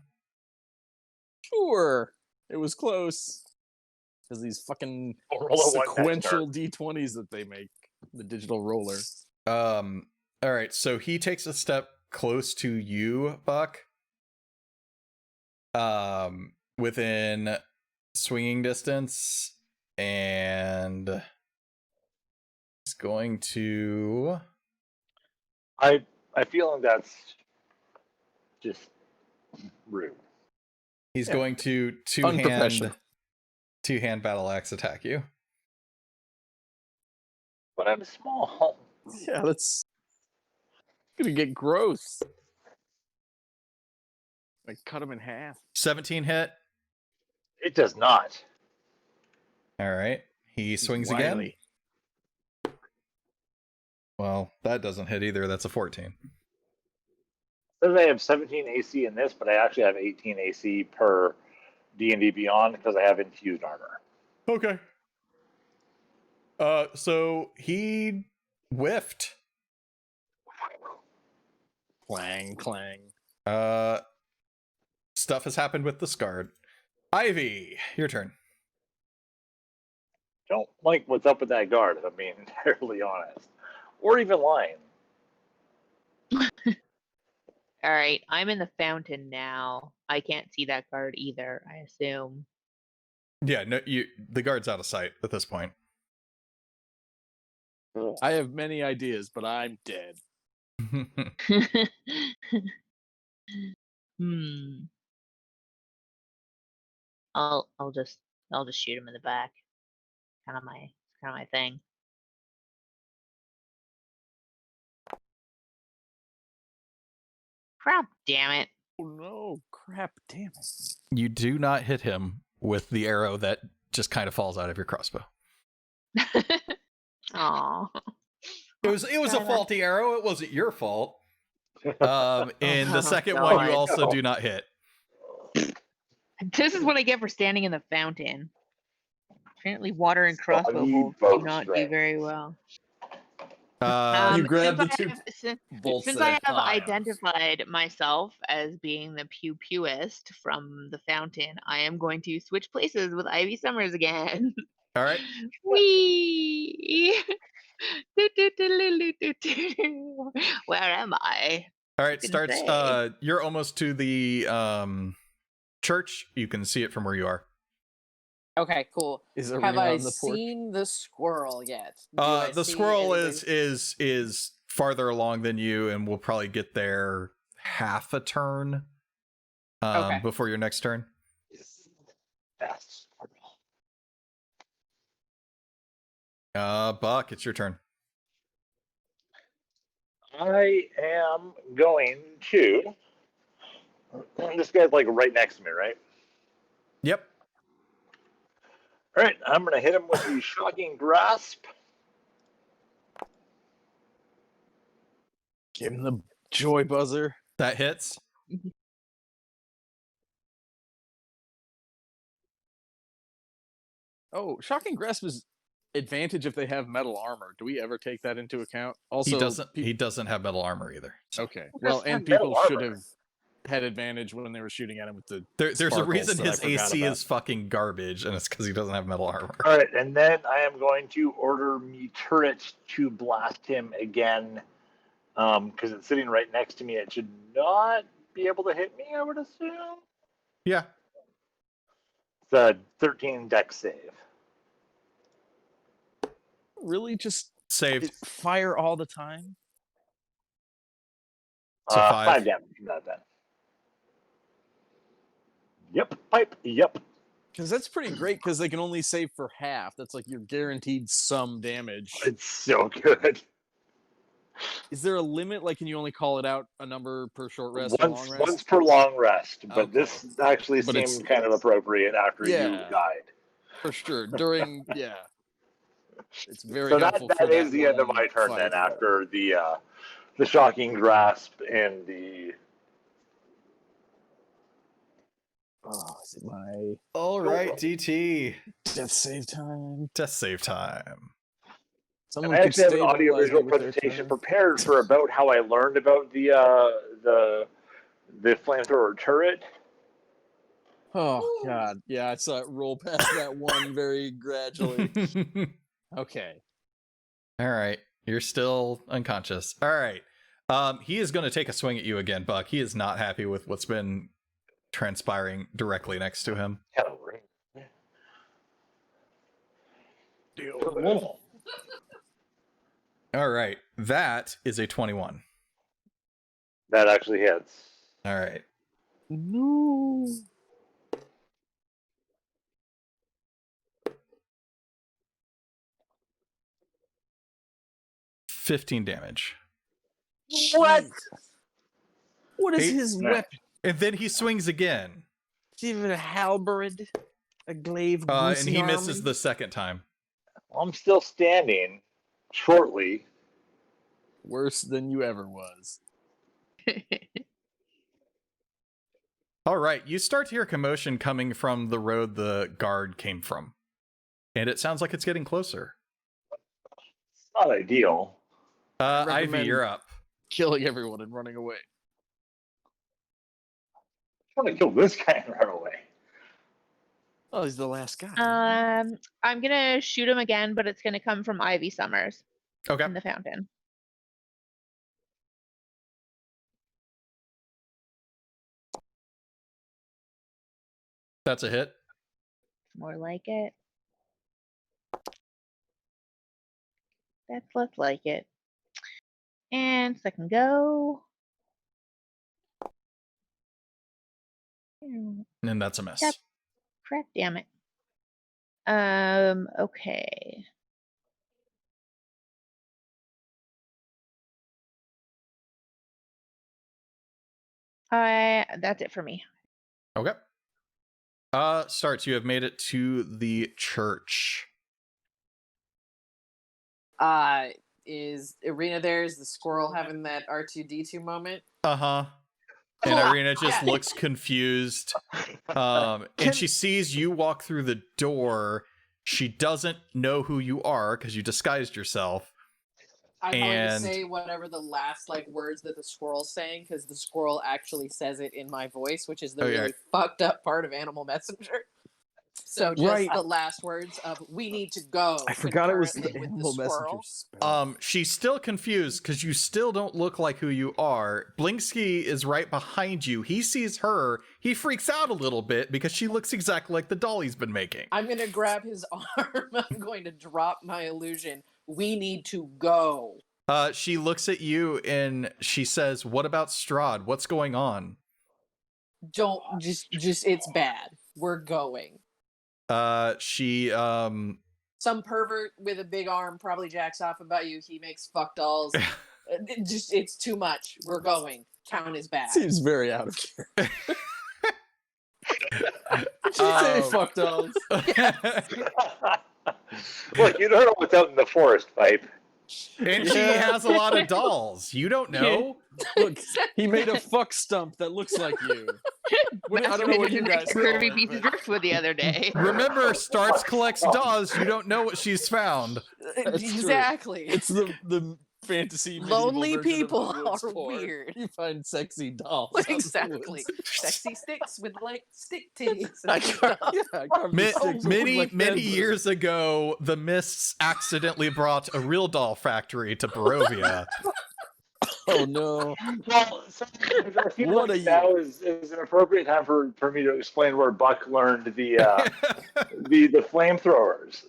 Sure, it was close. Because these fucking Roll a one sequential D20s that they make, the digital roller. All right, so he takes a step close to you, Buck. Within swinging distance, and he's going to. I feel like that's just rude. He's going to two-hand battle axe attack you. But I'm small. Yeah, that's gonna get gross. Like cut him in half. 17 hit. It does not. All right. He swings again. Well, that doesn't hit either. That's a 14. Says I have 17 AC in this, but I actually have 18 AC per D&D Beyond because I have infused armor. Okay. So he whiffed. Clang, clang. Stuff has happened with the Scard. Ivy, your turn. Don't like what's up with that guard, if I'm being entirely honest. Or even lying. All right, I'm in the fountain now. I can't see that guard either, I assume. Yeah, no, the guard's out of sight at this point. I have many ideas, but I'm dead. I'll just shoot him in the back. Kind of my thing. Crap, damn it. Oh no, crap, damn it. You do not hit him with the arrow that just kind of falls out of your crossbow. Aw. It was a faulty arrow. It wasn't your fault. And the second one you also do not hit. This is what I get for standing in the fountain. Apparently water and crossbow bolts do not do very well. You grab the two bolts. Since I have identified myself as being the pew-pewist from the fountain, I am going to switch places with Ivy Summers again. All right. Whee! Where am I? All right, starts. You're almost to the church. You can see it from where you are. Okay, cool. Have I seen the squirrel yet? The squirrel is farther along than you, and will probably get there half a turn before your next turn. Buck, it's your turn. I am going to. This guy's like right next to me, right? Yep. All right, I'm going to hit him with the shocking grasp. Give him the joy buzzer. That hits. Oh, shocking grasp is advantage if they have metal armor. Do we ever take that into account? Also, he doesn't have metal armor either. So. Okay. Well, and people should have had advantage when they were shooting at him with the there's a reason his AC is fucking garbage, and it's because he doesn't have metal armor. All right, and then I am going to order me turret to blast him again, because it's sitting right next to me. It should not be able to hit me, I would assume. Yeah. It's a 13 dex save. Really, just saved. Fire all the time. So 5 damage from that then. Yep, pipe. Yep. Because that's pretty great. Because they can only save for half. That's like you're guaranteed some damage. It's so good. Is there a limit? Like, can you only call it out a number per short rest or long rest? Once per long rest, but this actually seemed kind of appropriate after you died. For sure. During it's very so helpful. That is the end of my turn then. After the shocking grasp and the. Oh, is it my? All right, DT. Death save time. Death save time. I actually have an audio-visual presentation prepared for about how I learned about the flamethrower turret. Oh God, yeah, I saw it roll past that one very gradually. Okay. All right. You're still unconscious. All right. He is going to take a swing at you again, Buck. He is not happy with what's been transpiring directly next to him. Hello, Ring. Deal. All right. That is a 21. That actually hits. All right. No. 15 damage. What? What is Hey, his no. weapon? And then he swings again. Is it even a halberd? A glaive? And he misses the second time. I'm still standing shortly. Worse than you ever was. All right. You start to hear commotion coming from the road the guard came from. And it sounds like it's getting closer. It's not ideal. Ivy, recommend- you're up. Killing everyone and running away. I'm trying to kill this guy and run away. Oh, he's the last guy. I'm gonna shoot him again, but it's gonna come from Ivy Summers Okay. in the fountain. That's a hit. More like it. That's less like it. And second go. And that's a miss. Yep. Crap, damn it. Okay. That's it for me. Okay. Starts. You have made it to the church. Is Irina there? Is the squirrel having that R2D2 moment? Uh-huh. And Irina just looks confused. And she sees you walk through the door. She doesn't know who you are because you disguised yourself. I'm going to And- say whatever the last words that the squirrel's saying, because the squirrel actually says it in my voice, which is the really fucked up part of Animal Messenger. So just the last words of "we need to go." I forgot it was the concurrently with Animal Messenger squirrel. spell. She's still confused because you still don't look like who you are. Blinksky is right behind you. He sees her. He freaks out a little bit because she looks exactly like the doll he's been making. I'm going to grab his arm. I'm going to drop my illusion. We need to go. She looks at you and she says, "What about Strahd? What's going on?" Don't just it's bad. We're going. Some pervert with a big arm probably jacks off about you. He makes fuck dolls. It's too much. We're going. Town is bad. Seems very out of character. Did you say fuck dolls? Look, you don't know what's out in the forest, Pipe. And she has a lot of dolls. You don't know? Look, he made a fuck stump that looks like you. I don't know what you guys call Kirby it, piece of but- driftwood the other day. Remember, Starts collects dolls. You don't know what she's found. That's true. Exactly. It's the fantasy medieval Lonely version of people the woods are porn. weird. You find sexy dolls. out in the Exactly. woods. Sexy sticks with stick titties. I And carved, stuff. yeah, I carved the sticks that look Many like many heads. years ago, the Mists accidentally brought a real doll factory to Barovia. Oh no! Well, so I feel What like a now is an appropriate time for me to explain where Buck learned the flamethrowers.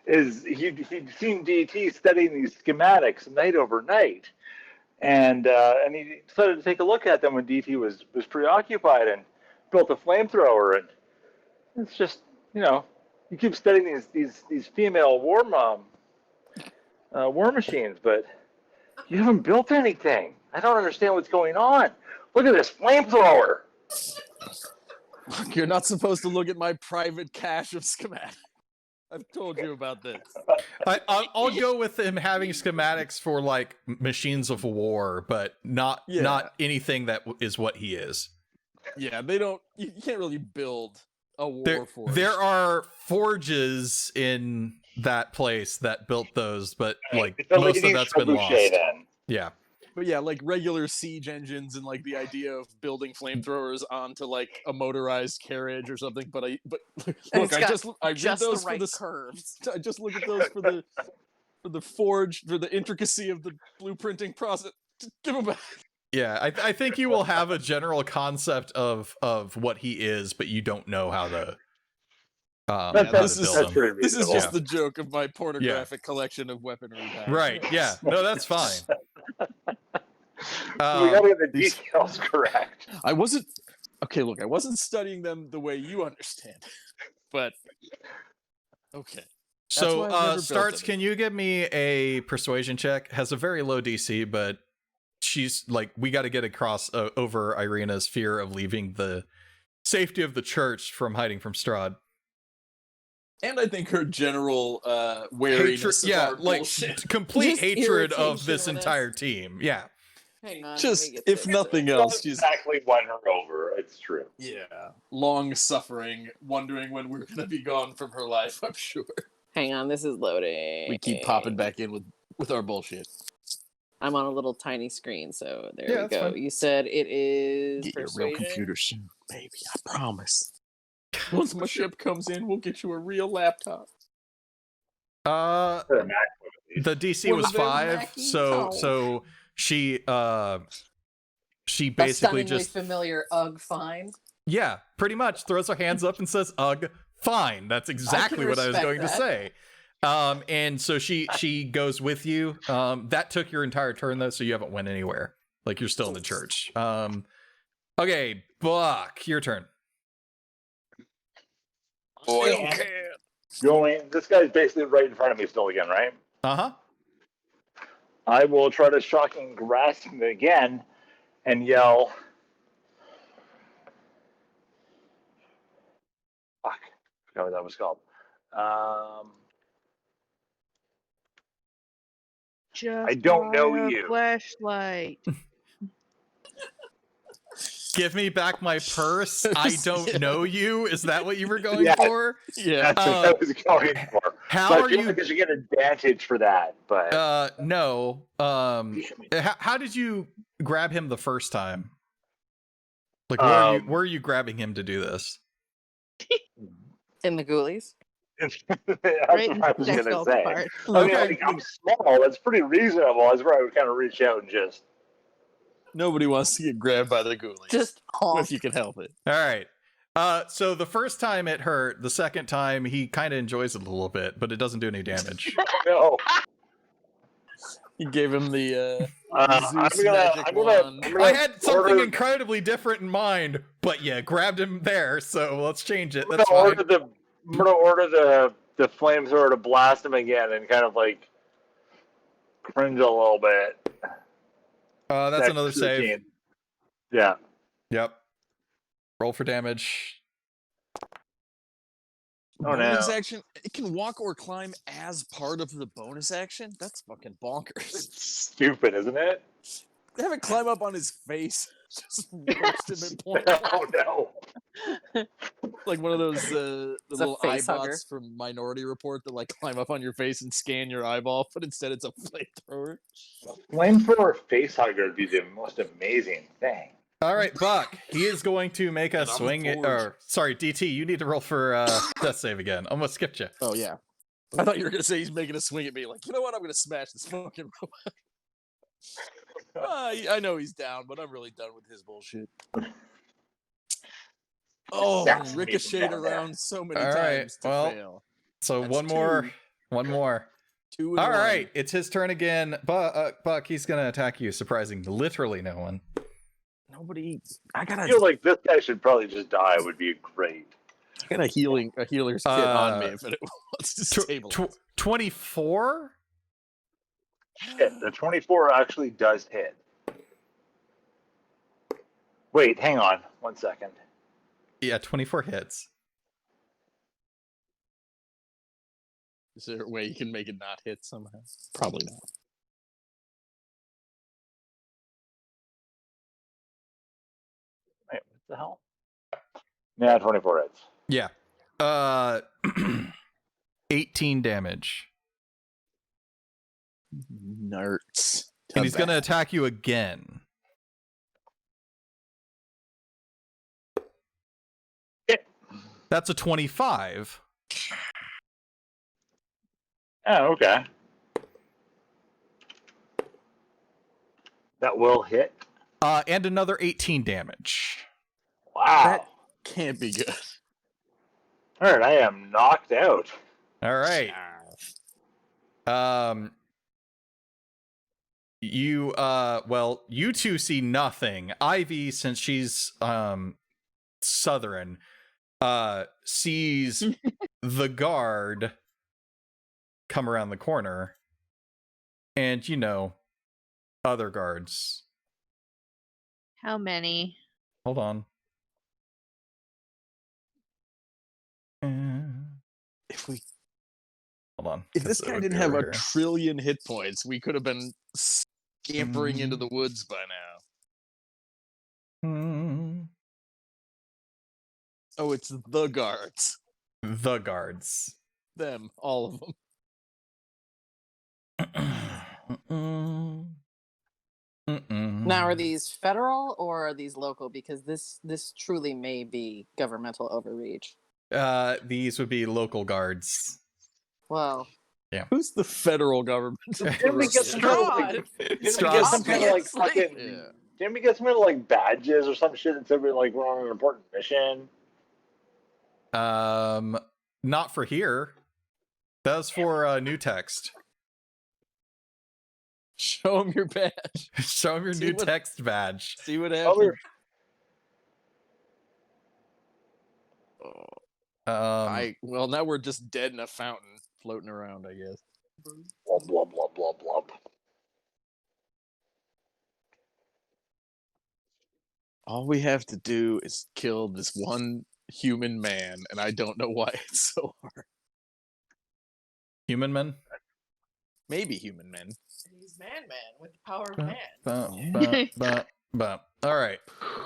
Is he'd seen DT studying these schematics night over night, and he decided to take a look at them when DT was preoccupied and built a flamethrower. And it's just, you keep studying these female war machines, but you haven't built anything. I don't understand what's going on. Look at this flamethrower. Look, you're not supposed to look at my private cache of schematics. I've told you about this. I'll go with him having schematics for like machines of war, but not anything that is what he is. Yeah, they don't. You can't really build a war forge. There are forges in that place that built those, but like It sounds most like of it that's needs been trebuchet, lost. Then. Yeah. But yeah, like regular siege engines and like the idea of building flamethrowers onto like a motorized carriage or something. But look, I read those for the curves. I just look at those for the forge, for the intricacy of the blueprinting process. Just give them back. Yeah, I think you will have a general concept of what he is, but you don't know how to That's build him. pretty This is reasonable. just the joke of my pornographic collection of weaponry packs. Right, yeah. No, that's fine. We gotta get the details correct. I wasn't studying them the way you understand, but okay. So, why I've never built Starts, them. can you give me a persuasion check? Has a very low DC, but she's like, we got to get across over Irina's fear of leaving the safety of the church from hiding from Strahd. And I think her general wariness of our bullshit. Complete Just hatred of irritation this with us. entire team. Yeah. Hang on. Just, if nothing else, That's she's exactly won her over. It's true. long suffering, wondering when we're gonna be gone from her life. I'm sure. Hang on, this is loading. We keep popping back in with our bullshit. I'm on a little tiny screen, so there Yeah, we that's go. fine. You said it is Get your persuasion? real computer soon, baby. I promise. Once my ship comes in, we'll get you a real laptop. The DC One was of them 5, Macintosh. so she A basically stunningly just familiar ugh fine. pretty much throws her hands up and says, "Ugh, fine." That's exactly what I was respect going to that. say. And so she goes with you. That took your entire turn though, so you haven't went anywhere. Like you're still in the church. Okay, Buck, your turn. This guy's basically right in front of me still again, right? Uh-huh. I will try to shocking grasp him again and yell, fuck, I forgot what that was called. Just I don't know buy a you. flashlight. Give me back my purse. I don't know you. Is that what you were going Yeah. for? Yeah. That's what I was going for. How So I are feel you? like I should get advantage for that, but No. How did you grab him the first time? Like, where are you grabbing him to do this? In the ghoulies? that's Right what in I the was going to sexual say. part. I mean, Okay. like, I'm small. That's pretty reasonable. That's where I would kind of reach out and just. Nobody wants to get grabbed by the ghoulies. Just honk. if you can help it. All right. So the first time it hurt, the second time he kind of enjoys it a little bit, but it doesn't do any damage. No. He gave him the I'm Zeus gonna, magic I'm gonna, wand. I'm gonna I had something order, incredibly different in mind, but yeah, grabbed him there, so let's change it. I'm That's gonna fine. order the flamethrower to blast him again and kind of like cringe a little bit. That's another save. 13. Yeah. Yep. Roll for damage. Oh, bonus no. action. It can walk or climb as part of the bonus action. That's fucking bonkers. It's stupid, isn't it? Have it climb up on his face. Just roast him and point. Oh no. Like one of those the It's a little face eyebots hugger. from Minority Report that like climb up on your face and scan your eyeball, but instead it's a flamethrower. Flamethrower face hugger would be the most amazing thing. All right, Buck. He is going to make a And I'm swing. forged. Or sorry, DT. You need to roll for death save again. Almost skipped you. Oh yeah. I thought you were gonna say he's making a swing at me. Like, you know what? I'm gonna smash this fucking robot. I know he's down, but I'm really done with his bullshit. Oh, That's ricocheted down there. around so many All right, times to well, fail. So That's one more. 2 and All 1. right, it's his turn again. Buck, he's gonna attack you, surprising literally no one. Nobody. I feel like this guy should probably just die. Would be great. I got a healer's kit on me if it wants to stabilize. 24. Shit, the 24 actually does hit. Wait, hang on 1 second. Yeah, 24 hits. Is there a way you can make it not hit somehow? Probably not. Wait, what the hell? Yeah, 24 hits. Yeah. 18 damage. Nerds. And he's going to attack you again. That's a 25. Oh, okay. That will hit. And another 18 damage. Wow. That can't be good. All right, I am knocked out. All right. You well, you two see nothing. Ivy, since she's southern, sees the guard come around the corner, and other guards. How many? Hold on. If we, Hold on. if this 'cause it guy would didn't be have over a here. trillion hit points, we could have been scampering into the woods by now. Oh, it's the guards. The guards. Them, all of them. Now, are these federal or are these local? Because this truly may be governmental overreach. These would be local guards. Well, Who's the federal government? Didn't we get some kind of like, didn't we get some kind of like fucking? Yeah. Didn't we get some kind of like badges or some shit that said we're like we're on an important mission? Not for here. That was for new text. Show him your badge. Show him your See new what- text badge. See what Oh, happens. Well, now we're just dead in a fountain, floating around, I guess. Blub blub blub blub blub. All we have to do is kill this one human man, and I don't know why it's so hard. Human men. Maybe human men. he's man with the power of man. All right.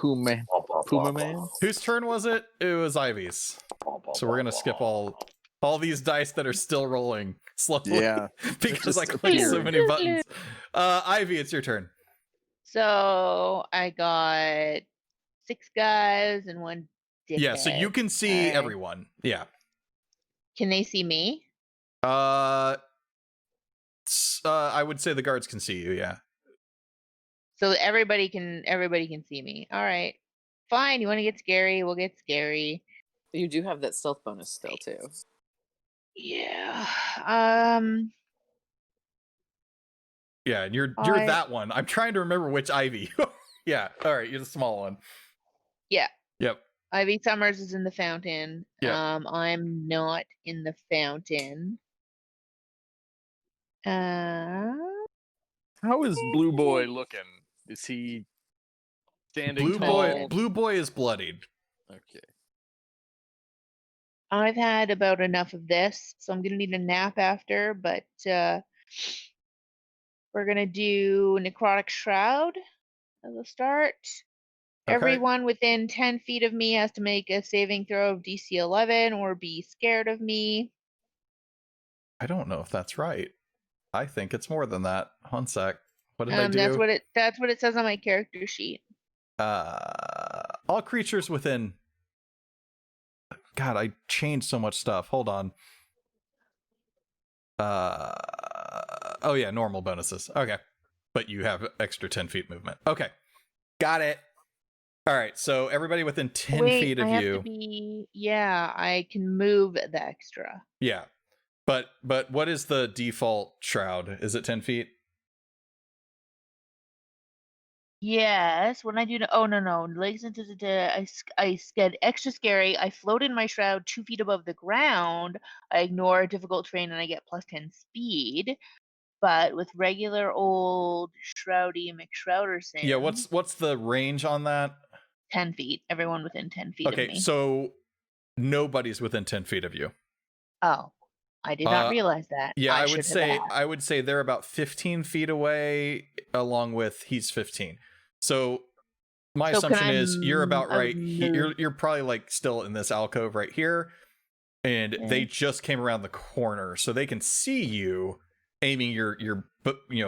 Human. Blub, blub, Puma blub, man? blub, Whose turn was it? It was Ivy's. blub, blub, So we're gonna blub, skip blub. all these dice that are still rolling slowly. Yeah. because I Just clicked so appeared. many buttons. Ivy, it's your turn. So I got 6 guys and 1 dickhead. Yeah, so you can see Alright. everyone. Yeah. Can they see me? I would say the guards can see you. Yeah. So everybody can see me. All right. Fine. You want to get scary? We'll get scary. You do have that stealth bonus still too. Yeah. Yeah, and you're I- that one. I'm trying to remember which Ivy. Yeah. All right, you're the small one. Yeah. Yep. Ivy Summers is in the fountain. Yeah. I'm not in the fountain. How is Blue Boy looking? Is he standing Blue tall? boy is bloodied. Okay. I've had about enough of this, so I'm gonna need a nap after, but we're gonna do Necrotic Shroud as a start. Okay. Everyone within 10 feet of me has to make a saving throw of DC 11 or be scared of me. I don't know if that's right. I think it's more than that. One sec. What did I do? That's what it says on my character sheet. All creatures within. God, I changed so much stuff. Hold on. Oh yeah, normal bonuses. Okay, but you have extra 10 feet movement. Okay, got it. All right, so everybody within 10 Wait, feet of I have you. to be, yeah, I can move the extra. Yeah, but what is the default shroud? Is it 10 feet? Yes, when I do, oh no, legs into I get extra scary. I float in my shroud 2 feet above the ground. I ignore difficult terrain and I get +10 speed. But with regular old Shroudy McShrouderson, Yeah, what's the range on that? 10 feet. Everyone within 10 feet of Okay, me. so nobody's within 10 feet of you. Oh, I did not realize that. Yeah, I should have asked. would say they're about 15 feet away, along with he's 15. So my So assumption can I is you're about right. move? You're probably like still in this alcove right here, and Okay. they just came around the corner, so they can see you, aiming your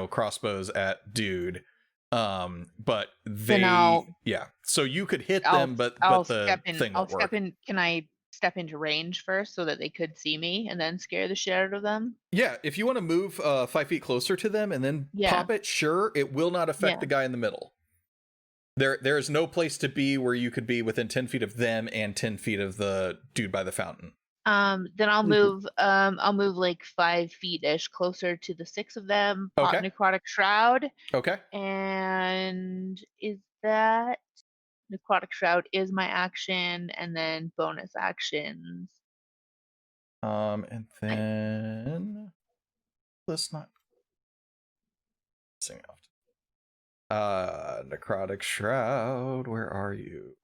crossbows at dude. But Then so you could hit I'll, them, but I'll the step in. thing I'll won't work. step in. Can I step into range first so that they could see me and then scare the shit out of them? Yeah, if you want to move 5 feet closer to them and then pop it, sure. It will not affect the guy in the middle. There's no place to be where you could be within 10 feet of them and 10 feet of the dude by the fountain. Then I'll move. I'll move like 5 feet ish closer to the 6 of them. Pop necrotic shroud. Okay. And is that necrotic shroud is my action, and then bonus actions. And then let's not sing off. Necrotic shroud. Where are you?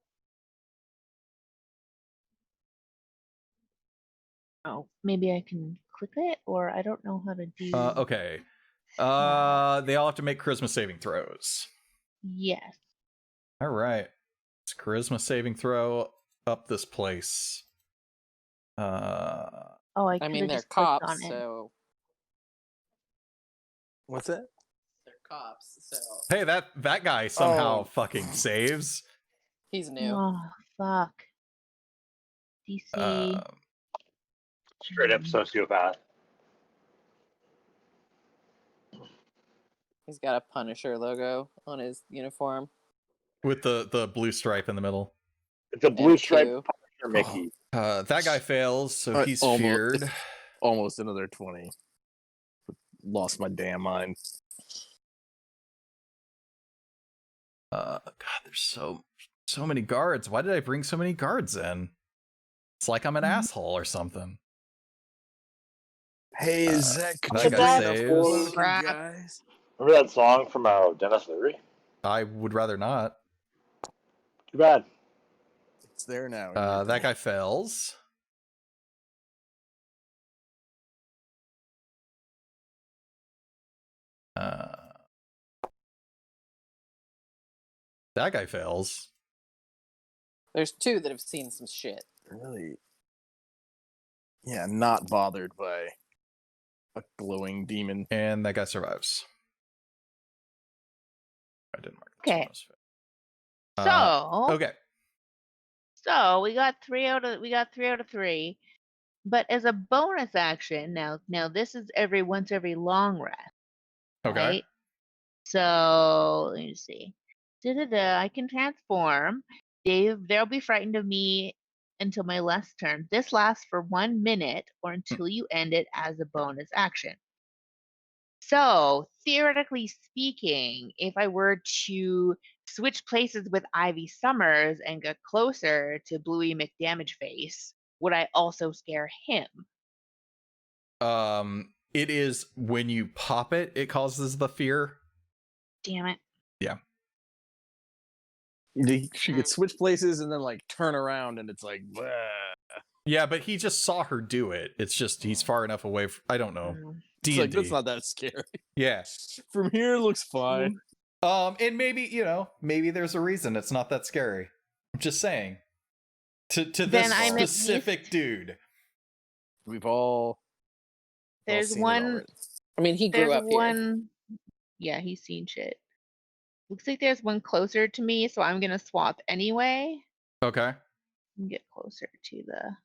Oh, maybe I can click it, or I don't know how to do. Okay. They all have to make charisma saving throws. Yes. All right. It's charisma saving throw up this place. I mean, they're cops, so. What's that? They're cops, so. Hey, that guy somehow fucking saves. He's new. Oh, fuck. DC. Straight up sociopath. He's got a Punisher logo on his uniform. With the blue stripe in the middle. It's a blue stripe Punisher Mickey. That guy fails, so he's feared. Almost another 20. Lost my damn mind. God, there's so many guards. Why did I bring so many guards in? It's like I'm an asshole or something. Hey, Zach, that guy saves. Guys. Remember that song from Dennis Leary? I would rather not. Too bad. It's there now. That guy fails. That guy fails. There's 2 that have seen some shit. Really? Yeah, not bothered by a glowing demon. And that guy survives. I didn't mark it. Okay. Okay. So we got 3 out of 3. But as a bonus action, now this is once every long rest. Okay. Right? So let me see. I can transform. They'll be frightened of me until my last turn. This lasts for 1 minute or until you end it as a bonus action. So theoretically speaking, if I were to switch places with Ivy Summers and get closer to Bluey McDamageface, would I also scare him? It is when you pop it, it causes the fear. Damn it. Yeah. She could switch places and then like turn around and it's like, bleh. Yeah, but he just saw her do it. It's just he's far enough away. I don't know. It's like, that's not that scary. Yeah. From here, it looks fine. And maybe, maybe there's a reason it's not that scary. I'm just saying. To this specific dude. We've all. There's one. I mean, he grew up here. Yeah, he's seen shit. Looks like there's one closer to me, so I'm gonna swap anyway. Okay. And get closer to the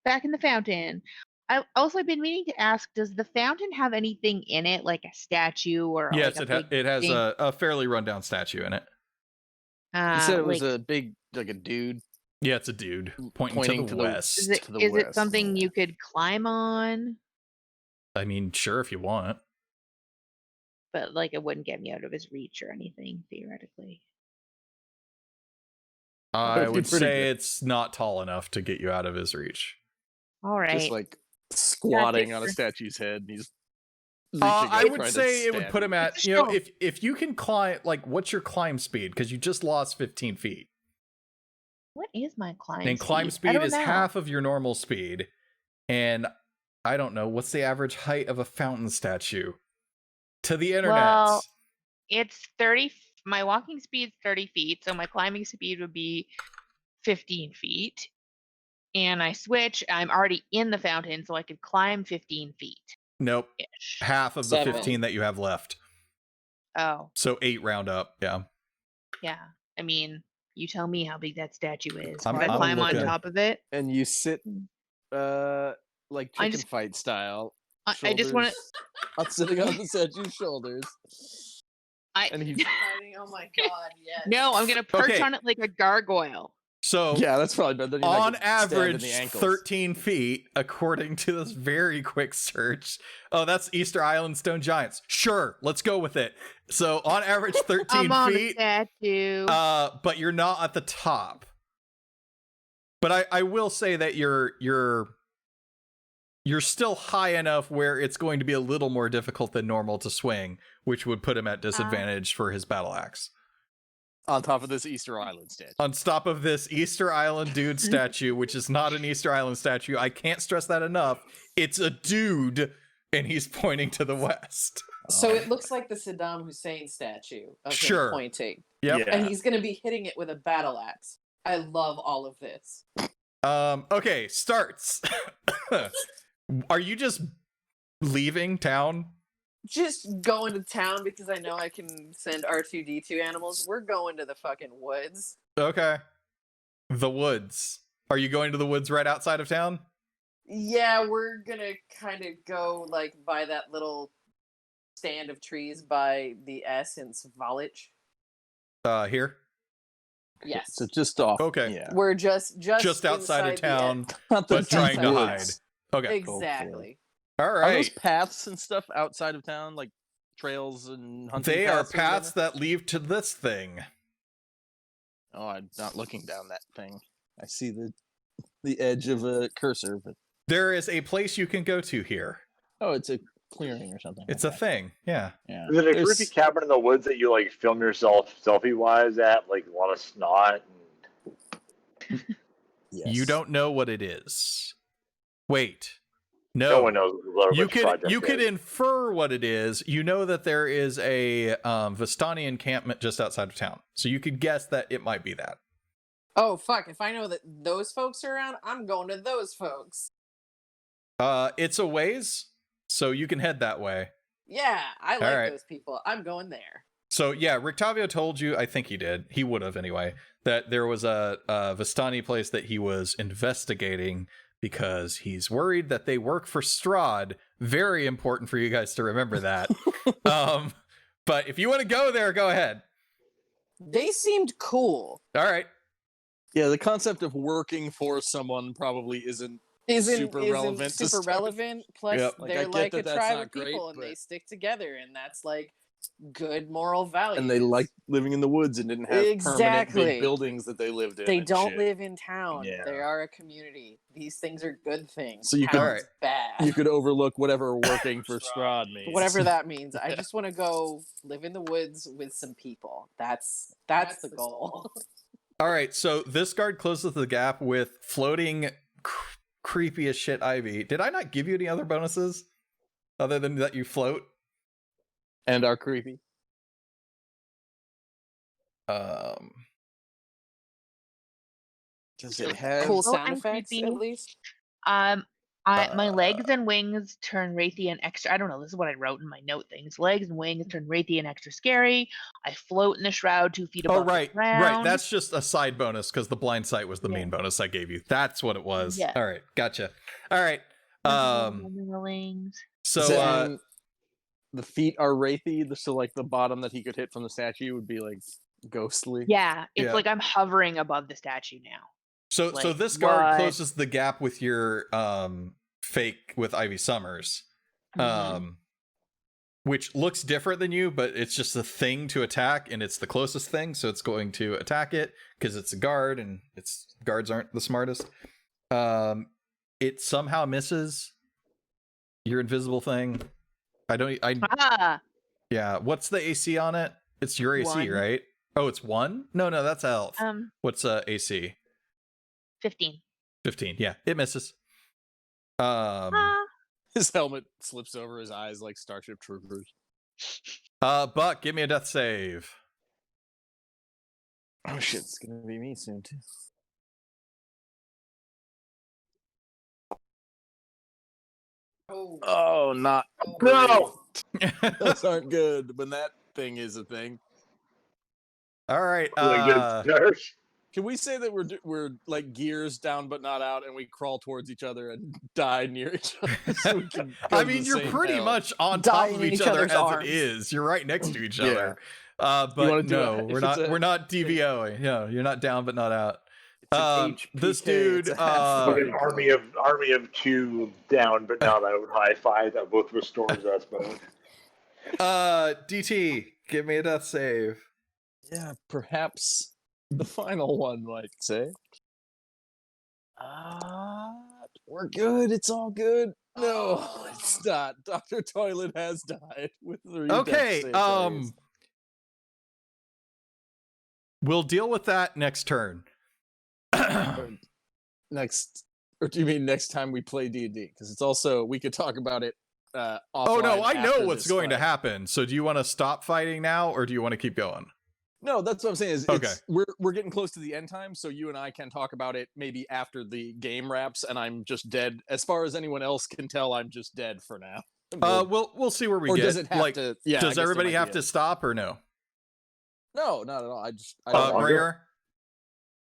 back in the fountain. I've also been meaning to ask: does the fountain have anything in it, like a statue or? Yes, like it has a fairly rundown statue in it. You said it was a big, like a dude. Yeah, it's a dude pointing to the west. Is it something you could climb on? I mean, sure, if you want. But like, it wouldn't get me out of his reach or anything, theoretically. I would say it's not tall enough to get you out of his reach. All right. Just like squatting on a statue's head. And he's. I would say it would put him at, if you can climb, like, what's your climb speed? Because you just lost 15 feet. What is my climb speed? And climb speed is half of your normal speed. And I don't know, what's the average height of a fountain statue? To the internet. Well, it's 30. My walking speed's 30 feet, so my climbing speed would be 15 feet. And I switch, I'm already in the fountain, so I could climb 15 feet. Nope. Ish. Half of 7. the 15 that you have left. Oh, So 8 round up. Yeah. yeah. I mean, you tell me how big that statue is. I'm- If I I'm climb on looking. top of it, And you sit, like I chicken just- fight style. I just want to. I'm sitting on the statue's shoulders. And he's Oh my god, yes. No, I'm gonna perch Okay. on it like a gargoyle. So yeah, that's probably better. Then you on like, get stabbed in average, the ankles. 13 feet, according to this very quick search. Oh, that's Easter Island stone giants. Sure, let's go with it. So on average, 13 I'm on a feet. statue. But you're not at the top. But I will say that you're still high enough where it's going to be a little more difficult than normal to swing, which would put him at disadvantage for his battle axe. On top of this Easter Island statue. On top of this Easter Island dude statue, which is not an Easter Island statue. I can't stress that enough. It's a dude, and he's pointing to the west. So it looks like the Saddam Hussein statue of Sure. him pointing. Yep. Yeah. And he's going to be hitting it with a battle axe. I love all of this. Okay, starts. Are you just leaving town? Just going to town because I know I can send R2D2 animals. We're going to the fucking woods. Okay. The woods. Are you going to the woods right outside of town? Yeah, we're gonna kind of go like by that little stand of trees by the S in Svalich. Here? Yes. So just off. Okay. Yeah. We're just Outside of inside the town, Not the but trying to woods. hide. Okay. Exactly. All Are right. those paths and stuff outside of town, like trails and hunting They are paths or paths whatever? that lead to this thing. Oh, I'm not looking down that thing. I see the edge of a cursor, but There is a place you can go to here. oh, it's a clearing or something. It's a Okay. thing. Yeah. Yeah. Is it a There's- creepy cabin in the woods that you like film yourself selfie wise at? Like a lot of snot. Yes. You don't know what it is. Wait. No one knows what You which could project you it could is. infer what it is. You know that there is a Vistani encampment just outside of town, so you could guess that it might be that. Oh fuck! If I know that those folks are around, I'm going to those folks. It's a ways, so you can head that way. Yeah, I like right. those people. I'm going there. So yeah, Rictavio told you. I think he did. He would have anyway. That there was a Vistani place that he was investigating because he's worried that they work for Strahd. Very important for you guys to remember that. But if you want to go there, go ahead. They seemed cool. All right. Yeah, the concept of working for someone probably isn't super relevant to Super start. relevant. Plus, Yep. Like, I they're get like that a that's tribe not of people, great, and but- they stick together, and that's like good moral values. and they like living in the woods and didn't have permanent Exactly. big buildings that they lived in. They and don't shit. live in town. Yeah. They are a community. These things are good things. So you could- Town's bad. You could overlook whatever working for Strahd means. Whatever that means. I just want to go live in the woods with some people. That's the goal. All right, so this guard closes the gap with floating creepy as shit ivy. Did I not give you any other bonuses other than that you float? And are creepy. Does it have? Cool Oh, sound I'm effects, creepy. at least. My legs and wings turn wraithy and extra. I don't know. This is what I wrote in my note things. Legs and wings turn wraithy and extra scary. I float in the shroud 2 feet above Oh, right, the ground. right. That's just a side bonus because the blind sight was the Yeah. main bonus I gave you. That's what it was. Yeah. All right, gotcha. All right. Wings. So Is it- the feet are wraithy, so like the bottom that he could hit from the statue would be like ghostly. Yeah, it's Yeah. like I'm hovering above the statue now. so like, this guard what? closes the gap with your fake with Ivy Summers. Which looks different than you, but it's just a thing to attack, and it's the closest thing, so it's going to attack it because it's a guard, and its guards aren't the smartest. It somehow misses your invisible thing. Yeah. What's the AC on it? It's your AC, 1. right? Oh, it's 1? No, that's health. What's AC? 15. 15. Yeah, it misses. His helmet slips over his eyes like Starship Troopers. Buck, give me a death save. Oh shit, it's gonna be me soon too. Oh, Oh, not No! those aren't good when that thing is a thing. All right. Really good start. Can we say that we're like gears down but not out, and we crawl towards each other and die near each other? So we can go I to mean, the you're same pretty hell? much on Dying top of in each each other other's as arms. it is. You're right next to each Yeah. other. wanna But do no, it we're if not. it's a- We're not DVOing. No, you're not down but not out. It's an HPK, This dude. it's a half Like an fight club. army of two down, but not out. High five that both restores us both. DT, give me a death save. Yeah, perhaps the final one might say. We're good. It's all good. No, it's not. Dr. Toilet has died with 3 Okay. death save failures. We'll deal with that next turn. Next, or do you mean next time we play D&D? Because it's also, we could talk about it offline. Oh no, I know after what's this going to fight. happen. So do you want to stop fighting now, or do you want to keep going? No, that's what I'm saying. Is Okay. we're getting close to the end time, so you and I can talk about it maybe after the game wraps, and I'm just dead. As far as anyone else can tell, I'm just dead for now. We'll see where we or get. does it have like, to? Yeah. I guess does there everybody might have be to stop or no? No, not at all. I don't know. Bringer?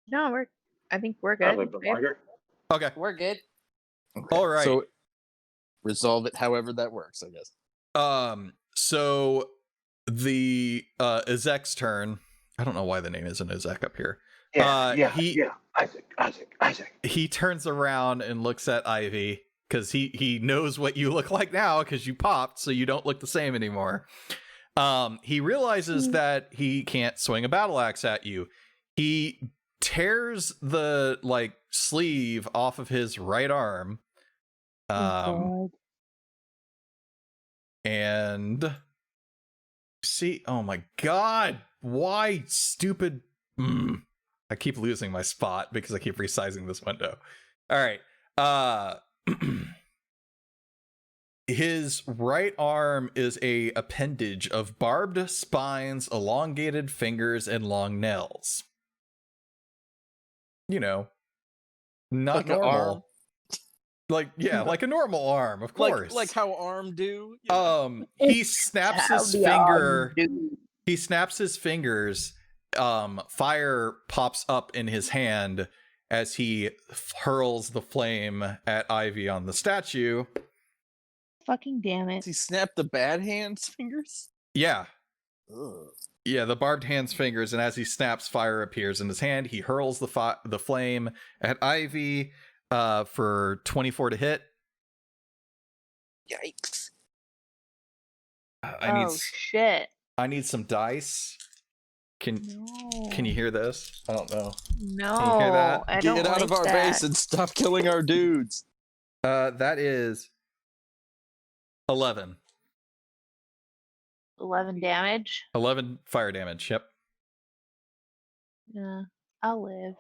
No, I think we're I good. like the right? longer. Okay. we're good. Okay. All right. So resolve it however that works, I guess. So the Ezek's turn. I don't know why the name isn't Ezek up here. Yeah. Isaac. He turns around and looks at Ivy because he knows what you look like now because you popped, so you don't look the same anymore. He realizes that he can't swing a battle axe at you. He tears the sleeve off of his right arm. And see, oh my god, why stupid? I keep losing my spot because I keep resizing this window. All right. His right arm is a appendage of barbed spines, elongated fingers, and long nails. You know, not Like an normal. arm? Like a normal arm, of course. Like how arm do? He snaps his finger. He snaps his fingers. Fire pops up in his hand as he hurls the flame at Ivy on the statue. Fucking damn it. Does he snap the bad hand's fingers? Yeah. Ugh. Yeah, the barbed hand's fingers, and as he snaps, fire appears in his hand. He hurls the flame at Ivy for 24 to hit. Yikes. Shit. I need some dice. Can you hear this? I don't know. No. Can you hear that? I don't Get out of our base and stop killing our dudes. That is 11. 11 damage. 11 fire damage. Yep. Yeah, I'll live.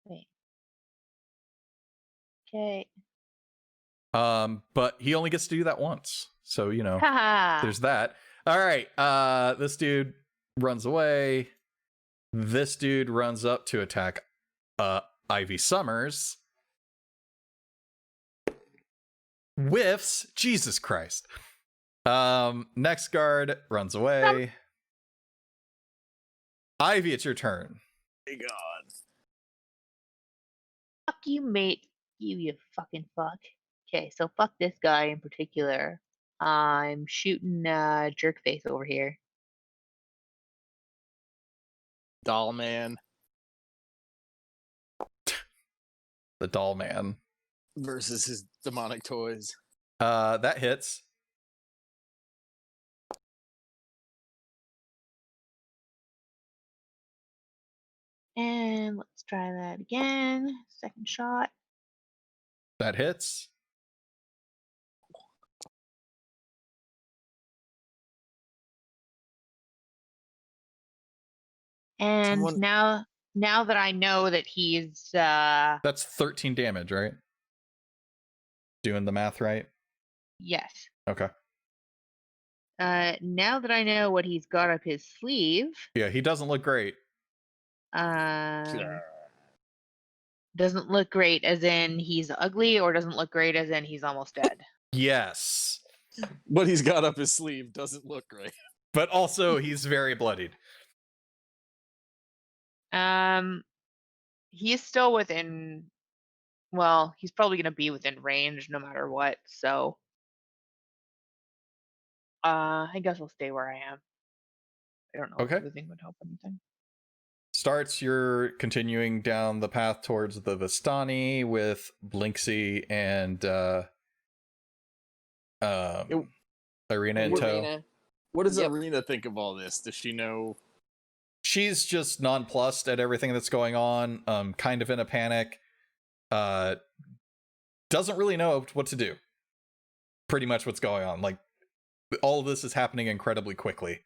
Wait. Okay. But he only gets to do that once. So, Haha. there's that. All right. This dude runs away. This dude runs up to attack Ivy Summers. Whiffs. Jesus Christ. Next guard runs away. Ivy, it's your turn. My God. Fuck you, mate. You fucking fuck. Okay, so fuck this guy in particular. I'm shooting Jerkface over here. Doll man The doll man. versus his demonic toys. That hits. And let's try that again. Second shot. That hits. And now that I know that he's That's 13 damage, right? Doing the math right? yes. Okay. Now that I know what he's got up his sleeve, Yeah, he doesn't look great. doesn't look great as in he's ugly, or doesn't look great as in he's almost dead. Yes. What he's got up his sleeve doesn't look great. But also, he's very bloodied. He's still within. Well, he's probably going to be within range no matter what. So, I guess I'll stay where I am. I don't know Okay. if moving would help anything. Starts, you're continuing down the path towards the Vistani with Blinksy and Irina in tow. Irina. What does Yep. Irina think of all this? Does she know? She's just nonplussed at everything that's going on, kind of in a panic. Doesn't really know what to do. Pretty much what's going on. Like, all of this is happening incredibly quickly.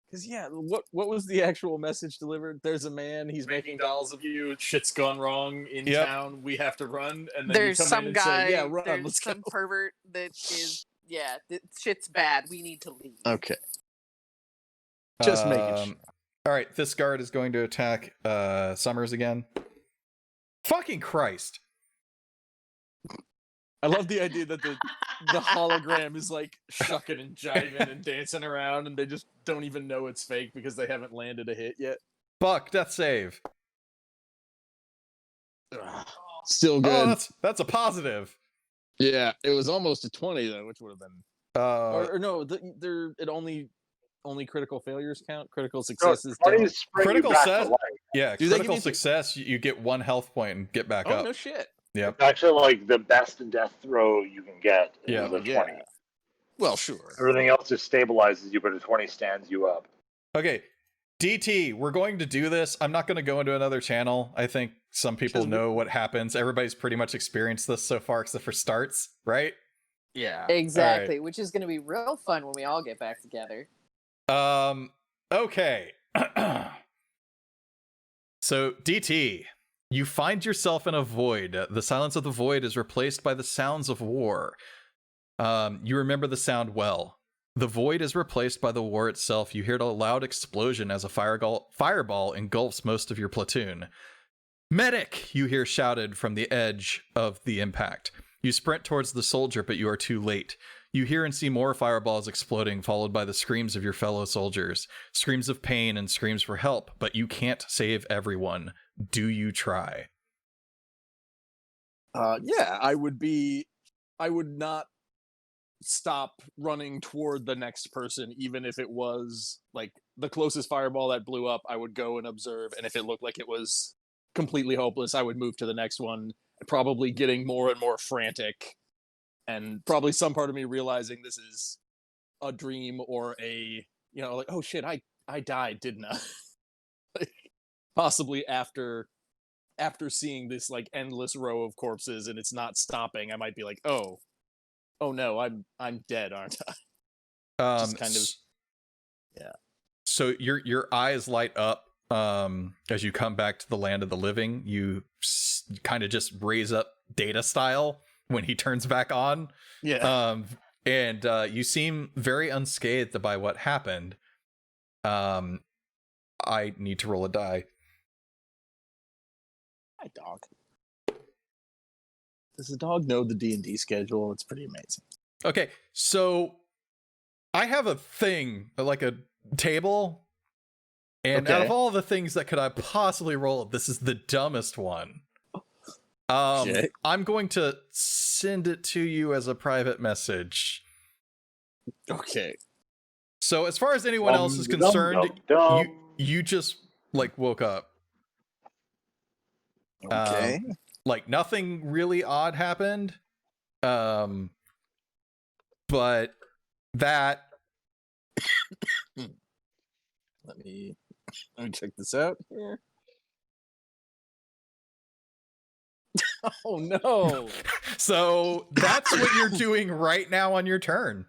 Because what was the actual message delivered? There's a man. He's making dolls of you. Shit's gone wrong in town. We have to run. And then There's you come some in and guy. say, "Yeah, run. There's Let's some go." pervert that is. Yeah, shit's bad. We need to leave. Okay. Just making sure. All right, this guard is going to attack Summers again. Fucking Christ. I love the idea that the hologram is like shucking and jiving and dancing around, and they just don't even know it's fake because they haven't landed a hit yet. Buck, death save. Still good. Oh, that's a positive. Yeah, it was almost a 20 though, which would have been. Or no, it only critical failures count. Critical successes. Critical success. Yeah, Do they critical give you success. You get 1 health point and get back Oh up. no shit. Yep. It's actually like the best death throw you can get. Yeah. The 20. Yeah. Well, sure. Everything else just stabilizes you, but a 20 stands you up. Okay, DT, we're going to do this. I'm not going to go into another channel. I think some people know what happens. Everybody's pretty much experienced this so far, except for Starts, right? Yeah. Exactly, which is going to be real fun when we all get back together. Okay. So, DT, you find yourself in a void. The silence of the void is replaced by the sounds of war. You remember the sound well. The void is replaced by the war itself. You hear a loud explosion as a fireball engulfs most of your platoon. Medic, you hear shouted from the edge of the impact. You sprint towards the soldier, but you are too late. You hear and see more fireballs exploding, followed by the screams of your fellow soldiers. Screams of pain and screams for help, but you can't save everyone. Do you try? Yeah, I would not stop running toward the next person, even if it was like the closest fireball that blew up. I would go and observe, and if it looked like it was completely hopeless, I would move to the next one, probably getting more and more frantic, and probably some part of me realizing this is a dream or a, like, oh shit, I died, didn't I? Like, possibly after seeing this like endless row of corpses and it's not stopping, I might be like, oh no, I'm dead, aren't I? Just kind of, yeah. So your eyes light up as you come back to the land of the living. You kind of just raise up Data style when he turns back on. Yeah. And you seem very unscathed by what happened. I need to roll a die. Hi, dog. Does the dog know the D&D schedule? It's pretty amazing. Okay, so I have a thing, like a table, and out of all the things that could I possibly roll, this is the dumbest one. I'm going to send it to you as a private message. Okay. So as far as anyone else is concerned, you just like woke up. Okay. Like nothing really odd happened. But that Let me check this out here. Oh no. So that's what you're doing right now on your turn.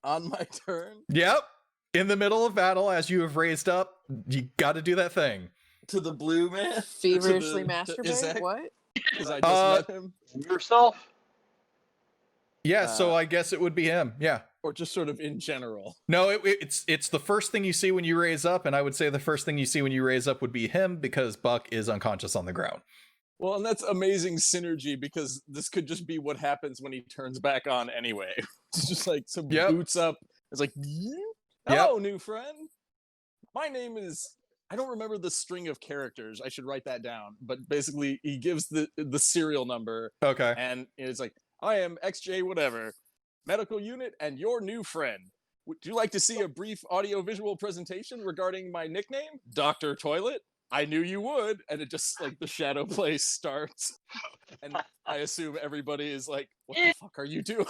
On my turn? Yep. In the middle of battle, as you have raised up, you got to do that thing. To the blue man? Feverishly masturbate? What? Because I just met him? Yourself? Yeah, so I guess it would be him. Yeah. Or just sort of in general? No, it's the first thing you see when you raise up, and I would say the first thing you see when you raise up would be him, because Buck is unconscious on the ground. Well, and that's amazing synergy because this could just be what happens when he turns back on anyway. It's just like some boots up. It's like, hello, new friend. My name is. I don't remember the string of characters. I should write that down. But basically, he gives the serial number. Okay. And it's like, I am XJ whatever, medical unit, and your new friend. Would you like to see a brief audio-visual presentation regarding my nickname, Dr. Toilet? I knew you would, and it just like the shadow play starts, and I assume everybody is like, "What the fuck are you doing?"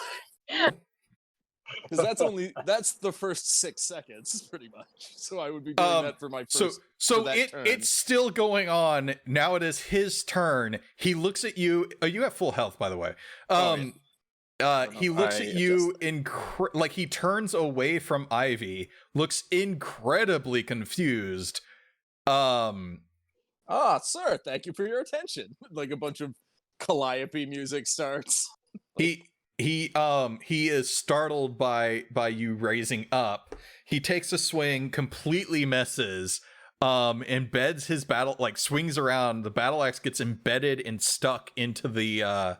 Because that's the first 6 seconds, pretty much. So I would be doing that for my first. So it's still going on. Now it is his turn. He looks at you. You have full health, by the way. He looks at you like he turns away from Ivy, looks incredibly confused. Sir, thank you for your attention. Like a bunch of calliope music starts. He is startled by you raising up. He takes a swing, completely misses, embeds his battle, like swings around. The battle axe gets embedded and stuck into the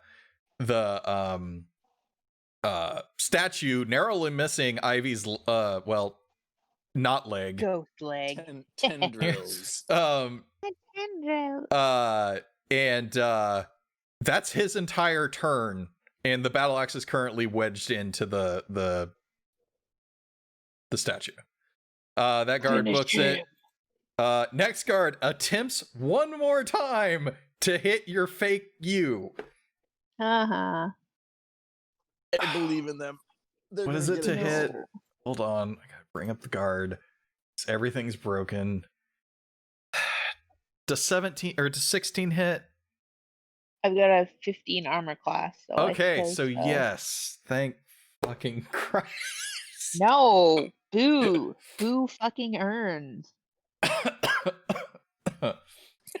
statue, narrowly missing Ivy's not leg. Ghost leg. Tendrils. And that's his entire turn, and the battle axe is currently wedged into the statue. That guard books it. Next guard attempts one more time to hit your fake you. Uh-huh. I believe in them. What is it to hit? Hold on, I gotta bring up the guard. Everything's broken. Does 16 hit? I've got a 15 armor class. So okay, so yes. Thank fucking Christ. No, boo. Boo fucking earns.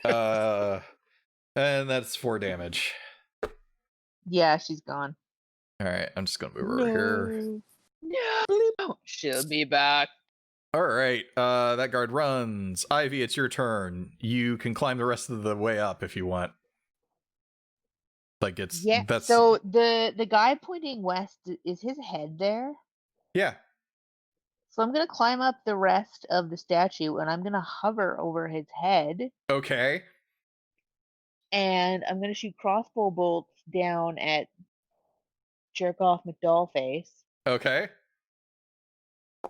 And that's 4 damage. Yeah, she's gone. All right, I'm just gonna move over here. No, she'll be back. All right, that guard runs. Ivy, it's your turn. You can climb the rest of the way up if you want. Like that's So the guy pointing west, is his head there? Yeah. So I'm gonna climb up the rest of the statue and I'm gonna hover over his head. Okay. And I'm gonna shoot crossbow bolts down at jerk off McDollface. Okay.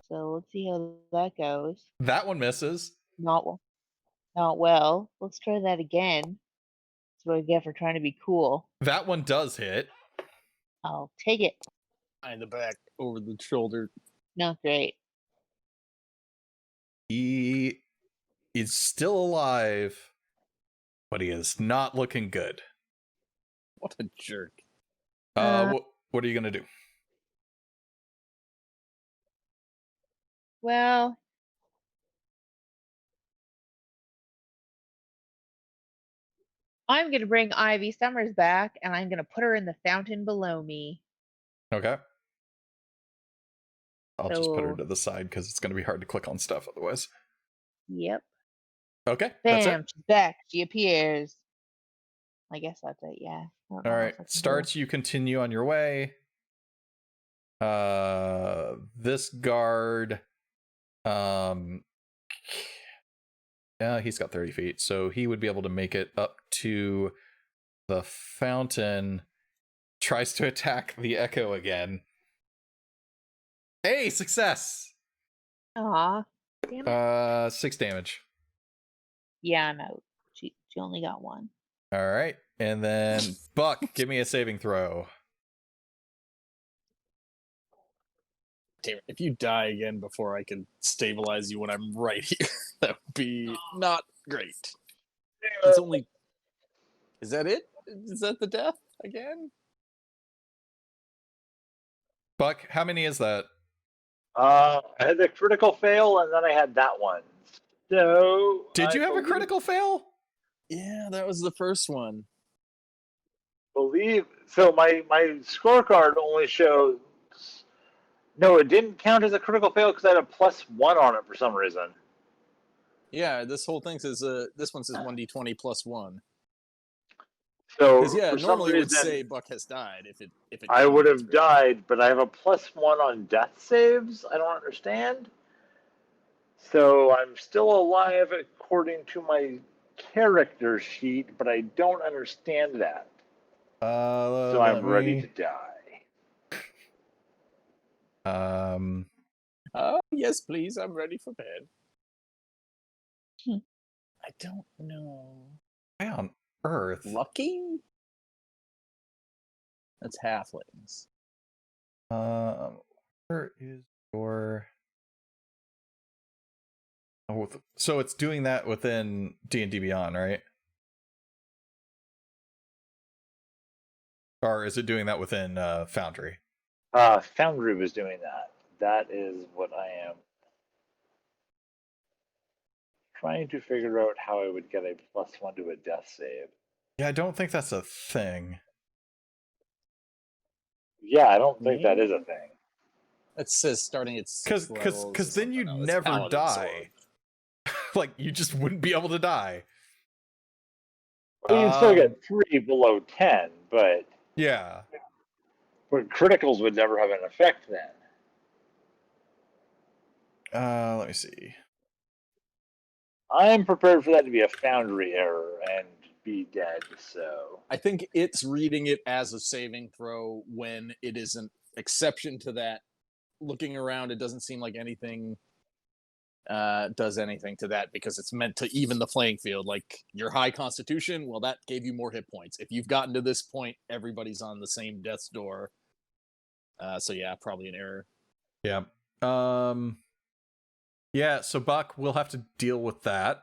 So let's see how that goes. That one misses. Not well. Let's try that again. That's what I get for trying to be cool. That one does hit. I'll take it. Behind the back, over the shoulder. No, great. He is still alive, but he is not looking good. What a jerk. What are you gonna do? Well, I'm going to bring Ivy Summers back, and I'm going to put her in the fountain below me. Okay. I'll just put her to the side because it's going to be hard to click on stuff otherwise. Yep. Okay. Bam, that's it. she's back. She appears. I guess that's it, yeah. All right. Starts, you continue on your way. This guard... yeah, he's got 30 feet, so he would be able to make it up to the fountain. Tries to attack the Echo again. Hey, success! Aw. Damn it. 6 damage. Yeah, I'm out. She only got 1. All right, and then Buck, give me a saving throw. Damn it. If you die again before I can stabilize you when I'm right here, that would be not great. It's only... Is that it? Is that the death again? Buck, how many is that? I had the critical fail, and then I had that one. So did you have a critical fail? Yeah, that was the first one. So my scorecard only shows. No, it didn't count as a critical fail because I had a +1 on it for some reason. Yeah, this whole thing says this one says 1d20 +1. So Because yeah, for some normally it would reason, say Buck has died if it I came would to have experience. died, but I have a +1 on death saves. I don't understand. So I'm still alive according to my character sheet, but I don't understand that. So I'm Let ready to me. die. Oh yes, please. I'm ready for bed. Hmm. I don't know. Why on earth? Lucky? That's halflings. Where is your? Oh, so it's doing that within D&D Beyond, right? Or is it doing that within Foundry? Foundry was doing that. That is what I am trying to figure out how I would get a +1 to a death save. Yeah, I don't think that's a thing. Yeah, I don't think that Maybe? is a thing. It says starting at 6th level. Because then you'd never die. Like, you just wouldn't be able to die. Well, you can still get 3 below 10, but Yeah. criticals would never have an effect then. Let me see. I'm prepared for that to be a Foundry error and be dead, so. I think it's reading it as a saving throw when it is an exception to that. Looking around, it doesn't seem like anything does anything to that because it's meant to even the playing field. Like your high constitution, well, that gave you more hit points. If you've gotten to this point, everybody's on the same death's door. So yeah, probably an error. Yeah. Yeah, so Buck, we'll have to deal with that.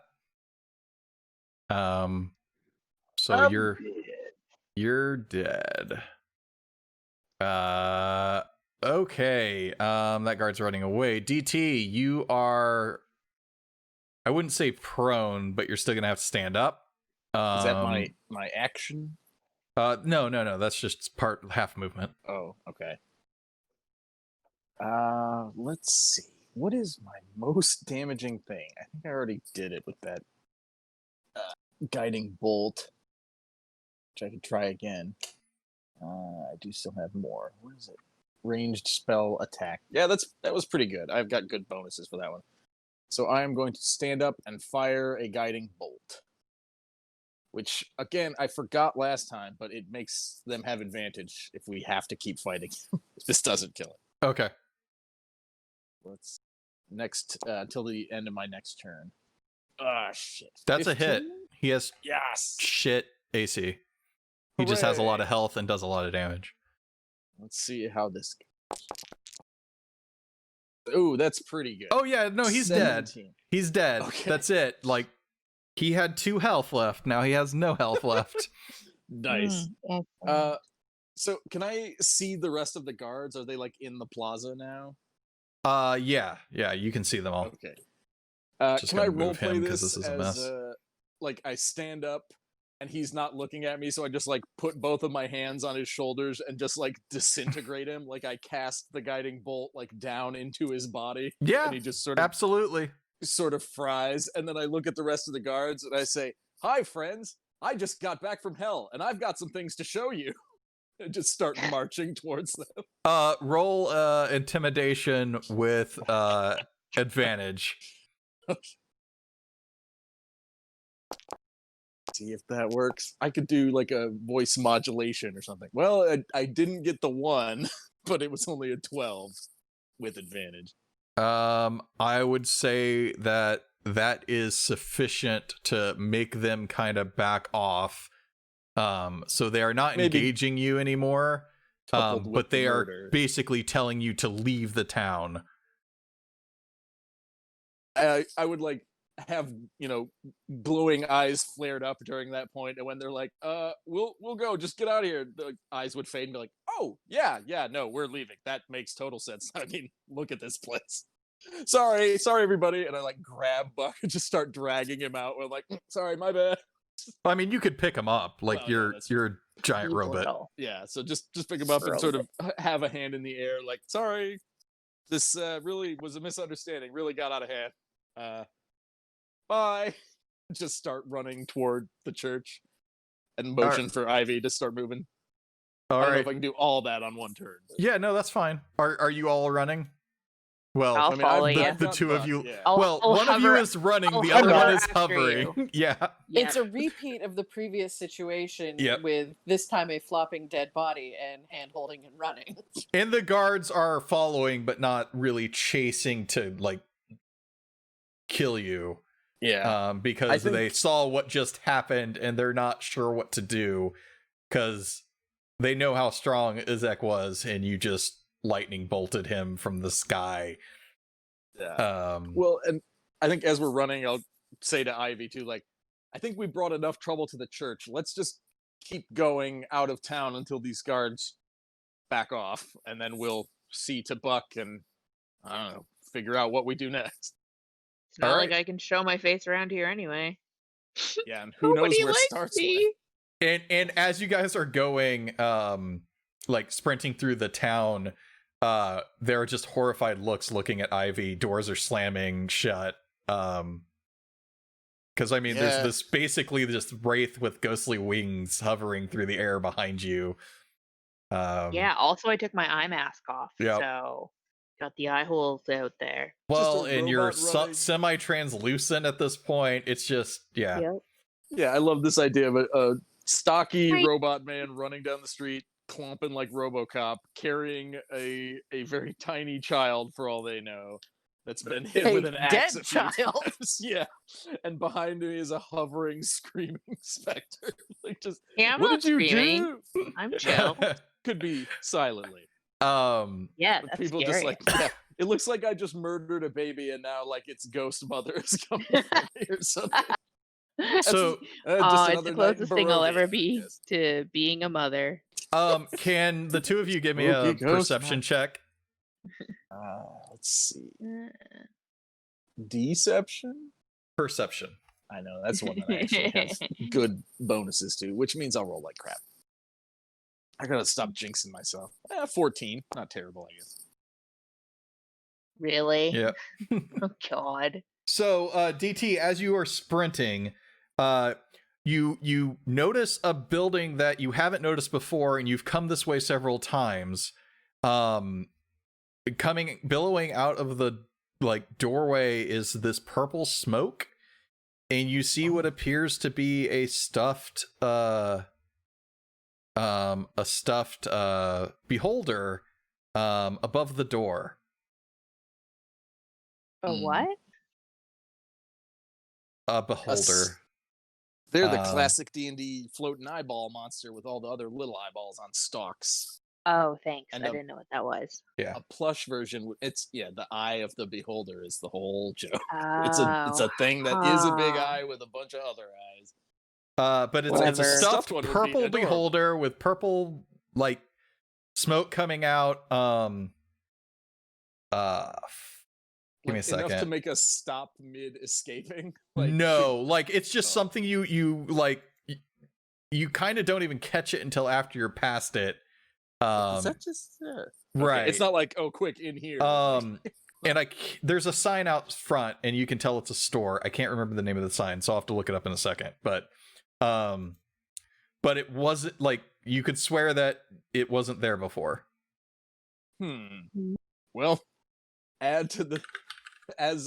So you're dead. Okay. That guard's running away. DT, you are, I wouldn't say prone, but you're still gonna have to stand up. Is that my action? No. That's just half movement. Oh, okay. Let's see. What is my most damaging thing? I think I already did it with that guiding bolt, which I could try again. I do still have more. What is it? Ranged spell attack. Yeah, that was pretty good. I've got good bonuses for that one. So I am going to stand up and fire a guiding bolt. Which, again, I forgot last time, but it makes them have advantage if we have to keep fighting. If this doesn't kill it. Okay. Let's next till the end of my next turn. Ah, shit. That's 15? a hit. He has Yes. shit AC. He just has a lot of health and does a lot of damage. Let's see how this goes. Ooh, that's pretty good. Oh yeah, no, he's 17. dead. He's dead. Okay. That's it. Like, he had 2 health left. Now he has no health left. Nice. Excellent. So can I see the rest of the guards? Are they like in the plaza now? Yeah, you can see them all. Okay. Just Can I gonna move roleplay him 'cause this this is a as mess. like I stand up and he's not looking at me, so I just like put both of my hands on his shoulders and just like disintegrate him. Like I cast the guiding bolt like down into his body. Yeah, and he just sort of fries. And then I look at the rest of the guards and I say, "Hi, friends. I just got back from hell, and I've got some things to show you." And just start marching towards them. Roll intimidation with advantage. See if that works. I could do like a voice modulation or something. Well, I didn't get the 1, but it was only a 12 with advantage. I would say that is sufficient to make them kind of back off. So they are not engaging you anymore. But they are basically telling you to leave the town. I would like have, glowing eyes flared up during that point, and when they're like, we'll go, just get out of here, the eyes would fade and be like, oh yeah, no, we're leaving. That makes total sense. I mean, look at this place. Sorry everybody. And I like grab Buck and just start dragging him out. We're like, sorry, my bad. I mean, you could pick him up, like you're a giant robot. Yeah, so just pick him up and sort of have a hand in the air, like, sorry, this really was a misunderstanding, really got out of hand. Bye. Just start running toward the church. and motion for Ivy to start moving. All I don't know right. if I can do all that on one turn. But... Yeah, no, that's fine. Are you all running? Well, I'll follow you. the two of you. Yeah. Well, I'll one of you hover- is running, I'll the other hover one is after hovering. you. Yeah. Yeah. It's a repeat of the previous situation Yep. with this time a flopping dead body and hand holding and running. And the guards are following, but not really chasing to like kill you. Yeah. Because they saw what just happened and they're not sure what to do because they know how strong Izek was, and you just lightning bolted him from the sky. Yeah. Well, and I think as we're running, I'll say to Ivy too, like, I think we brought enough trouble to the church. Let's just keep going out of town until these guards back off, and then we'll see to Buck and, I don't know, figure out what we do next. It's not All like right. I can show my face around here anyway. Yeah, and who knows Nobody where likes starts me. with. And as you guys are going, like sprinting through the town, there are just horrified looks looking at Ivy. Doors are slamming shut. Because I mean, there's this basically just wraith with ghostly wings hovering through the air behind you. Yeah. Also, I took my eye mask off, Yep. so got the eye holes out there. Well, Just a and you're robot running. semi-translucent at this point. It's just, yeah. Yep. Yeah, I love this idea of a stocky robot man running down the street, clomping like RoboCop, carrying a very tiny child, for all they know, that's been hit A with an axe dead a few child. times. Yeah, and behind me is a hovering, screaming specter. Like, just Yeah, I'm what not did you screaming. do? I'm chill. Could be silently. Yeah, But that's people scary. just like, yeah, it looks like I just murdered a baby, and now like its ghost mother is coming for me or something. So, just It's another the night in closest thing I'll Barovia, ever I be guess. to being a mother. can the two of you give me a Spooky ghost perception man. check? Let's see. Deception? Perception. I know, that's one that I actually have good bonuses to, which means I'll roll like crap. I gotta stop jinxing myself. 14. Not terrible, I guess. Really? Yeah. Oh God. So, DT, as you are sprinting, you notice a building that you haven't noticed before, and you've come this way several times. Billowing out of the like doorway is this purple smoke, and you see what appears to be a stuffed beholder above the door. A what? A beholder. They're the classic D&D floating eyeball monster with all the other little eyeballs on stalks. Oh, thanks. And I didn't know what that was. Yeah. A plush version. It's the eye of the beholder is the whole joke. Oh, It's a thing that is a big eye with a bunch of other eyes. But it's a Whatever. stuffed One would be purple adorable. beholder with purple like smoke coming out. Give me a Enough to second. make us stop mid escaping. No, like it's just Oh. something you like. You kind of don't even catch it until after you're past it. Is that just Right. Okay, it's not like, oh, quick in here. And there's a sign out front, and you can tell it's a store. I can't remember the name of the sign, so I'll have to look it up in a second. But it wasn't like you could swear that it wasn't there before. Well, add to the as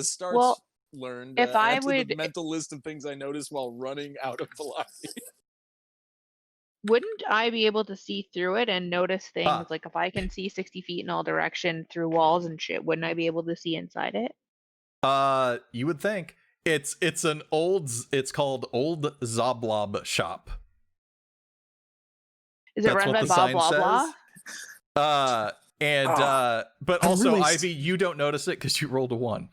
Starts Well, learned. if I add to would- the mental list of things I noticed while running out of velocity. Wouldn't I be able to see through it and notice things like if I can see 60 feet in all direction through walls and shit? Wouldn't I be able to see inside it? You would think it's called Old Zoblob Shop. Is it That's run what by the blah sign blah blah? says. But I'm also, really Ivy, you don't notice it because you rolled a 1.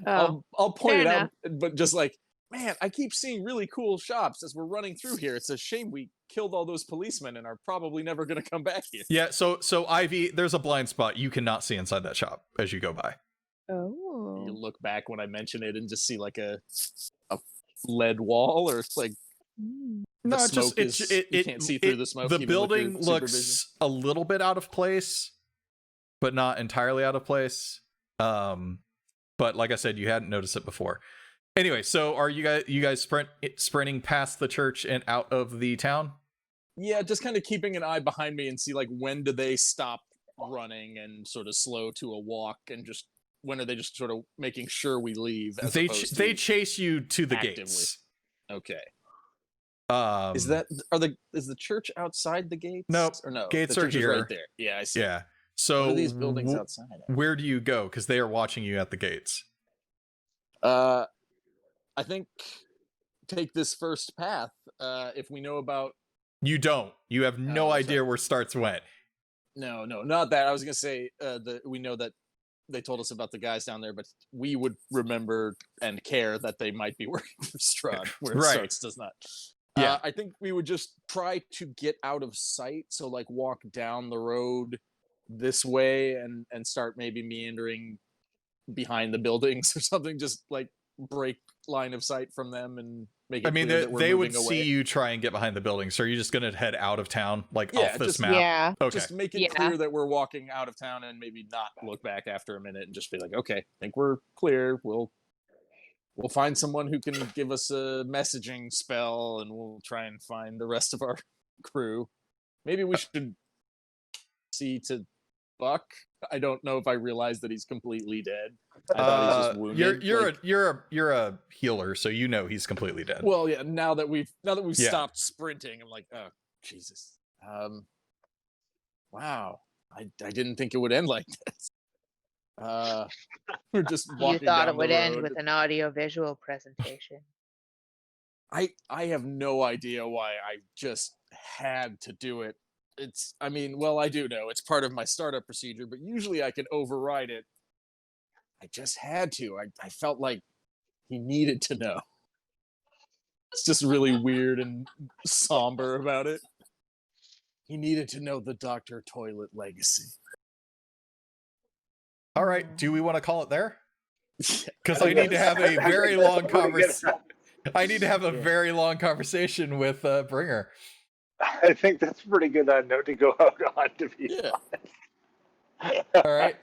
Oh, I'll point fair it enough. out, but just like, man, I keep seeing really cool shops as we're running through here. It's a shame we killed all those policemen and are probably never going to come back here. Yeah, so Ivy, there's a blind spot. You cannot see inside that shop as you go by. Oh. You look back when I mention it and just see like a lead wall, or it's like No, the it's just smoke is- you can't see through the smoke The even with your building supervision. looks a little bit out of place, but not entirely out of place. But like I said, you hadn't noticed it before. Anyway, so are you guys sprinting past the church and out of the town? Yeah, just kind of keeping an eye behind me and see like when do they stop running and sort of slow to a walk, and just when are they just sort of making sure we leave? As They opposed to they chase you to the actively. gates. Okay. Is the church outside the gates? Nope. Or no? Gates the are church is here. right there. Yeah, I see. Yeah. So what are these buildings outside? Where do you go? Because they are watching you at the gates. I think take this first path. If we know about. You don't. You have no idea sorry. where Starts went. No, not that. I was gonna say we know that they told us about the guys down there, but we would remember and care that they might be working for Strahd, where Right. Starts does not. Yeah. I think we would just try to get out of sight. So like walk down the road this way and start maybe meandering behind the buildings or something. Just like break line of sight from them and make it clear that we're they would moving see away. you try and get behind the building. So are you just going to head out of town, like Yeah, off this just- map? Yeah. Okay. Just make it clear that we're walking out of town and maybe not look back after a minute and just be like, okay, I think we're clear. We'll find someone who can give us a messaging spell and we'll try and find the rest of our crew. Maybe we should see to Buck. I don't know if I realized that he's completely dead. I thought he's just wounded. You're a healer, so you know he's completely dead. Well, yeah. Now that we've Yeah. stopped sprinting, I'm like, oh Jesus. Wow. I didn't think it would end like this. We're just You walking thought down it would the end road. with an audio-visual presentation. I have no idea why I just had to do it. I do know it's part of my startup procedure, but usually I can override it. I just had to. I felt like he needed to know. It's just really weird and somber about it. He needed to know the Dr. Toilet legacy. All right. Do we want to call it there? Because I I need to have a very long conversation. conversation. I need to have a very long conversation with Bringer. I think that's a pretty good note to go out on, to be Yeah. honest. All right.